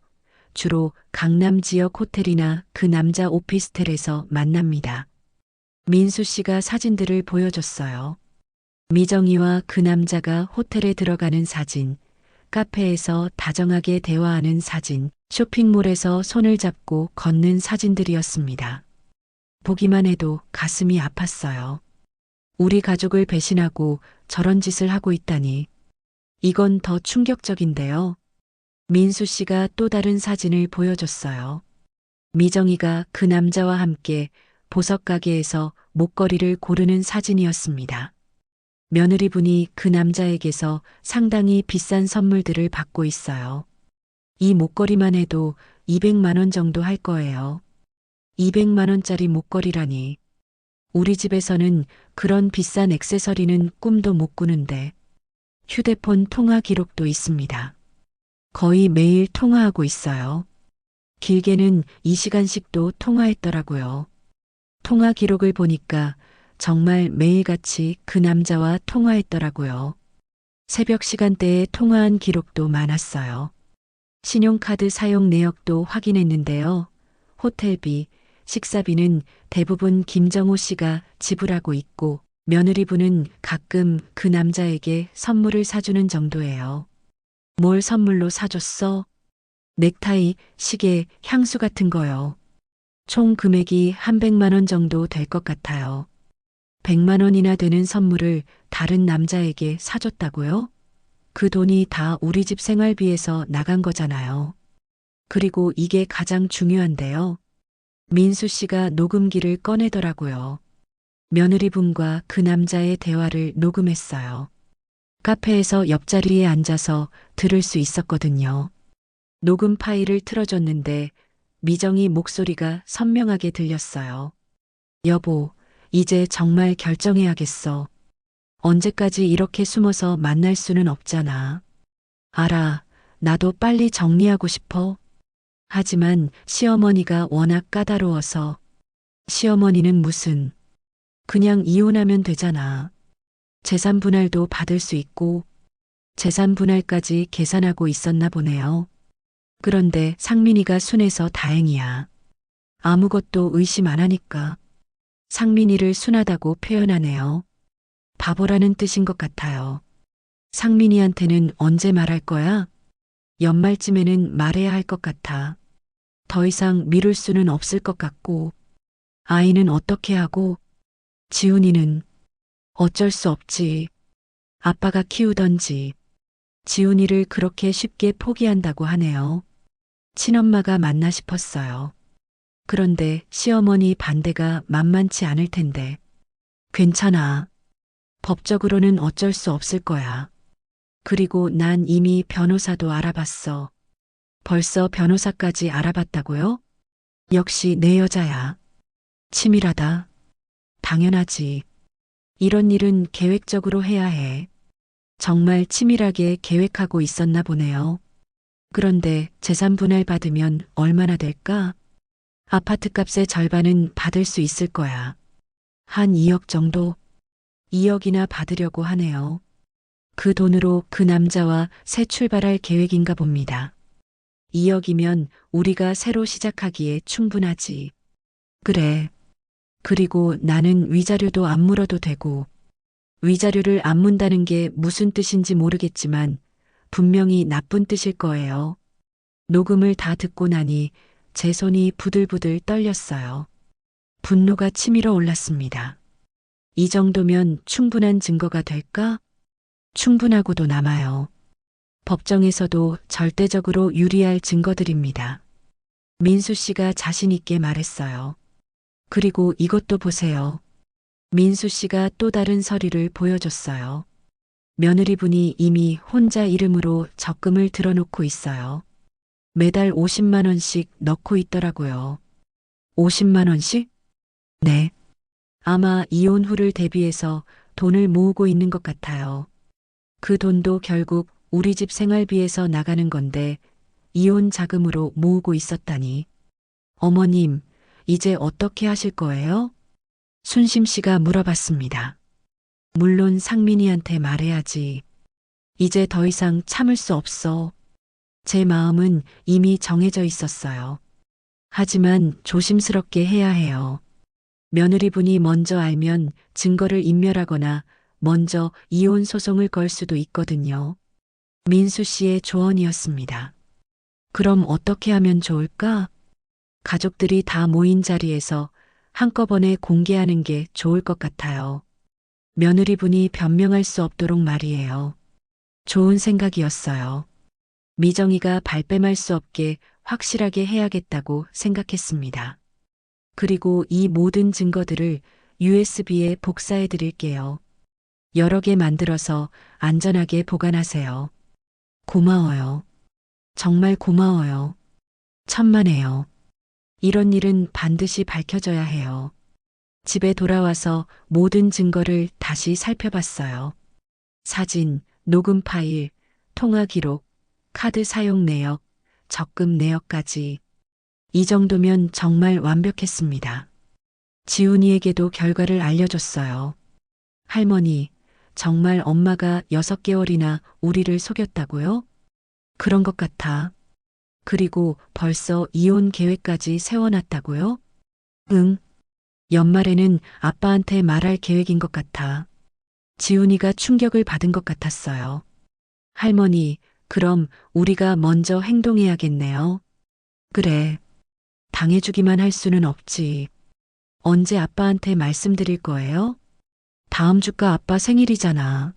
주로 강남 지역 호텔이나 그 남자 오피스텔에서 만납니다. 민수 씨가 사진들을 보여줬어요. 미정이와 그 남자가 호텔에 들어가는 사진, 카페에서 다정하게 대화하는 사진, 쇼핑몰에서 손을 잡고 걷는 사진들이었습니다. 보기만 해도 가슴이 아팠어요. 우리 가족을 배신하고 저런 짓을 하고 있다니. 이건 더 충격적인데요. 민수 씨가 또 다른 사진을 보여줬어요. 미정이가 그 남자와 함께 보석 가게에서 목걸이를 고르는 사진이었습니다. 며느리분이 그 남자에게서 상당히 비싼 선물들을 받고 있어요. 이 목걸이만 해도 200만 원 정도 할 거예요. 200만 원짜리 목걸이라니. 우리 집에서는 그런 비싼 액세서리는 꿈도 못 꾸는데. 휴대폰 통화 기록도 있습니다. 거의 매일 통화하고 있어요. 길게는 2시간씩도 통화했더라고요. 통화 기록을 보니까 정말 매일같이 그 남자와 통화했더라고요. 새벽 시간대에 통화한 기록도 많았어요. 신용카드 사용 내역도 확인했는데요. 호텔비, 식사비는 대부분 김정호 씨가 지불하고 있고 며느리분은 가끔 그 남자에게 선물을 사주는 정도예요. 뭘 선물로 사줬어? 넥타이, 시계, 향수 같은 거요. 총 금액이 한 100만 원 정도 될 것 같아요. 100만 원이나 되는 선물을 다른 남자에게 사줬다고요? 그 돈이 다 우리 집 생활비에서 나간 거잖아요. 그리고 이게 가장 중요한데요. 민수 씨가 녹음기를 꺼내더라고요. 며느리분과 그 남자의 대화를 녹음했어요. 카페에서 옆자리에 앉아서 들을 수 있었거든요. 녹음 파일을 틀어줬는데 미정이 목소리가 선명하게 들렸어요. 여보, 이제 정말 결정해야겠어. 언제까지 이렇게 숨어서 만날 수는 없잖아. 알아, 나도 빨리 정리하고 싶어. 하지만 시어머니가 워낙 까다로워서. 시어머니는 무슨, 그냥 이혼하면 되잖아. 재산 분할도 받을 수 있고, 재산 분할까지 계산하고 있었나 보네요. 그런데 상민이가 순해서 다행이야. 아무것도 의심 안 하니까. 상민이를 순하다고 표현하네요. 바보라는 뜻인 것 같아요. 상민이한테는 언제 말할 거야? 연말쯤에는 말해야 할 것 같아. 더 이상 미룰 수는 없을 것 같고, 아이는 어떻게 하고, 지훈이는 어쩔 수 없지. 아빠가 키우던지. 지훈이를 그렇게 쉽게 포기한다고 하네요. 친엄마가 맞나 싶었어요. 그런데 시어머니 반대가 만만치 않을 텐데. 괜찮아. 법적으로는 어쩔 수 없을 거야. 그리고 난 이미 변호사도 알아봤어. 벌써 변호사까지 알아봤다고요? 역시 내 여자야. 치밀하다. 당연하지. 이런 일은 계획적으로 해야 해. 정말 치밀하게 계획하고 있었나 보네요. 그런데 재산 분할 받으면 얼마나 될까? 아파트 값의 절반은 받을 수 있을 거야. 한 2억 정도? 2억이나 받으려고 하네요. 그 돈으로 그 남자와 새 출발할 계획인가 봅니다. 2억이면 우리가 새로 시작하기에 충분하지. 그래. 그리고 나는 위자료도 안 물어도 되고, 위자료를 안 문다는 게 무슨 뜻인지 모르겠지만 분명히 나쁜 뜻일 거예요. 녹음을 다 듣고 나니 제 손이 부들부들 떨렸어요. 분노가 치밀어 올랐습니다. 이 정도면 충분한 증거가 될까? 충분하고도 남아요. 법정에서도 절대적으로 유리할 증거들입니다. 민수 씨가 자신 있게 말했어요. 그리고 이것도 보세요. 민수 씨가 또 다른 서류를 보여줬어요. 며느리분이 이미 혼자 이름으로 적금을 들어놓고 있어요. 매달 50만 원씩 넣고 있더라고요. 50만 원씩? 네. 아마 이혼 후를 대비해서 돈을 모으고 있는 것 같아요. 그 돈도 결국 우리 집 생활비에서 나가는 건데 이혼 자금으로 모으고 있었다니. 어머님, 이제 어떻게 하실 거예요? 순심 씨가 물어봤습니다. 물론 상민이한테 말해야지. 이제 더 이상 참을 수 없어. 제 마음은 이미 정해져 있었어요. 하지만 조심스럽게 해야 해요. 며느리분이 먼저 알면 증거를 인멸하거나 먼저 이혼 소송을 걸 수도 있거든요. 민수 씨의 조언이었습니다. 그럼 어떻게 하면 좋을까? 가족들이 다 모인 자리에서 한꺼번에 공개하는 게 좋을 것 같아요. 며느리분이 변명할 수 없도록 말이에요. 좋은 생각이었어요. 미정이가 발뺌할 수 없게 확실하게 해야겠다고 생각했습니다. 그리고 이 모든 증거들을 USB에 복사해 드릴게요. 여러 개 만들어서 안전하게 보관하세요. 고마워요. 정말 고마워요. 천만에요. 이런 일은 반드시 밝혀져야 해요. 집에 돌아와서 모든 증거를 다시 살펴봤어요. 사진, 녹음 파일, 통화 기록, 카드 사용 내역, 적금 내역까지. 이 정도면 정말 완벽했습니다. 지훈이에게도 결과를 알려줬어요. 할머니, 정말 엄마가 6개월이나 우리를 속였다고요? 그런 것 같아. 그리고 벌써 이혼 계획까지 세워놨다고요? 응. 연말에는 아빠한테 말할 계획인 것 같아. 지훈이가 충격을 받은 것 같았어요. 할머니, 그럼 우리가 먼저 행동해야겠네요. 그래. 당해주기만 할 수는 없지. 언제 아빠한테 말씀드릴 거예요? 다음 주가 아빠 생일이잖아.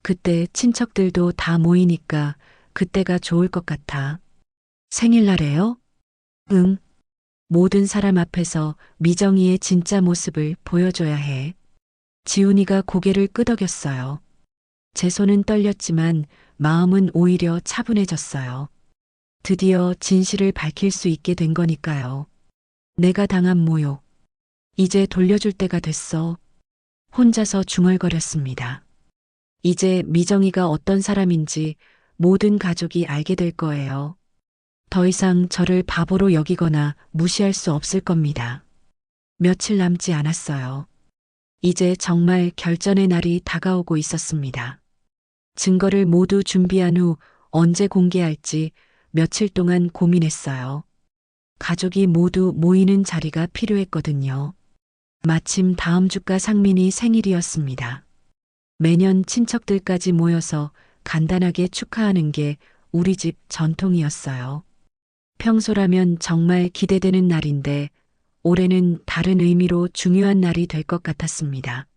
그때 친척들도 다 모이니까 그때가 좋을 것 같아. 생일날에요? 응. 모든 사람 앞에서 미정이의 진짜 모습을 보여줘야 해. 지훈이가 고개를 끄덕였어요. 제 손은 떨렸지만 마음은 오히려 차분해졌어요. 드디어 진실을 밝힐 수 있게 된 거니까요. 내가 당한 모욕. 이제 돌려줄 때가 됐어. 혼자서 중얼거렸습니다. 이제 미정이가 어떤 사람인지 모든 가족이 알게 될 거예요. 더 이상 저를 바보로 여기거나 무시할 수 없을 겁니다. 며칠 남지 않았어요. 이제 정말 결전의 날이 다가오고 있었습니다. 증거를 모두 준비한 후 언제 공개할지 며칠 동안 고민했어요. 가족이 모두 모이는 자리가 필요했거든요. 마침 다음 주가 상민이 생일이었습니다. 매년 친척들까지 모여서 간단하게 축하하는 게 우리 집 전통이었어요. 평소라면 정말 기대되는 날인데 올해는 다른 의미로 중요한 날이 될 것 같았습니다.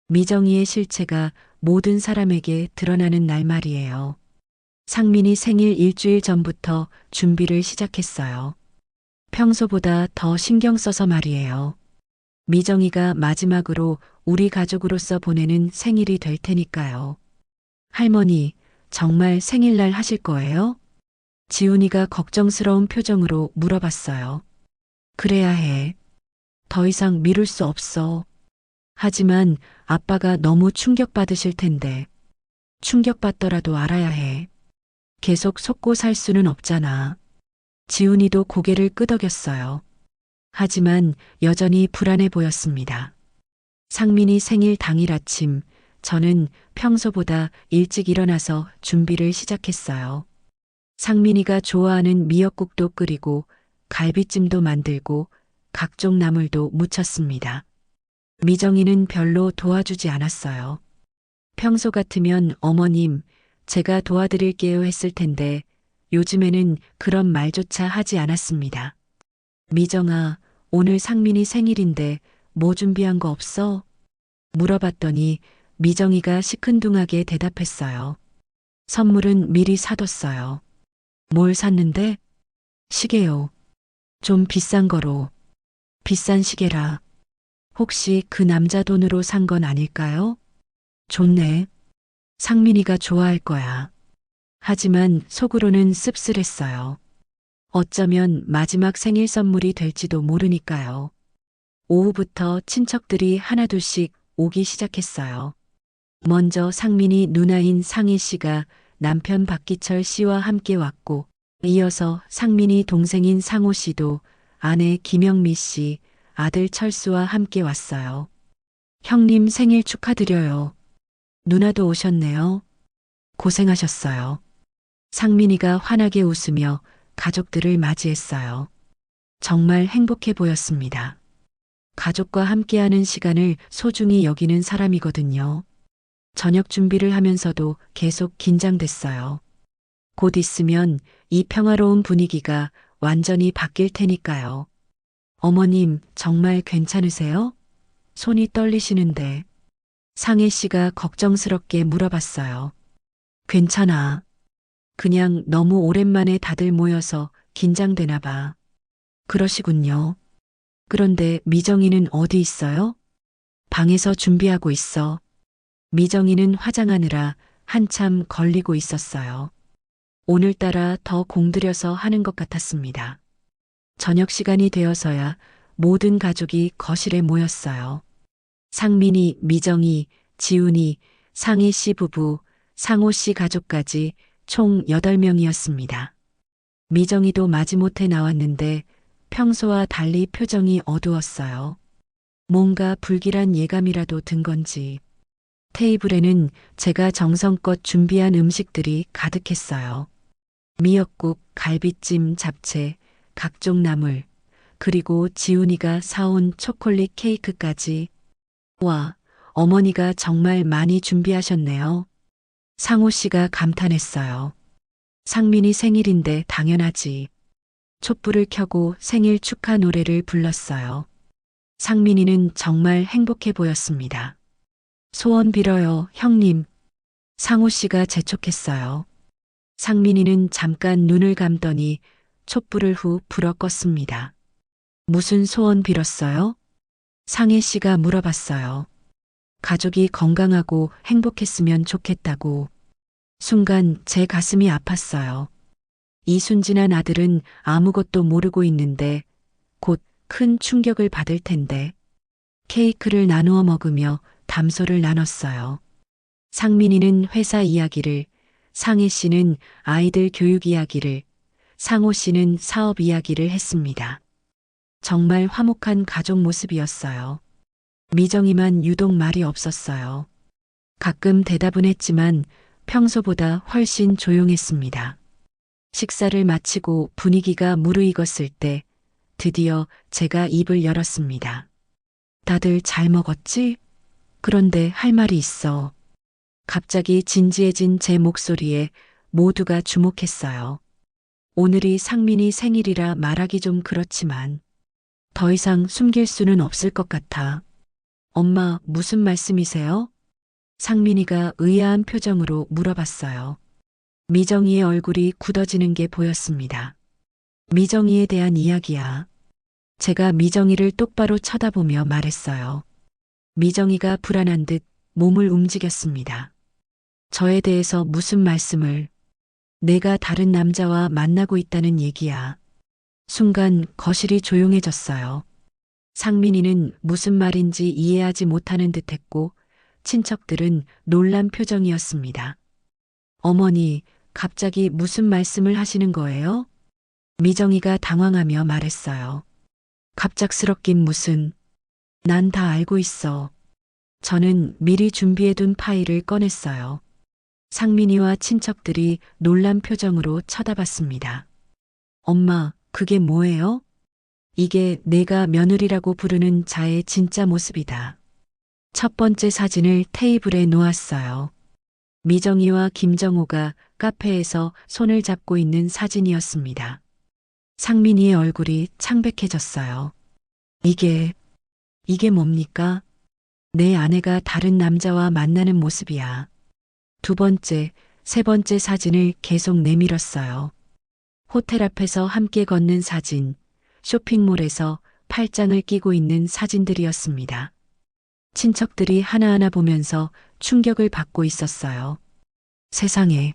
미정이의 실체가 모든 사람에게 드러나는 날 말이에요. 상민이 생일 일주일 전부터 준비를 시작했어요. 평소보다 더 신경 써서 말이에요. 미정이가 마지막으로 우리 가족으로서 보내는 생일이 될 테니까요. 할머니, 정말 생일날 하실 거예요? 지훈이가 걱정스러운 표정으로 물어봤어요. 그래야 해. 더 이상 미룰 수 없어. 하지만 아빠가 너무 충격받으실 텐데. 충격받더라도 알아야 해. 계속 속고 살 수는 없잖아. 지훈이도 고개를 끄덕였어요. 하지만 여전히 불안해 보였습니다. 상민이 생일 당일 아침, 저는 평소보다 일찍 일어나서 준비를 시작했어요. 상민이가 좋아하는 미역국도 끓이고 갈비찜도 만들고 각종 나물도 무쳤습니다. 미정이는 별로 도와주지 않았어요. 평소 같으면 어머님, 제가 도와드릴게요 했을 텐데 요즘에는 그런 말조차 하지 않았습니다. 미정아, 오늘 상민이 생일인데 뭐 준비한 거 없어? 물어봤더니 미정이가 시큰둥하게 대답했어요. 선물은 미리 사뒀어요. 뭘 샀는데? 시계요. 좀 비싼 거로. 비싼 시계라. 혹시 그 남자 돈으로 산 건 아닐까요? 좋네. 상민이가 좋아할 거야. 하지만 속으로는 씁쓸했어요. 어쩌면 마지막 생일 선물이 될지도 모르니까요. 오후부터 친척들이 하나둘씩 오기 시작했어요. 먼저 상민이 누나인 상희 씨가 남편 박기철 씨와 함께 왔고, 이어서 상민이 동생인 상호 씨도 아내 김영미 씨, 아들 철수와 함께 왔어요. 형님 생일 축하드려요. 누나도 오셨네요. 고생하셨어요. 상민이가 환하게 웃으며 가족들을 맞이했어요. 정말 행복해 보였습니다. 가족과 함께하는 시간을 소중히 여기는 사람이거든요. 저녁 준비를 하면서도 계속 긴장됐어요. 곧 있으면 이 평화로운 분위기가 완전히 바뀔 테니까요. 어머님, 정말 괜찮으세요? 손이 떨리시는데. 상혜 씨가 걱정스럽게 물어봤어요. 괜찮아. 그냥 너무 오랜만에 다들 모여서 긴장되나 봐. 그러시군요. 그런데 미정이는 어디 있어요? 방에서 준비하고 있어. 미정이는 화장하느라 한참 걸리고 있었어요. 오늘따라 더 공들여서 하는 것 같았습니다. 저녁 시간이 되어서야 모든 가족이 거실에 모였어요. 상민이, 미정이, 지훈이, 상희 씨 부부, 상호 씨 가족까지 총 8명이었습니다. 미정이도 마지못해 나왔는데 평소와 달리 표정이 어두웠어요. 뭔가 불길한 예감이라도 든 건지. 테이블에는 제가 정성껏 준비한 음식들이 가득했어요. 미역국, 갈비찜, 잡채, 각종 나물, 그리고 지훈이가 사온 초콜릿 케이크까지. 와, 어머니가 정말 많이 준비하셨네요. 상호 씨가 감탄했어요. 상민이 생일인데 당연하지. 촛불을 켜고 생일 축하 노래를 불렀어요. 상민이는 정말 행복해 보였습니다. 소원 빌어요, 형님. 상호 씨가 재촉했어요. 상민이는 잠깐 눈을 감더니 촛불을 후 불어 껐습니다. 무슨 소원 빌었어요? 상혜 씨가 물어봤어요. 가족이 건강하고 행복했으면 좋겠다고. 순간 제 가슴이 아팠어요. 이 순진한 아들은 아무것도 모르고 있는데 곧 큰 충격을 받을 텐데. 케이크를 나누어 먹으며 담소를 나눴어요. 상민이는 회사 이야기를, 상혜 씨는 아이들 교육 이야기를, 상호 씨는 사업 이야기를 했습니다. 정말 화목한 가족 모습이었어요. 미정이만 유독 말이 없었어요. 가끔 대답은 했지만 평소보다 훨씬 조용했습니다. 식사를 마치고 분위기가 무르익었을 때 드디어 제가 입을 열었습니다. 다들 잘 먹었지? 그런데 할 말이 있어. 갑자기 진지해진 제 목소리에 모두가 주목했어요. 오늘이 상민이 생일이라 말하기 좀 그렇지만 더 이상 숨길 수는 없을 것 같아. 엄마, 무슨 말씀이세요? 상민이가 의아한 표정으로 물어봤어요. 미정이의 얼굴이 굳어지는 게 보였습니다. 미정이에 대한 이야기야. 제가 미정이를 똑바로 쳐다보며 말했어요. 미정이가 불안한 듯 몸을 움직였습니다. 저에 대해서 무슨 말씀을? 내가 다른 남자와 만나고 있다는 얘기야. 순간 거실이 조용해졌어요. 상민이는 무슨 말인지 이해하지 못하는 듯 했고 친척들은 놀란 표정이었습니다. 어머니, 갑자기 무슨 말씀을 하시는 거예요? 미정이가 당황하며 말했어요. 갑작스럽긴 무슨. 난 다 알고 있어. 저는 미리 준비해둔 파일을 꺼냈어요. 상민이와 친척들이 놀란 표정으로 쳐다봤습니다. 엄마, 그게 뭐예요? 이게 내가 며느리라고 부르는 자의 진짜 모습이다. 첫 번째 사진을 테이블에 놓았어요. 미정이와 김정호가 카페에서 손을 잡고 있는 사진이었습니다. 상민이의 얼굴이 창백해졌어요. 이게 뭡니까? 내 아내가 다른 남자와 만나는 모습이야. 두 번째, 세 번째 사진을 계속 내밀었어요. 호텔 앞에서 함께 걷는 사진, 쇼핑몰에서 팔짱을 끼고 있는 사진들이었습니다. 친척들이 하나하나 보면서 충격을 받고 있었어요. 세상에,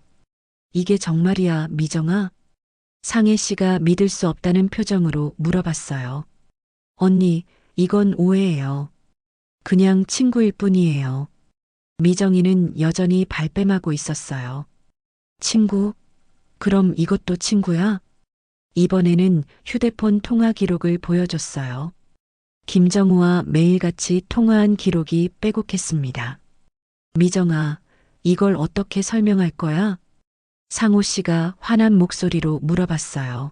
이게 정말이야, 미정아? 상혜 씨가 믿을 수 없다는 표정으로 물어봤어요. 언니, 이건 오해예요. 그냥 친구일 뿐이에요. 미정이는 여전히 발뺌하고 있었어요. 친구? 그럼 이것도 친구야? 이번에는 휴대폰 통화 기록을 보여줬어요. 김정우와 매일같이 통화한 기록이 빼곡했습니다. 미정아, 이걸 어떻게 설명할 거야? 상호 씨가 화난 목소리로 물어봤어요.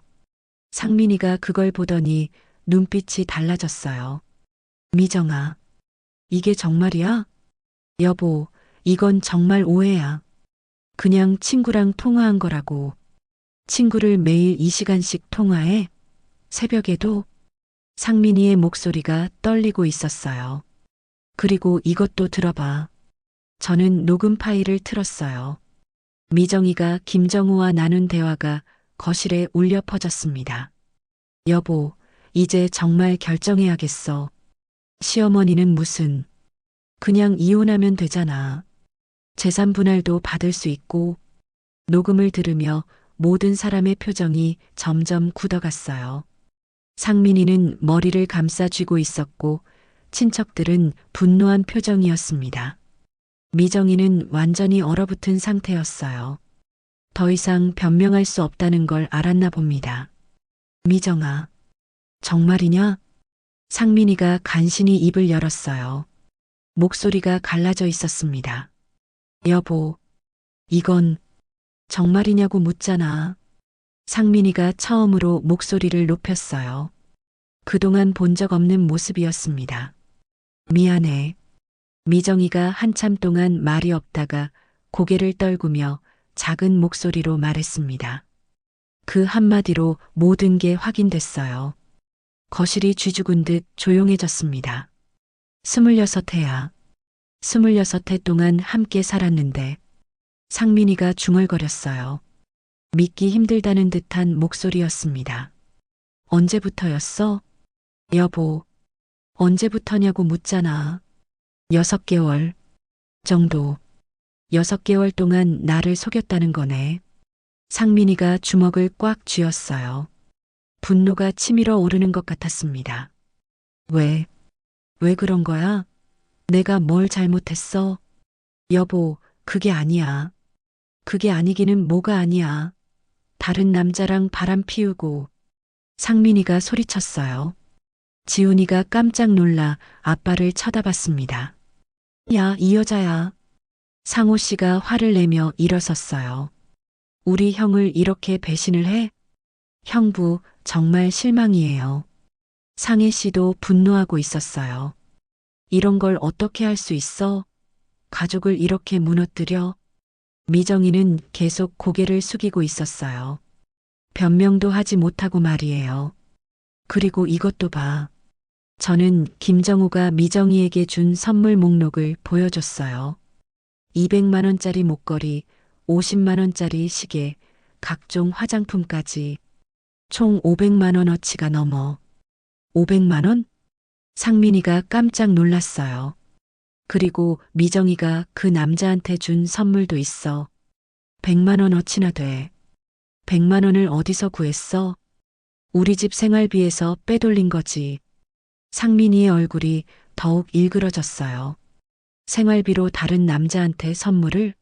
상민이가 그걸 보더니 눈빛이 달라졌어요. 미정아, 이게 정말이야? 여보, 이건 정말 오해야. 그냥 친구랑 통화한 거라고. 친구를 매일 2시간씩 통화해? 새벽에도? 상민이의 목소리가 떨리고 있었어요. 그리고 이것도 들어봐. 저는 녹음 파일을 틀었어요. 미정이가 김정우와 나눈 대화가 거실에 울려 퍼졌습니다. 여보, 이제 정말 결정해야겠어. 시어머니는 무슨. 그냥 이혼하면 되잖아. 재산 분할도 받을 수 있고 녹음을 들으며 모든 사람의 표정이 점점 굳어갔어요. 상민이는 머리를 감싸 쥐고 있었고 친척들은 분노한 표정이었습니다. 미정이는 완전히 얼어붙은 상태였어요. 더 이상 변명할 수 없다는 걸 알았나 봅니다. 미정아, 정말이냐? 상민이가 간신히 입을 열었어요. 목소리가 갈라져 있었습니다. 여보, 이건 정말이냐고 묻잖아. 상민이가 처음으로 목소리를 높였어요. 그동안 본 적 없는 모습이었습니다. 미안해. 미정이가 한참 동안 말이 없다가 고개를 떨구며 작은 목소리로 말했습니다. 그 한마디로 모든 게 확인됐어요. 거실이 쥐죽은 듯 조용해졌습니다. 26해야. 26해 동안 함께 살았는데 상민이가 중얼거렸어요. 믿기 힘들다는 듯한 목소리였습니다. 언제부터였어? 여보, 언제부터냐고 묻잖아. 6개월 정도. 6개월 동안 나를 속였다는 거네. 상민이가 주먹을 꽉 쥐었어요. 분노가 치밀어 오르는 것 같았습니다. 왜 그런 거야? 내가 뭘 잘못했어? 여보, 그게 아니야. 그게 아니기는 뭐가 아니야. 다른 남자랑 바람 피우고. 상민이가 소리쳤어요. 지훈이가 깜짝 놀라 아빠를 쳐다봤습니다. 야, 이 여자야. 상호 씨가 화를 내며 일어섰어요. 우리 형을 이렇게 배신을 해? 형부, 정말 실망이에요. 상혜 씨도 분노하고 있었어요. 이런 걸 어떻게 할 수 있어? 가족을 이렇게 무너뜨려? 미정이는 계속 고개를 숙이고 있었어요. 변명도 하지 못하고 말이에요. 그리고 이것도 봐. 저는 김정우가 미정이에게 준 선물 목록을 보여줬어요. 200만 원짜리 목걸이, 50만 원짜리 시계, 각종 화장품까지 총 500만 원어치가 넘어. 500만 원? 상민이가 깜짝 놀랐어요. 그리고 미정이가 그 남자한테 준 선물도 있어. 100만 원어치나 돼. 100만 원을 어디서 구했어? 우리 집 생활비에서 빼돌린 거지. 상민이의 얼굴이 더욱 일그러졌어요. 생활비로 다른 남자한테 선물을?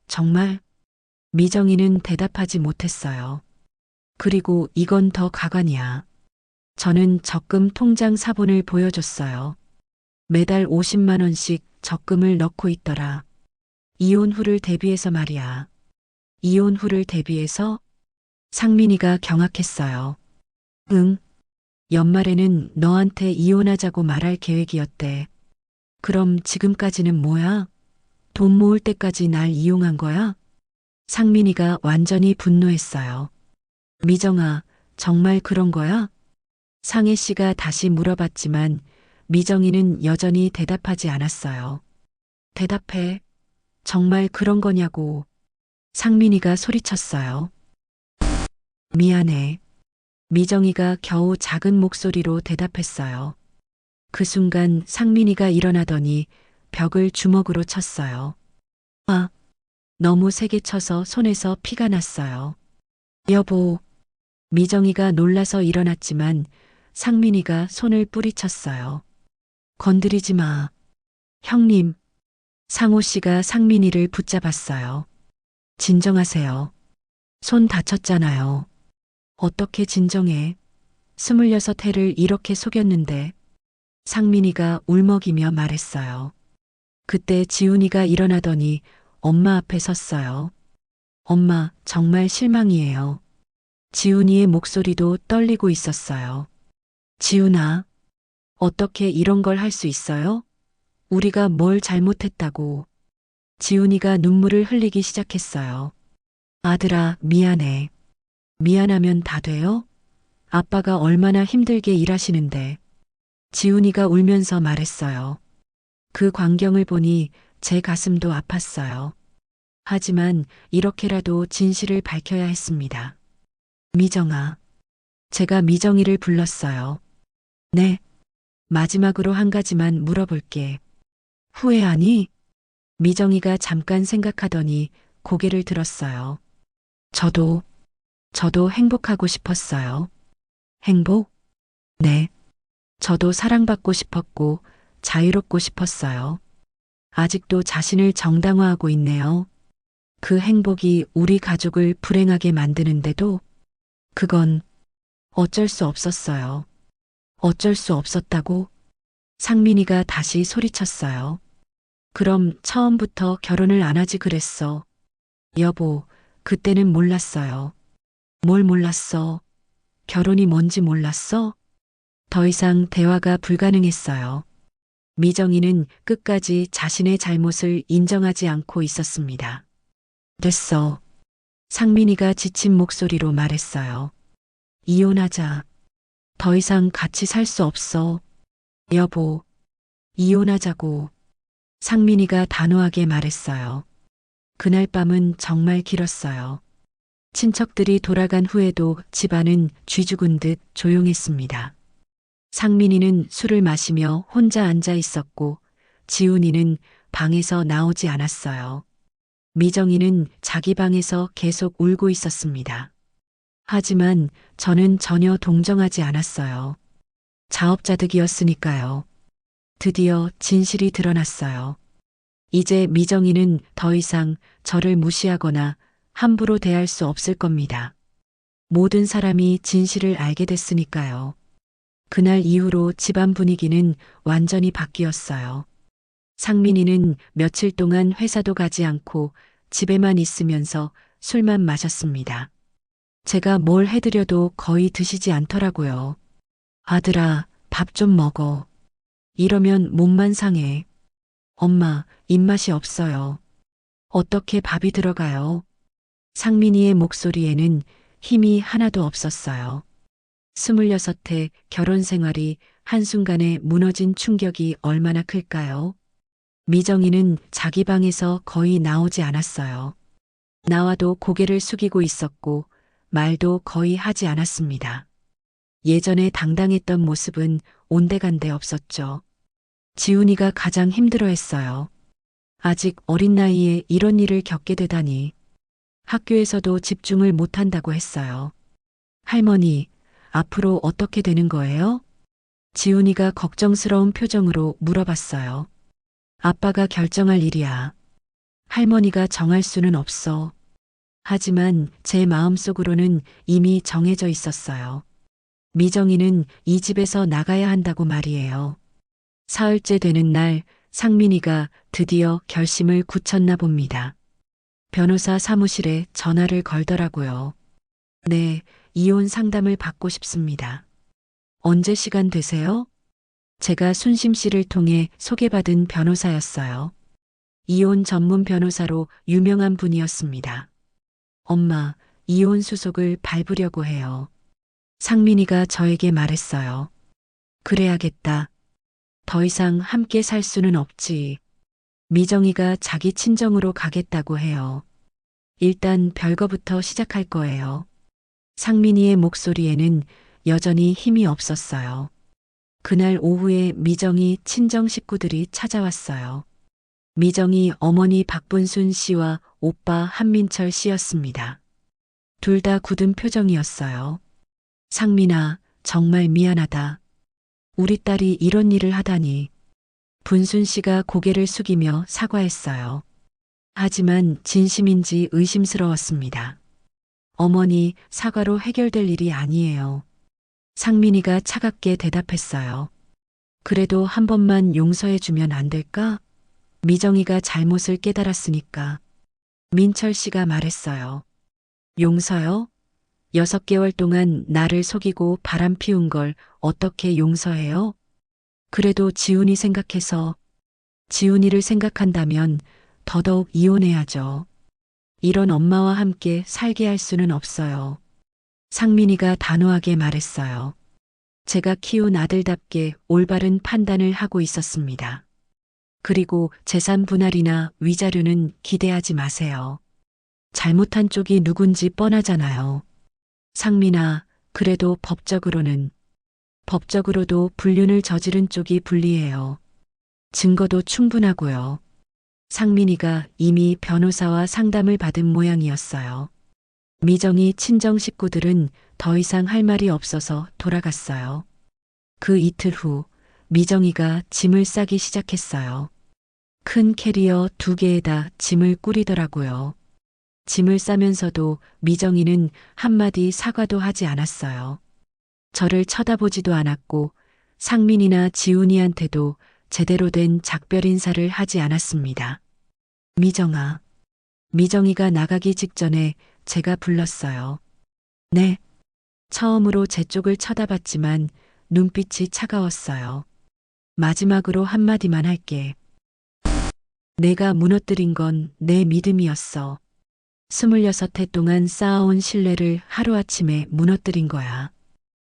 정말? 미정이는 대답하지 못했어요. 그리고 이건 더 가관이야. 저는 적금 통장 사본을 보여줬어요. 매달 50만 원씩 적금을 넣고 있더라. 이혼 후를 대비해서 말이야. 이혼 후를 대비해서? 상민이가 경악했어요. 응. 연말에는 너한테 이혼하자고 말할 계획이었대. 그럼 지금까지는 뭐야? 돈 모을 때까지 날 이용한 거야? 상민이가 완전히 분노했어요. 미정아, 정말 그런 거야? 상혜 씨가 다시 물어봤지만 미정이는 여전히 대답하지 않았어요. 대답해. 정말 그런 거냐고. 상민이가 소리쳤어요. 미안해. 미정이가 겨우 작은 목소리로 대답했어요. 그 순간 상민이가 일어나더니 벽을 주먹으로 쳤어요. 아, 너무 세게 쳐서 손에서 피가 났어요. 여보. 미정이가 놀라서 일어났지만 상민이가 손을 뿌리쳤어요. 건드리지 마. 형님. 상호 씨가 상민이를 붙잡았어요. 진정하세요. 손 다쳤잖아요. 어떻게 진정해. 26해를 이렇게 속였는데. 상민이가 울먹이며 말했어요. 그때 지훈이가 일어나더니 엄마 앞에 섰어요. 엄마, 정말 실망이에요. 지훈이의 목소리도 떨리고 있었어요. 지훈아, 어떻게 이런 걸 할 수 있어요? 우리가 뭘 잘못했다고. 지훈이가 눈물을 흘리기 시작했어요. 아들아, 미안해. 미안하면 다 돼요? 아빠가 얼마나 힘들게 일하시는데. 지훈이가 울면서 말했어요. 그 광경을 보니 제 가슴도 아팠어요. 하지만 이렇게라도 진실을 밝혀야 했습니다. 미정아. 제가 미정이를 불렀어요. 네. 마지막으로 한 가지만 물어볼게. 후회하니? 미정이가 잠깐 생각하더니 고개를 들었어요. 저도 행복하고 싶었어요. 행복? 네. 저도 사랑받고 싶었고 자유롭고 싶었어요. 아직도 자신을 정당화하고 있네요. 그 행복이 우리 가족을 불행하게 만드는데도 그건 어쩔 수 없었어요. 어쩔 수 없었다고 상민이가 다시 소리쳤어요. 그럼 처음부터 결혼을 안 하지 그랬어. 여보, 그때는 몰랐어요. 뭘 몰랐어? 결혼이 뭔지 몰랐어? 더 이상 대화가 불가능했어요. 미정이는 끝까지 자신의 잘못을 인정하지 않고 있었습니다. 됐어. 상민이가 지친 목소리로 말했어요. 이혼하자. 더 이상 같이 살 수 없어. 여보, 이혼하자고. 상민이가 단호하게 말했어요. 그날 밤은 정말 길었어요. 친척들이 돌아간 후에도 집안은 쥐죽은 듯 조용했습니다. 상민이는 술을 마시며 혼자 앉아 있었고 지훈이는 방에서 나오지 않았어요. 미정이는 자기 방에서 계속 울고 있었습니다. 하지만 저는 전혀 동정하지 않았어요. 자업자득이었으니까요. 드디어 진실이 드러났어요. 이제 미정이는 더 이상 저를 무시하거나 함부로 대할 수 없을 겁니다. 모든 사람이 진실을 알게 됐으니까요. 그날 이후로 집안 분위기는 완전히 바뀌었어요. 상민이는 며칠 동안 회사도 가지 않고 집에만 있으면서 술만 마셨습니다. 제가 뭘 해드려도 거의 드시지 않더라고요. 아들아, 밥 좀 먹어. 이러면 몸만 상해. 엄마, 입맛이 없어요. 어떻게 밥이 들어가요? 상민이의 목소리에는 힘이 하나도 없었어요. 26회 결혼 생활이 한순간에 무너진 충격이 얼마나 클까요? 미정이는 자기 방에서 거의 나오지 않았어요. 나와도 고개를 숙이고 있었고 말도 거의 하지 않았습니다. 예전에 당당했던 모습은 온데간데 없었죠. 지훈이가 가장 힘들어했어요. 아직 어린 나이에 이런 일을 겪게 되다니. 학교에서도 집중을 못한다고 했어요. 할머니, 앞으로 어떻게 되는 거예요? 지훈이가 걱정스러운 표정으로 물어봤어요. 아빠가 결정할 일이야. 할머니가 정할 수는 없어. 하지만 제 마음속으로는 이미 정해져 있었어요. 미정이는 이 집에서 나가야 한다고 말이에요. 사흘째 되는 날 상민이가 드디어 결심을 굳혔나 봅니다. 변호사 사무실에 전화를 걸더라고요. 네, 이혼 상담을 받고 싶습니다. 언제 시간 되세요? 제가 순심 씨를 통해 소개받은 변호사였어요. 이혼 전문 변호사로 유명한 분이었습니다. 엄마, 이혼 수속을 밟으려고 해요. 상민이가 저에게 말했어요. 그래야겠다. 더 이상 함께 살 수는 없지. 미정이가 자기 친정으로 가겠다고 해요. 일단 별거부터 시작할 거예요. 상민이의 목소리에는 여전히 힘이 없었어요. 그날 오후에 미정이 친정 식구들이 찾아왔어요. 미정이 어머니 박분순 씨와 오빠 한민철 씨였습니다. 둘 다 굳은 표정이었어요. 상민아, 정말 미안하다. 우리 딸이 이런 일을 하다니. 분순 씨가 고개를 숙이며 사과했어요. 하지만 진심인지 의심스러웠습니다. 어머니, 사과로 해결될 일이 아니에요. 상민이가 차갑게 대답했어요. 그래도 한 번만 용서해주면 안 될까? 미정이가 잘못을 깨달았으니까. 민철 씨가 말했어요. 용서요? 6개월 동안 나를 속이고 바람 피운 걸 어떻게 용서해요? 그래도 지훈이 생각해서 지훈이를 생각한다면 더더욱 이혼해야죠. 이런 엄마와 함께 살게 할 수는 없어요. 상민이가 단호하게 말했어요. 제가 키운 아들답게 올바른 판단을 하고 있었습니다. 그리고 재산 분할이나 위자료는 기대하지 마세요. 잘못한 쪽이 누군지 뻔하잖아요. 상민아, 그래도 법적으로도 불륜을 저지른 쪽이 불리해요. 증거도 충분하고요. 상민이가 이미 변호사와 상담을 받은 모양이었어요. 미정이 친정 식구들은 더 이상 할 말이 없어서 돌아갔어요. 그 이틀 후 미정이가 짐을 싸기 시작했어요. 큰 캐리어 2개에다 짐을 꾸리더라고요. 짐을 싸면서도 미정이는 한마디 사과도 하지 않았어요. 저를 쳐다보지도 않았고 상민이나 지훈이한테도 제대로 된 작별 인사를 하지 않았습니다. 미정아. 미정이가 나가기 직전에 제가 불렀어요. 네. 처음으로 제 쪽을 쳐다봤지만 눈빛이 차가웠어요. 마지막으로 한마디만 할게. 내가 무너뜨린 건 내 믿음이었어. 26해 동안 쌓아온 신뢰를 하루아침에 무너뜨린 거야.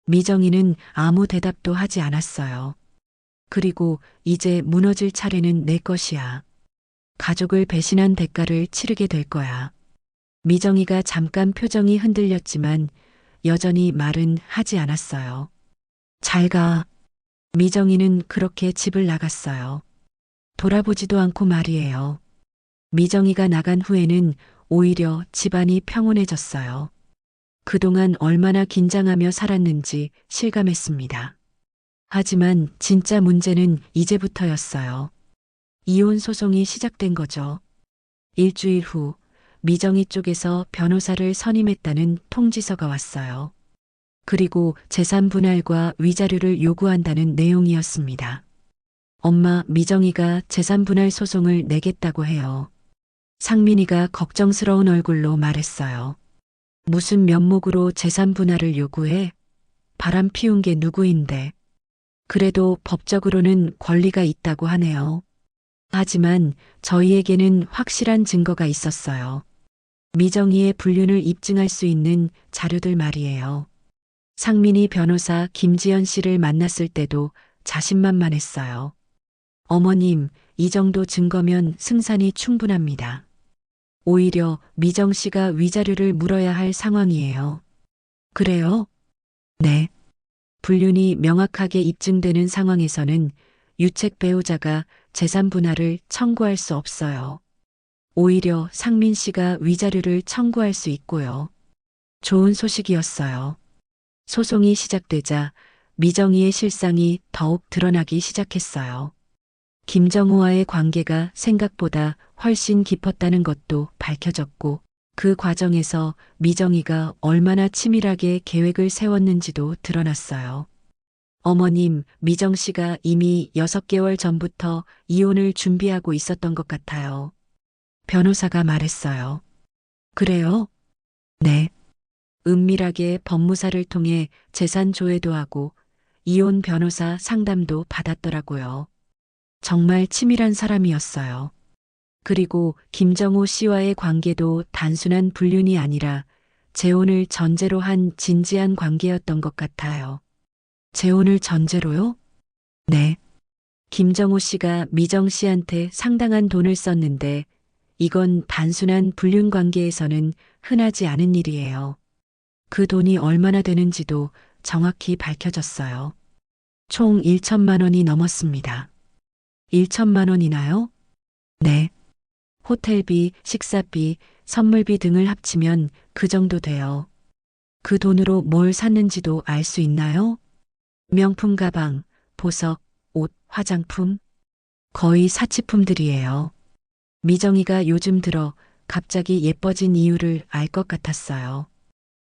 미정이는 아무 대답도 하지 않았어요. 그리고 이제 무너질 차례는 내 것이야. 가족을 배신한 대가를 치르게 될 거야. 미정이가 잠깐 표정이 흔들렸지만 여전히 말은 하지 않았어요. 잘 가. 미정이는 그렇게 집을 나갔어요. 돌아보지도 않고 말이에요. 미정이가 나간 후에는 오히려 집안이 평온해졌어요. 그동안 얼마나 긴장하며 살았는지 실감했습니다. 하지만 진짜 문제는 이제부터였어요. 이혼 소송이 시작된 거죠. 일주일 후 미정이 쪽에서 변호사를 선임했다는 통지서가 왔어요. 그리고 재산 분할과 위자료를 요구한다는 내용이었습니다. 엄마 미정이가 재산 분할 소송을 내겠다고 해요. 상민이가 걱정스러운 얼굴로 말했어요. 무슨 면목으로 재산 분할을 요구해? 바람 피운 게 누구인데. 그래도 법적으로는 권리가 있다고 하네요. 하지만 저희에게는 확실한 증거가 있었어요. 미정이의 불륜을 입증할 수 있는 자료들 말이에요. 상민이 변호사 김지연 씨를 만났을 때도 자신만만했어요. 어머님, 이 정도 증거면 승산이 충분합니다. 오히려 미정 씨가 위자료를 물어야 할 상황이에요. 그래요? 네. 불륜이 명확하게 입증되는 상황에서는 유책 배우자가 재산 분할을 청구할 수 없어요. 오히려 상민 씨가 위자료를 청구할 수 있고요. 좋은 소식이었어요. 소송이 시작되자 미정이의 실상이 더욱 드러나기 시작했어요. 김정호와의 관계가 생각보다 훨씬 깊었다는 것도 밝혀졌고 그 과정에서 미정이가 얼마나 치밀하게 계획을 세웠는지도 드러났어요. 어머님, 미정 씨가 이미 6개월 전부터 이혼을 준비하고 있었던 것 같아요. 변호사가 말했어요. 그래요? 네. 은밀하게 법무사를 통해 재산 조회도 하고 이혼 변호사 상담도 받았더라고요. 정말 치밀한 사람이었어요. 그리고 김정호 씨와의 관계도 단순한 불륜이 아니라 재혼을 전제로 한 진지한 관계였던 것 같아요. 재혼을 전제로요? 네. 김정호 씨가 미정 씨한테 상당한 돈을 썼는데 이건 단순한 불륜 관계에서는 흔하지 않은 일이에요. 그 돈이 얼마나 되는지도 정확히 밝혀졌어요. 총 1천만 원이 넘었습니다. 1천만 원이나요? 네. 호텔비, 식사비, 선물비 등을 합치면 그 정도 돼요. 그 돈으로 뭘 샀는지도 알 수 있나요? 명품 가방, 보석, 옷, 화장품. 거의 사치품들이에요. 미정이가 요즘 들어 갑자기 예뻐진 이유를 알 것 같았어요.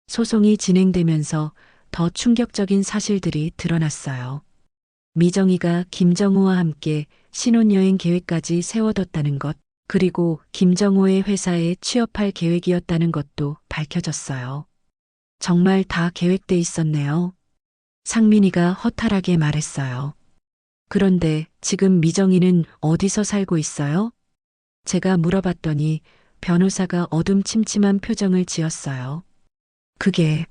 소송이 진행되면서 더 충격적인 사실들이 드러났어요. 미정이가 김정호와 함께 신혼여행 계획까지 세워뒀다는 것, 그리고 김정호의 회사에 취업할 계획이었다는 것도 밝혀졌어요. 정말 다 계획돼 있었네요. 상민이가 허탈하게 말했어요. 그런데 지금 미정이는 어디서 살고 있어요? 제가 물어봤더니 변호사가 어둠침침한 표정을 지었어요. 그게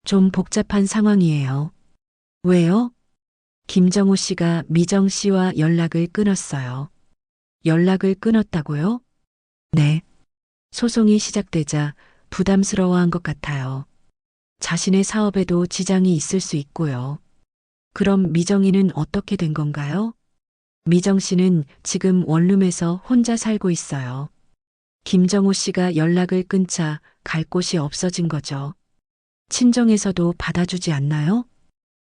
좀 복잡한 상황이에요. 왜요? 김정호 씨가 미정 씨와 연락을 끊었어요. 연락을 끊었다고요? 네. 소송이 시작되자 부담스러워한 것 같아요. 자신의 사업에도 지장이 있을 수 있고요. 그럼 미정이는 어떻게 된 건가요? 미정 씨는 지금 원룸에서 혼자 살고 있어요. 김정호 씨가 연락을 끊자 갈 곳이 없어진 거죠. 친정에서도 받아주지 않나요?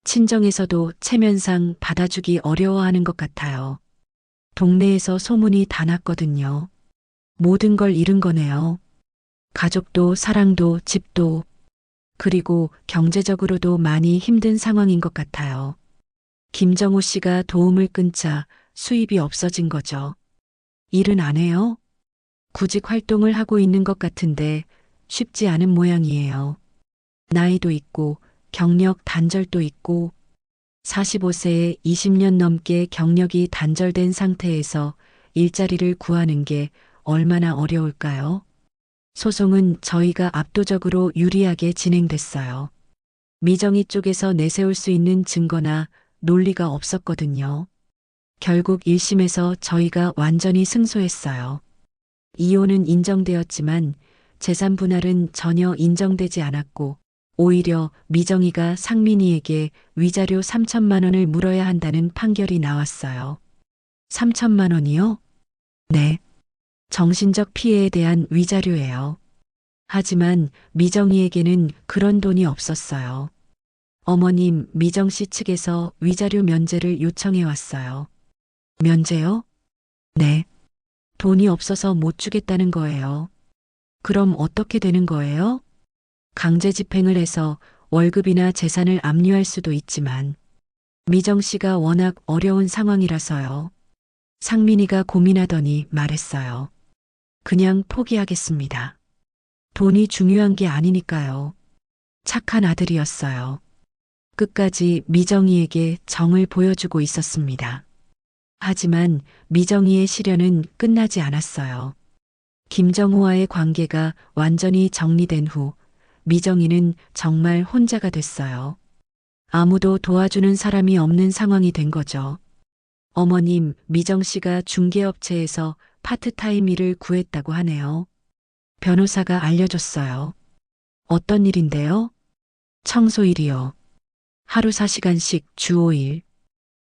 친정에서도 체면상 받아주기 어려워하는 것 같아요. 동네에서 소문이 다 났거든요. 모든 걸 잃은 거네요. 가족도 사랑도 집도 그리고 경제적으로도 많이 힘든 상황인 것 같아요. 김정호 씨가 도움을 끊자 수입이 없어진 거죠. 일은 안 해요? 구직 활동을 하고 있는 것 같은데 쉽지 않은 모양이에요. 나이도 있고 경력 단절도 있고 45세에 20년 넘게 경력이 단절된 상태에서 일자리를 구하는 게 얼마나 어려울까요? 소송은 저희가 압도적으로 유리하게 진행됐어요. 미정이 쪽에서 내세울 수 있는 증거나 논리가 없었거든요. 결국 1심에서 저희가 완전히 승소했어요. 이혼은 인정되었지만 재산 분할은 전혀 인정되지 않았고 오히려 미정이가 상민이에게 위자료 3천만 원을 물어야 한다는 판결이 나왔어요. 3천만 원이요? 네. 정신적 피해에 대한 위자료예요. 하지만 미정이에게는 그런 돈이 없었어요. 어머님 미정 씨 측에서 위자료 면제를 요청해 왔어요. 면제요? 네. 돈이 없어서 못 주겠다는 거예요. 그럼 어떻게 되는 거예요? 강제 집행을 해서 월급이나 재산을 압류할 수도 있지만 미정 씨가 워낙 어려운 상황이라서요. 상민이가 고민하더니 말했어요. 그냥 포기하겠습니다. 돈이 중요한 게 아니니까요. 착한 아들이었어요. 끝까지 미정이에게 정을 보여주고 있었습니다. 하지만 미정이의 시련은 끝나지 않았어요. 김정호와의 관계가 완전히 정리된 후 미정이는 정말 혼자가 됐어요. 아무도 도와주는 사람이 없는 상황이 된 거죠. 어머님, 미정 씨가 중개업체에서 파트타임 일을 구했다고 하네요. 변호사가 알려줬어요. 어떤 일인데요? 청소 일이요. 하루 4시간씩 주 5일.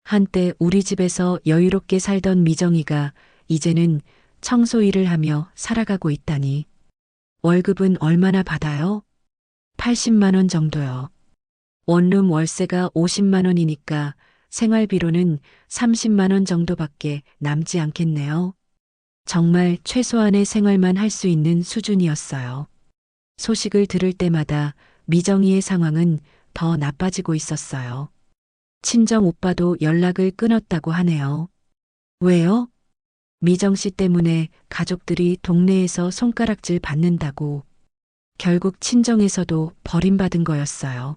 한때 우리 집에서 여유롭게 살던 미정이가 이제는 청소 일을 하며 살아가고 있다니. 월급은 얼마나 받아요? 80만 원 정도요. 원룸 월세가 50만 원이니까 생활비로는 30만 원 정도밖에 남지 않겠네요. 정말 최소한의 생활만 할 수 있는 수준이었어요. 소식을 들을 때마다 미정이의 상황은 더 나빠지고 있었어요. 친정 오빠도 연락을 끊었다고 하네요. 왜요? 미정 씨 때문에 가족들이 동네에서 손가락질 받는다고. 결국 친정에서도 버림받은 거였어요.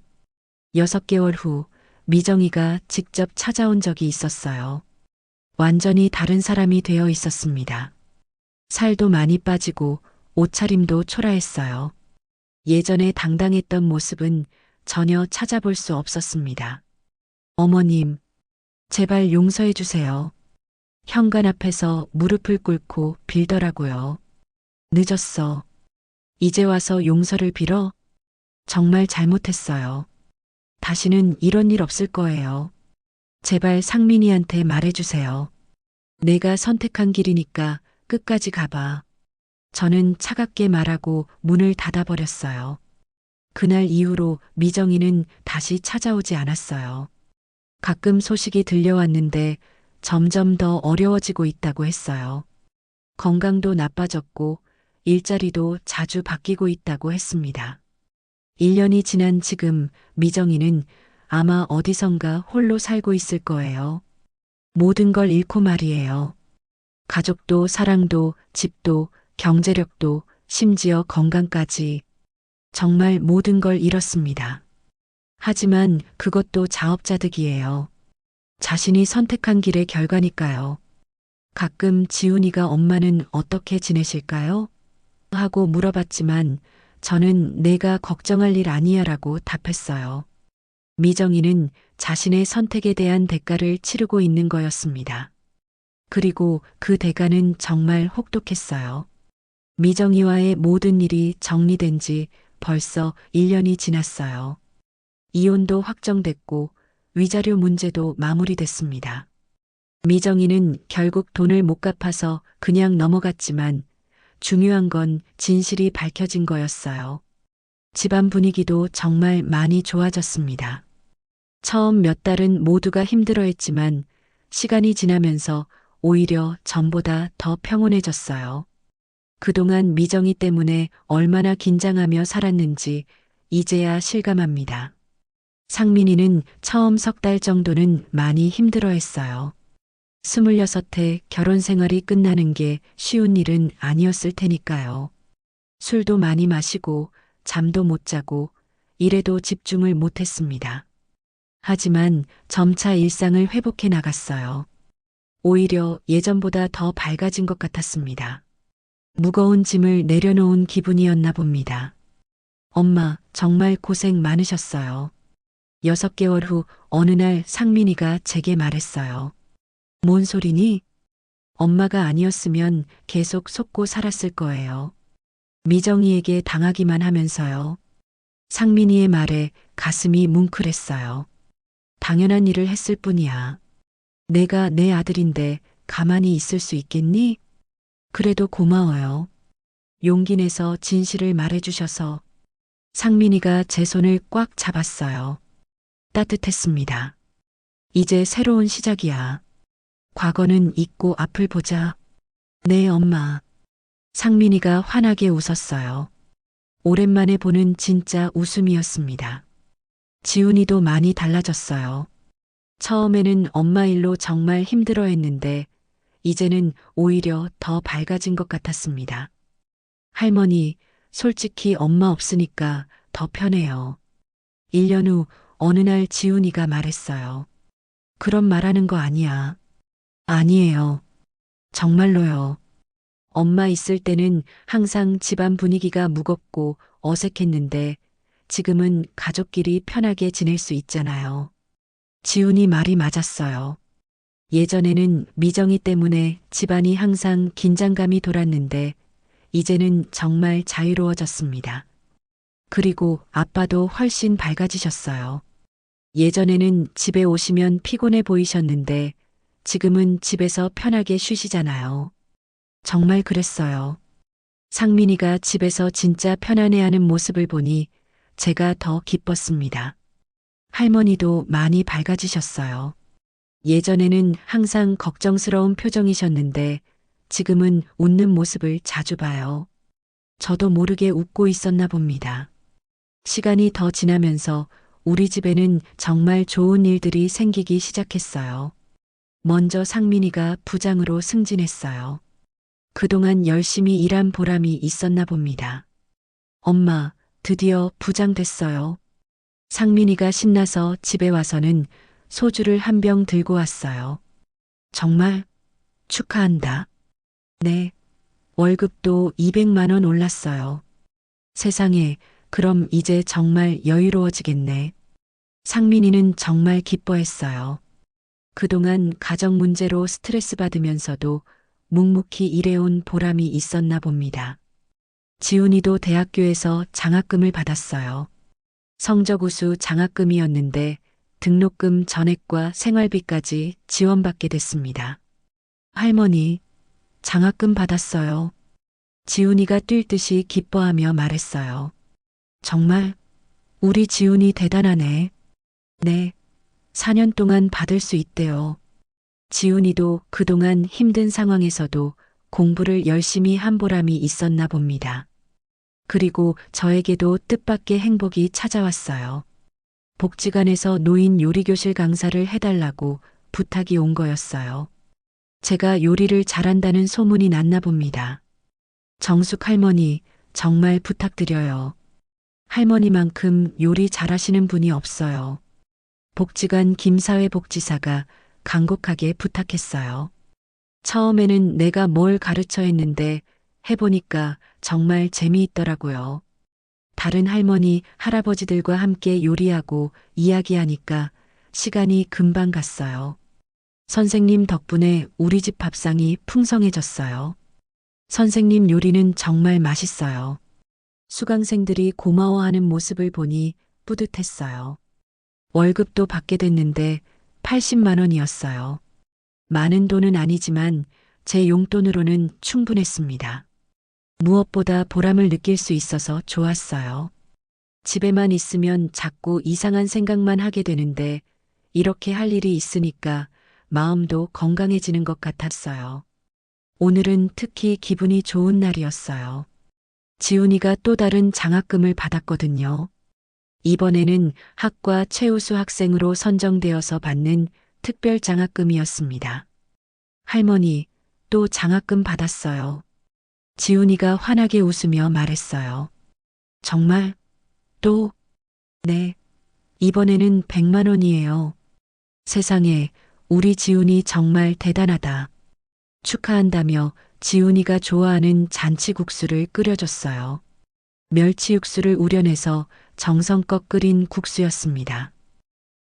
6개월 후 미정이가 직접 찾아온 적이 있었어요. 완전히 다른 사람이 되어 있었습니다. 살도 많이 빠지고 옷차림도 초라했어요. 예전에 당당했던 모습은 전혀 찾아볼 수 없었습니다. 어머님, 제발 용서해 주세요. 현관 앞에서 무릎을 꿇고 빌더라고요. 늦었어. 이제 와서 용서를 빌어? 정말 잘못했어요. 다시는 이런 일 없을 거예요. 제발 상민이한테 말해주세요. 내가 선택한 길이니까 끝까지 가봐. 저는 차갑게 말하고 문을 닫아버렸어요. 그날 이후로 미정이는 다시 찾아오지 않았어요. 가끔 소식이 들려왔는데 점점 더 어려워지고 있다고 했어요. 건강도 나빠졌고 일자리도 자주 바뀌고 있다고 했습니다. 1년이 지난 지금 미정이는 아마 어디선가 홀로 살고 있을 거예요. 모든 걸 잃고 말이에요. 가족도 사랑도 집도 경제력도 심지어 건강까지 정말 모든 걸 잃었습니다. 하지만 그것도 자업자득이에요. 자신이 선택한 길의 결과니까요. 가끔 지훈이가 엄마는 어떻게 지내실까요? 하고 물어봤지만 저는 내가 걱정할 일 아니야 라고 답했어요. 미정이는 자신의 선택에 대한 대가를 치르고 있는 거였습니다. 그리고 그 대가는 정말 혹독했어요. 미정이와의 모든 일이 정리된 지 벌써 1년이 지났어요. 이혼도 확정됐고 위자료 문제도 마무리됐습니다. 미정이는 결국 돈을 못 갚아서 그냥 넘어갔지만 중요한 건 진실이 밝혀진 거였어요. 집안 분위기도 정말 많이 좋아졌습니다. 처음 몇 달은 모두가 힘들어했지만 시간이 지나면서 오히려 전보다 더 평온해졌어요. 그동안 미정이 때문에 얼마나 긴장하며 살았는지 이제야 실감합니다. 상민이는 처음 석 달 정도는 많이 힘들어했어요. 26에 결혼 생활이 끝나는 게 쉬운 일은 아니었을 테니까요. 술도 많이 마시고 잠도 못 자고 일에도 집중을 못했습니다. 하지만 점차 일상을 회복해 나갔어요. 오히려 예전보다 더 밝아진 것 같았습니다. 무거운 짐을 내려놓은 기분이었나 봅니다. 엄마, 정말 고생 많으셨어요. 6개월 후 어느 날 상민이가 제게 말했어요. 뭔 소리니? 엄마가 아니었으면 계속 속고 살았을 거예요. 미정이에게 당하기만 하면서요. 상민이의 말에 가슴이 뭉클했어요. 당연한 일을 했을 뿐이야. 내가 내 아들인데 가만히 있을 수 있겠니? 그래도 고마워요. 용기 내서 진실을 말해주셔서. 상민이가 제 손을 꽉 잡았어요. 따뜻했습니다. 이제 새로운 시작이야. 과거는 잊고 앞을 보자. 네, 엄마. 상민이가 환하게 웃었어요. 오랜만에 보는 진짜 웃음이었습니다. 지훈이도 많이 달라졌어요. 처음에는 엄마 일로 정말 힘들어했는데 이제는 오히려 더 밝아진 것 같았습니다. 할머니, 솔직히 엄마 없으니까 더 편해요. 1년 후 어느 날 지훈이가 말했어요. 그런 말하는 거 아니야. 아니에요. 정말로요. 엄마 있을 때는 항상 집안 분위기가 무겁고 어색했는데 지금은 가족끼리 편하게 지낼 수 있잖아요. 지훈이 말이 맞았어요. 예전에는 미정이 때문에 집안이 항상 긴장감이 돌았는데 이제는 정말 자유로워졌습니다. 그리고 아빠도 훨씬 밝아지셨어요. 예전에는 집에 오시면 피곤해 보이셨는데 지금은 집에서 편하게 쉬시잖아요. 정말 그랬어요. 상민이가 집에서 진짜 편안해하는 모습을 보니 제가 더 기뻤습니다. 할머니도 많이 밝아지셨어요. 예전에는 항상 걱정스러운 표정이셨는데 지금은 웃는 모습을 자주 봐요. 저도 모르게 웃고 있었나 봅니다. 시간이 더 지나면서 우리 집에는 정말 좋은 일들이 생기기 시작했어요. 먼저 상민이가 부장으로 승진했어요. 그동안 열심히 일한 보람이 있었나 봅니다. 엄마, 드디어 부장 됐어요. 상민이가 신나서 집에 와서는 소주를 한 병 들고 왔어요. 정말 축하한다. 네. 월급도 200만 원 올랐어요. 세상에, 그럼 이제 정말 여유로워지겠네. 상민이는 정말 기뻐했어요. 그동안 가정 문제로 스트레스 받으면서도 묵묵히 일해온 보람이 있었나 봅니다. 지훈이도 대학교에서 장학금을 받았어요. 성적 우수 장학금이었는데 등록금 전액과 생활비까지 지원받게 됐습니다. 할머니, 장학금 받았어요. 지훈이가 뛸 듯이 기뻐하며 말했어요. 정말 우리 지훈이 대단하네. 네, 4년 동안 받을 수 있대요. 지훈이도 그동안 힘든 상황에서도 공부를 열심히 한 보람이 있었나 봅니다. 그리고 저에게도 뜻밖의 행복이 찾아왔어요. 복지관에서 노인 요리교실 강사를 해달라고 부탁이 온 거였어요. 제가 요리를 잘한다는 소문이 났나 봅니다. 정숙 할머니, 정말 부탁드려요. 할머니만큼 요리 잘하시는 분이 없어요. 복지관 김사회 복지사가 간곡하게 부탁했어요. 처음에는 내가 뭘 가르쳐 했는데 해보니까 정말 재미있더라고요. 다른 할머니, 할아버지들과 함께 요리하고 이야기하니까 시간이 금방 갔어요. 선생님 덕분에 우리 집 밥상이 풍성해졌어요. 선생님 요리는 정말 맛있어요. 수강생들이 고마워하는 모습을 보니 뿌듯했어요. 월급도 받게 됐는데 80만 원이었어요. 많은 돈은 아니지만 제 용돈으로는 충분했습니다. 무엇보다 보람을 느낄 수 있어서 좋았어요. 집에만 있으면 자꾸 이상한 생각만 하게 되는데 이렇게 할 일이 있으니까 마음도 건강해지는 것 같았어요. 오늘은 특히 기분이 좋은 날이었어요. 지훈이가 또 다른 장학금을 받았거든요. 이번에는 학과 최우수 학생으로 선정되어서 받는 특별 장학금이었습니다. 할머니, 또 장학금 받았어요. 지훈이가 환하게 웃으며 말했어요. 정말? 또? 네. 이번에는 100만 원이에요. 세상에, 우리 지훈이 정말 대단하다. 축하한다며 지훈이가 좋아하는 잔치국수를 끓여줬어요. 멸치 육수를 우려내서 정성껏 끓인 국수였습니다.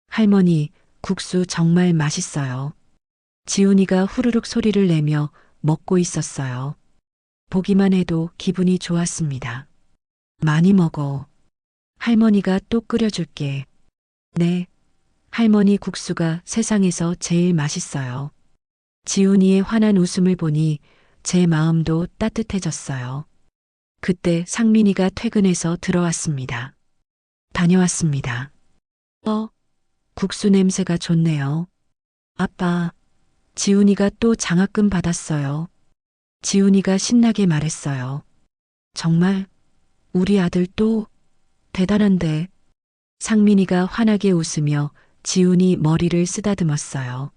할머니, 국수 정말 맛있어요. 지훈이가 후루룩 소리를 내며 먹고 있었어요. 보기만 해도 기분이 좋았습니다. 많이 먹어. 할머니가 또 끓여줄게. 네. 할머니 국수가 세상에서 제일 맛있어요. 지훈이의 환한 웃음을 보니 제 마음도 따뜻해졌어요. 그때 상민이가 퇴근해서 들어왔습니다. 다녀왔습니다. 국수 냄새가 좋네요. 아빠, 지훈이가 또 장학금 받았어요. 지훈이가 신나게 말했어요. 정말? 우리 아들 또? 대단한데. 상민이가 환하게 웃으며 지훈이 머리를 쓰다듬었어요.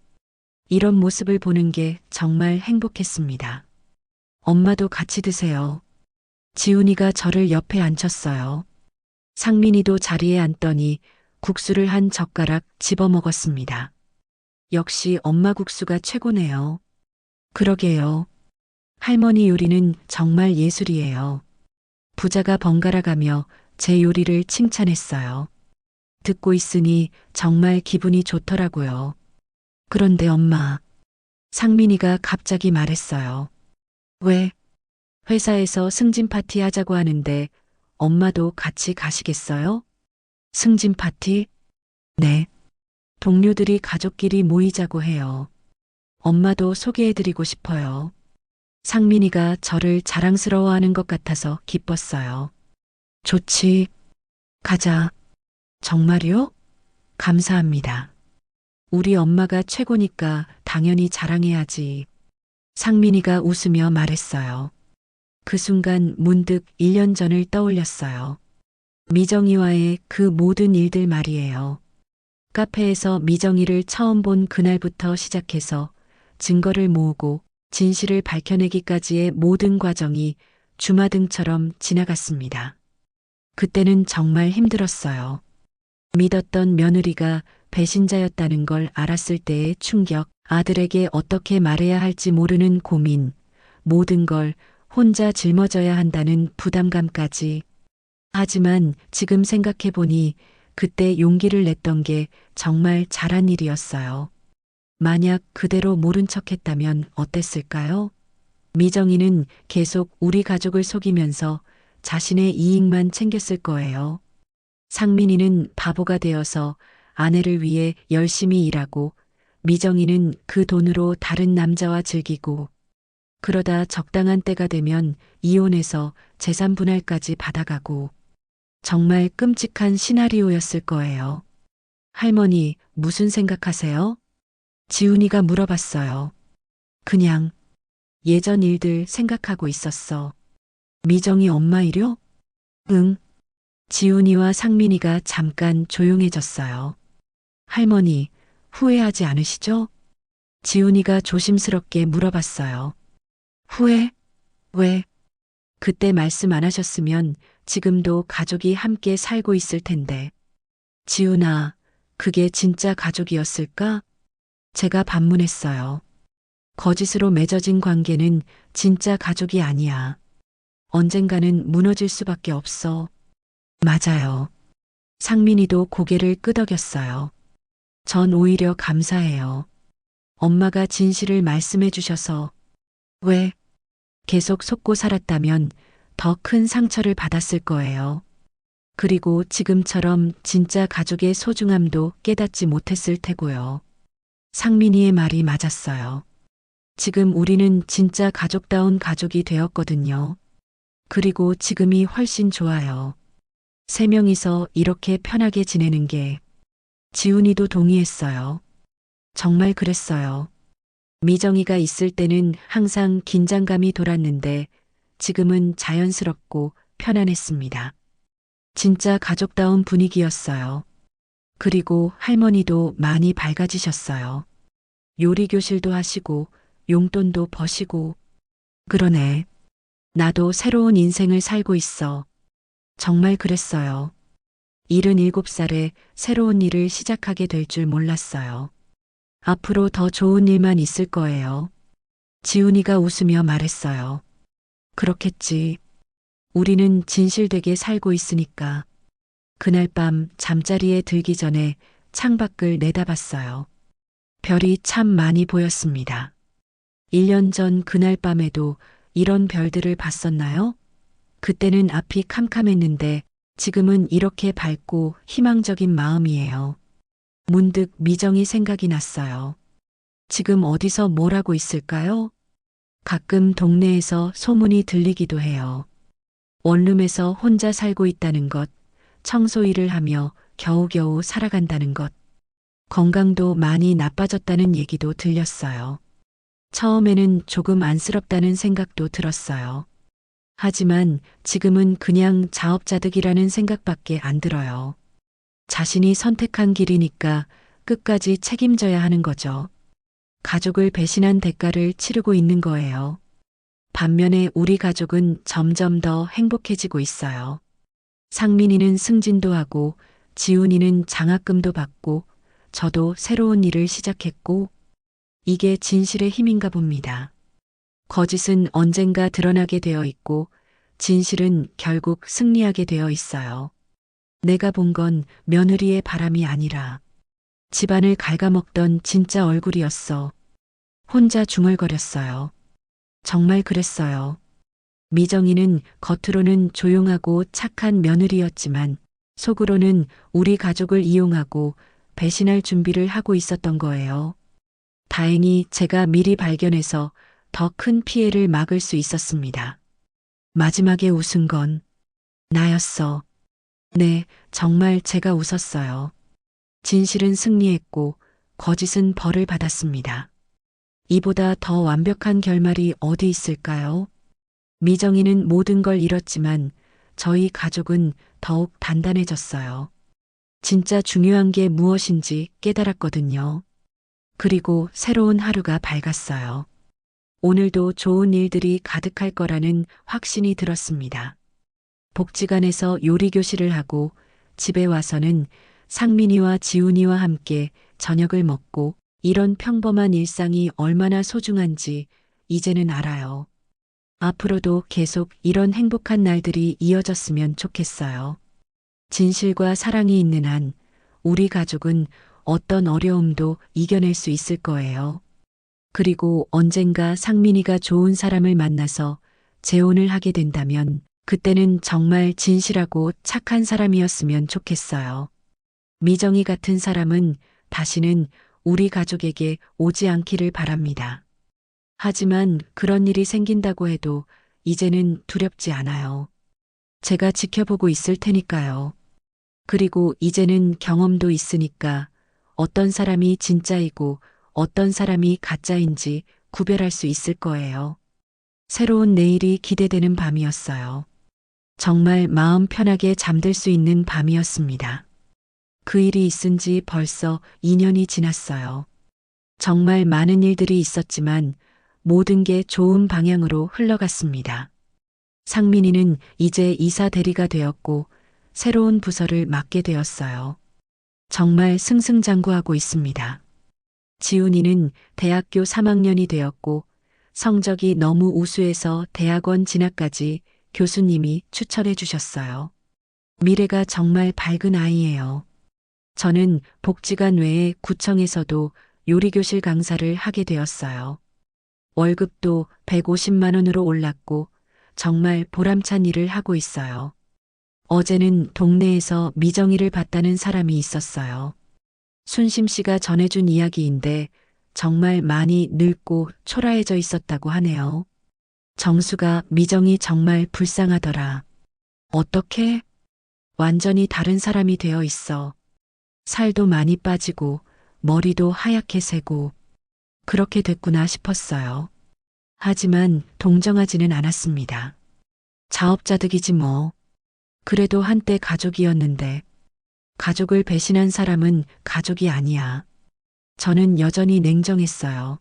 이런 모습을 보는 게 정말 행복했습니다. 엄마도 같이 드세요. 지훈이가 저를 옆에 앉혔어요. 상민이도 자리에 앉더니 국수를 한 젓가락 집어 먹었습니다. 역시 엄마 국수가 최고네요. 그러게요. 할머니 요리는 정말 예술이에요. 부자가 번갈아 가며 제 요리를 칭찬했어요. 듣고 있으니 정말 기분이 좋더라고요. 그런데 엄마, 상민이가 갑자기 말했어요. 왜? 회사에서 승진 파티 하자고 하는데 엄마도 같이 가시겠어요? 승진 파티? 네. 동료들이 가족끼리 모이자고 해요. 엄마도 소개해드리고 싶어요. 상민이가 저를 자랑스러워하는 것 같아서 기뻤어요. 좋지. 가자. 정말요? 감사합니다. 우리 엄마가 최고니까 당연히 자랑해야지. 상민이가 웃으며 말했어요. 그 순간 문득 1년 전을 떠올렸어요. 미정이와의 그 모든 일들 말이에요. 카페에서 미정이를 처음 본 그날부터 시작해서 증거를 모으고 진실을 밝혀내기까지의 모든 과정이 주마등처럼 지나갔습니다. 그때는 정말 힘들었어요. 믿었던 며느리가 배신자였다는 걸 알았을 때의 충격, 아들에게 어떻게 말해야 할지 모르는 고민, 모든 걸 혼자 짊어져야 한다는 부담감까지. 하지만 지금 생각해보니 그때 용기를 냈던 게 정말 잘한 일이었어요. 만약 그대로 모른 척 했다면 어땠을까요? 미정이는 계속 우리 가족을 속이면서 자신의 이익만 챙겼을 거예요. 상민이는 바보가 되어서 아내를 위해 열심히 일하고 미정이는 그 돈으로 다른 남자와 즐기고 그러다 적당한 때가 되면 이혼해서 재산 분할까지 받아가고 정말 끔찍한 시나리오였을 거예요. 할머니, 무슨 생각하세요? 지훈이가 물어봤어요. 그냥 예전 일들 생각하고 있었어. 미정이 엄마 일요? 응. 지훈이와 상민이가 잠깐 조용해졌어요. 할머니, 후회하지 않으시죠? 지훈이가 조심스럽게 물어봤어요. 후회? 왜? 그때 말씀 안 하셨으면 지금도 가족이 함께 살고 있을 텐데. 지훈아, 그게 진짜 가족이었을까? 제가 반문했어요. 거짓으로 맺어진 관계는 진짜 가족이 아니야. 언젠가는 무너질 수밖에 없어. 맞아요. 상민이도 고개를 끄덕였어요. 전 오히려 감사해요. 엄마가 진실을 말씀해 주셔서. 왜? 계속 속고 살았다면 더 큰 상처를 받았을 거예요. 그리고 지금처럼 진짜 가족의 소중함도 깨닫지 못했을 테고요. 상민이의 말이 맞았어요. 지금 우리는 진짜 가족다운 가족이 되었거든요. 그리고 지금이 훨씬 좋아요. 세 명이서 이렇게 편하게 지내는 게. 지훈이도 동의했어요. 정말 그랬어요. 미정이가 있을 때는 항상 긴장감이 돌았는데 지금은 자연스럽고 편안했습니다. 진짜 가족다운 분위기였어요. 그리고 할머니도 많이 밝아지셨어요. 요리 교실도 하시고 용돈도 버시고. 그러네. 나도 새로운 인생을 살고 있어. 정말 그랬어요. 77살에 새로운 일을 시작하게 될 줄 몰랐어요. 앞으로 더 좋은 일만 있을 거예요. 지훈이가 웃으며 말했어요. 그렇겠지. 우리는 진실되게 살고 있으니까. 그날 밤 잠자리에 들기 전에 창밖을 내다봤어요. 별이 참 많이 보였습니다. 1년 전 그날 밤에도 이런 별들을 봤었나요? 그때는 앞이 캄캄했는데 지금은 이렇게 밝고 희망적인 마음이에요. 문득 미정이 생각이 났어요. 지금 어디서 뭘 하고 있을까요? 가끔 동네에서 소문이 들리기도 해요. 원룸에서 혼자 살고 있다는 것, 청소 일을 하며 겨우겨우 살아간다는 것, 건강도 많이 나빠졌다는 얘기도 들렸어요. 처음에는 조금 안쓰럽다는 생각도 들었어요. 하지만 지금은 그냥 자업자득이라는 생각밖에 안 들어요. 자신이 선택한 길이니까 끝까지 책임져야 하는 거죠. 가족을 배신한 대가를 치르고 있는 거예요. 반면에 우리 가족은 점점 더 행복해지고 있어요. 상민이는 승진도 하고 지훈이는 장학금도 받고 저도 새로운 일을 시작했고 이게 진실의 힘인가 봅니다. 거짓은 언젠가 드러나게 되어 있고 진실은 결국 승리하게 되어 있어요. 내가 본 건 며느리의 바람이 아니라 집안을 갉아먹던 진짜 얼굴이었어. 혼자 중얼거렸어요. 정말 그랬어요. 미정이는 겉으로는 조용하고 착한 며느리였지만 속으로는 우리 가족을 이용하고 배신할 준비를 하고 있었던 거예요. 다행히 제가 미리 발견해서 더 큰 피해를 막을 수 있었습니다. 마지막에 웃은 건 나였어. 네, 정말 제가 웃었어요. 진실은 승리했고 거짓은 벌을 받았습니다. 이보다 더 완벽한 결말이 어디 있을까요? 미정이는 모든 걸 잃었지만 저희 가족은 더욱 단단해졌어요. 진짜 중요한 게 무엇인지 깨달았거든요. 그리고 새로운 하루가 밝았어요. 오늘도 좋은 일들이 가득할 거라는 확신이 들었습니다. 복지관에서 요리교실을 하고 집에 와서는 상민이와 지훈이와 함께 저녁을 먹고 이런 평범한 일상이 얼마나 소중한지 이제는 알아요. 앞으로도 계속 이런 행복한 날들이 이어졌으면 좋겠어요. 진실과 사랑이 있는 한 우리 가족은 어떤 어려움도 이겨낼 수 있을 거예요. 그리고 언젠가 상민이가 좋은 사람을 만나서 재혼을 하게 된다면 그때는 정말 진실하고 착한 사람이었으면 좋겠어요. 미정이 같은 사람은 다시는 우리 가족에게 오지 않기를 바랍니다. 하지만 그런 일이 생긴다고 해도 이제는 두렵지 않아요. 제가 지켜보고 있을 테니까요. 그리고 이제는 경험도 있으니까 어떤 사람이 진짜이고 어떤 사람이 가짜인지 구별할 수 있을 거예요. 새로운 내일이 기대되는 밤이었어요. 정말 마음 편하게 잠들 수 있는 밤이었습니다. 그 일이 있은 지 벌써 2년이 지났어요. 정말 많은 일들이 있었지만 모든 게 좋은 방향으로 흘러갔습니다. 상민이는 이제 이사 대리가 되었고 새로운 부서를 맡게 되었어요. 정말 승승장구하고 있습니다. 지훈이는 대학교 3학년이 되었고 성적이 너무 우수해서 대학원 진학까지 교수님이 추천해 주셨어요. 미래가 정말 밝은 아이예요. 저는 복지관 외에 구청에서도 요리교실 강사를 하게 되었어요. 월급도 150만 원으로 올랐고 정말 보람찬 일을 하고 있어요. 어제는 동네에서 미정이를 봤다는 사람이 있었어요. 순심 씨가 전해준 이야기인데 정말 많이 늙고 초라해져 있었다고 하네요. 정수가 미정이 정말 불쌍하더라. 어떻게? 완전히 다른 사람이 되어 있어. 살도 많이 빠지고 머리도 하얗게 새고 그렇게 됐구나 싶었어요. 하지만 동정하지는 않았습니다. 자업자득이지 뭐. 그래도 한때 가족이었는데 가족을 배신한 사람은 가족이 아니야. 저는 여전히 냉정했어요.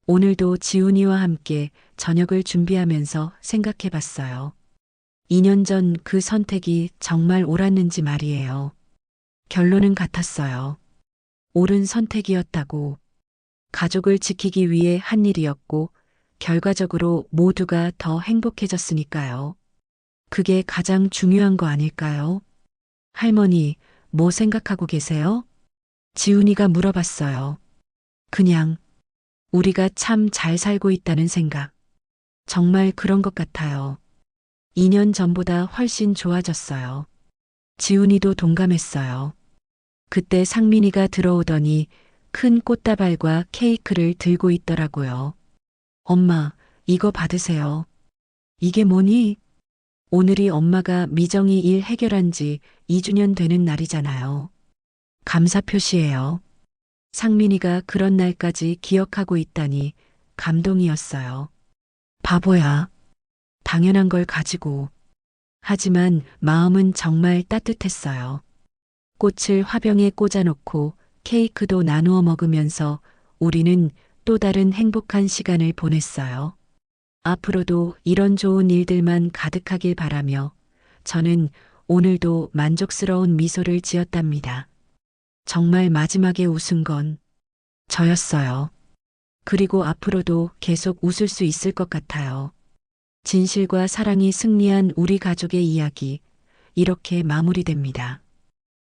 오늘도 지훈이와 함께 저녁을 준비하면서 생각해 봤어요. 2년 전 그 선택이 정말 옳았는지 말이에요. 결론은 같았어요. 옳은 선택이었다고. 가족을 지키기 위해 한 일이었고, 결과적으로 모두가 더 행복해졌으니까요. 그게 가장 중요한 거 아닐까요? 할머니, 뭐 생각하고 계세요? 지훈이가 물어봤어요. 그냥, 우리가 참 잘 살고 있다는 생각. 정말 그런 것 같아요. 2년 전보다 훨씬 좋아졌어요. 지훈이도 동감했어요. 그때 상민이가 들어오더니 큰 꽃다발과 케이크를 들고 있더라고요. 엄마, 이거 받으세요. 이게 뭐니? 오늘이 엄마가 미정이 일 해결한 지 2주년 되는 날이잖아요. 감사 표시예요. 상민이가 그런 날까지 기억하고 있다니 감동이었어요. 바보야. 당연한 걸 가지고. 하지만 마음은 정말 따뜻했어요. 꽃을 화병에 꽂아놓고 케이크도 나누어 먹으면서 우리는 또 다른 행복한 시간을 보냈어요. 앞으로도 이런 좋은 일들만 가득하길 바라며 저는 오늘도 만족스러운 미소를 지었답니다. 정말 마지막에 웃은 건 저였어요. 그리고 앞으로도 계속 웃을 수 있을 것 같아요. 진실과 사랑이 승리한 우리 가족의 이야기, 이렇게 마무리됩니다.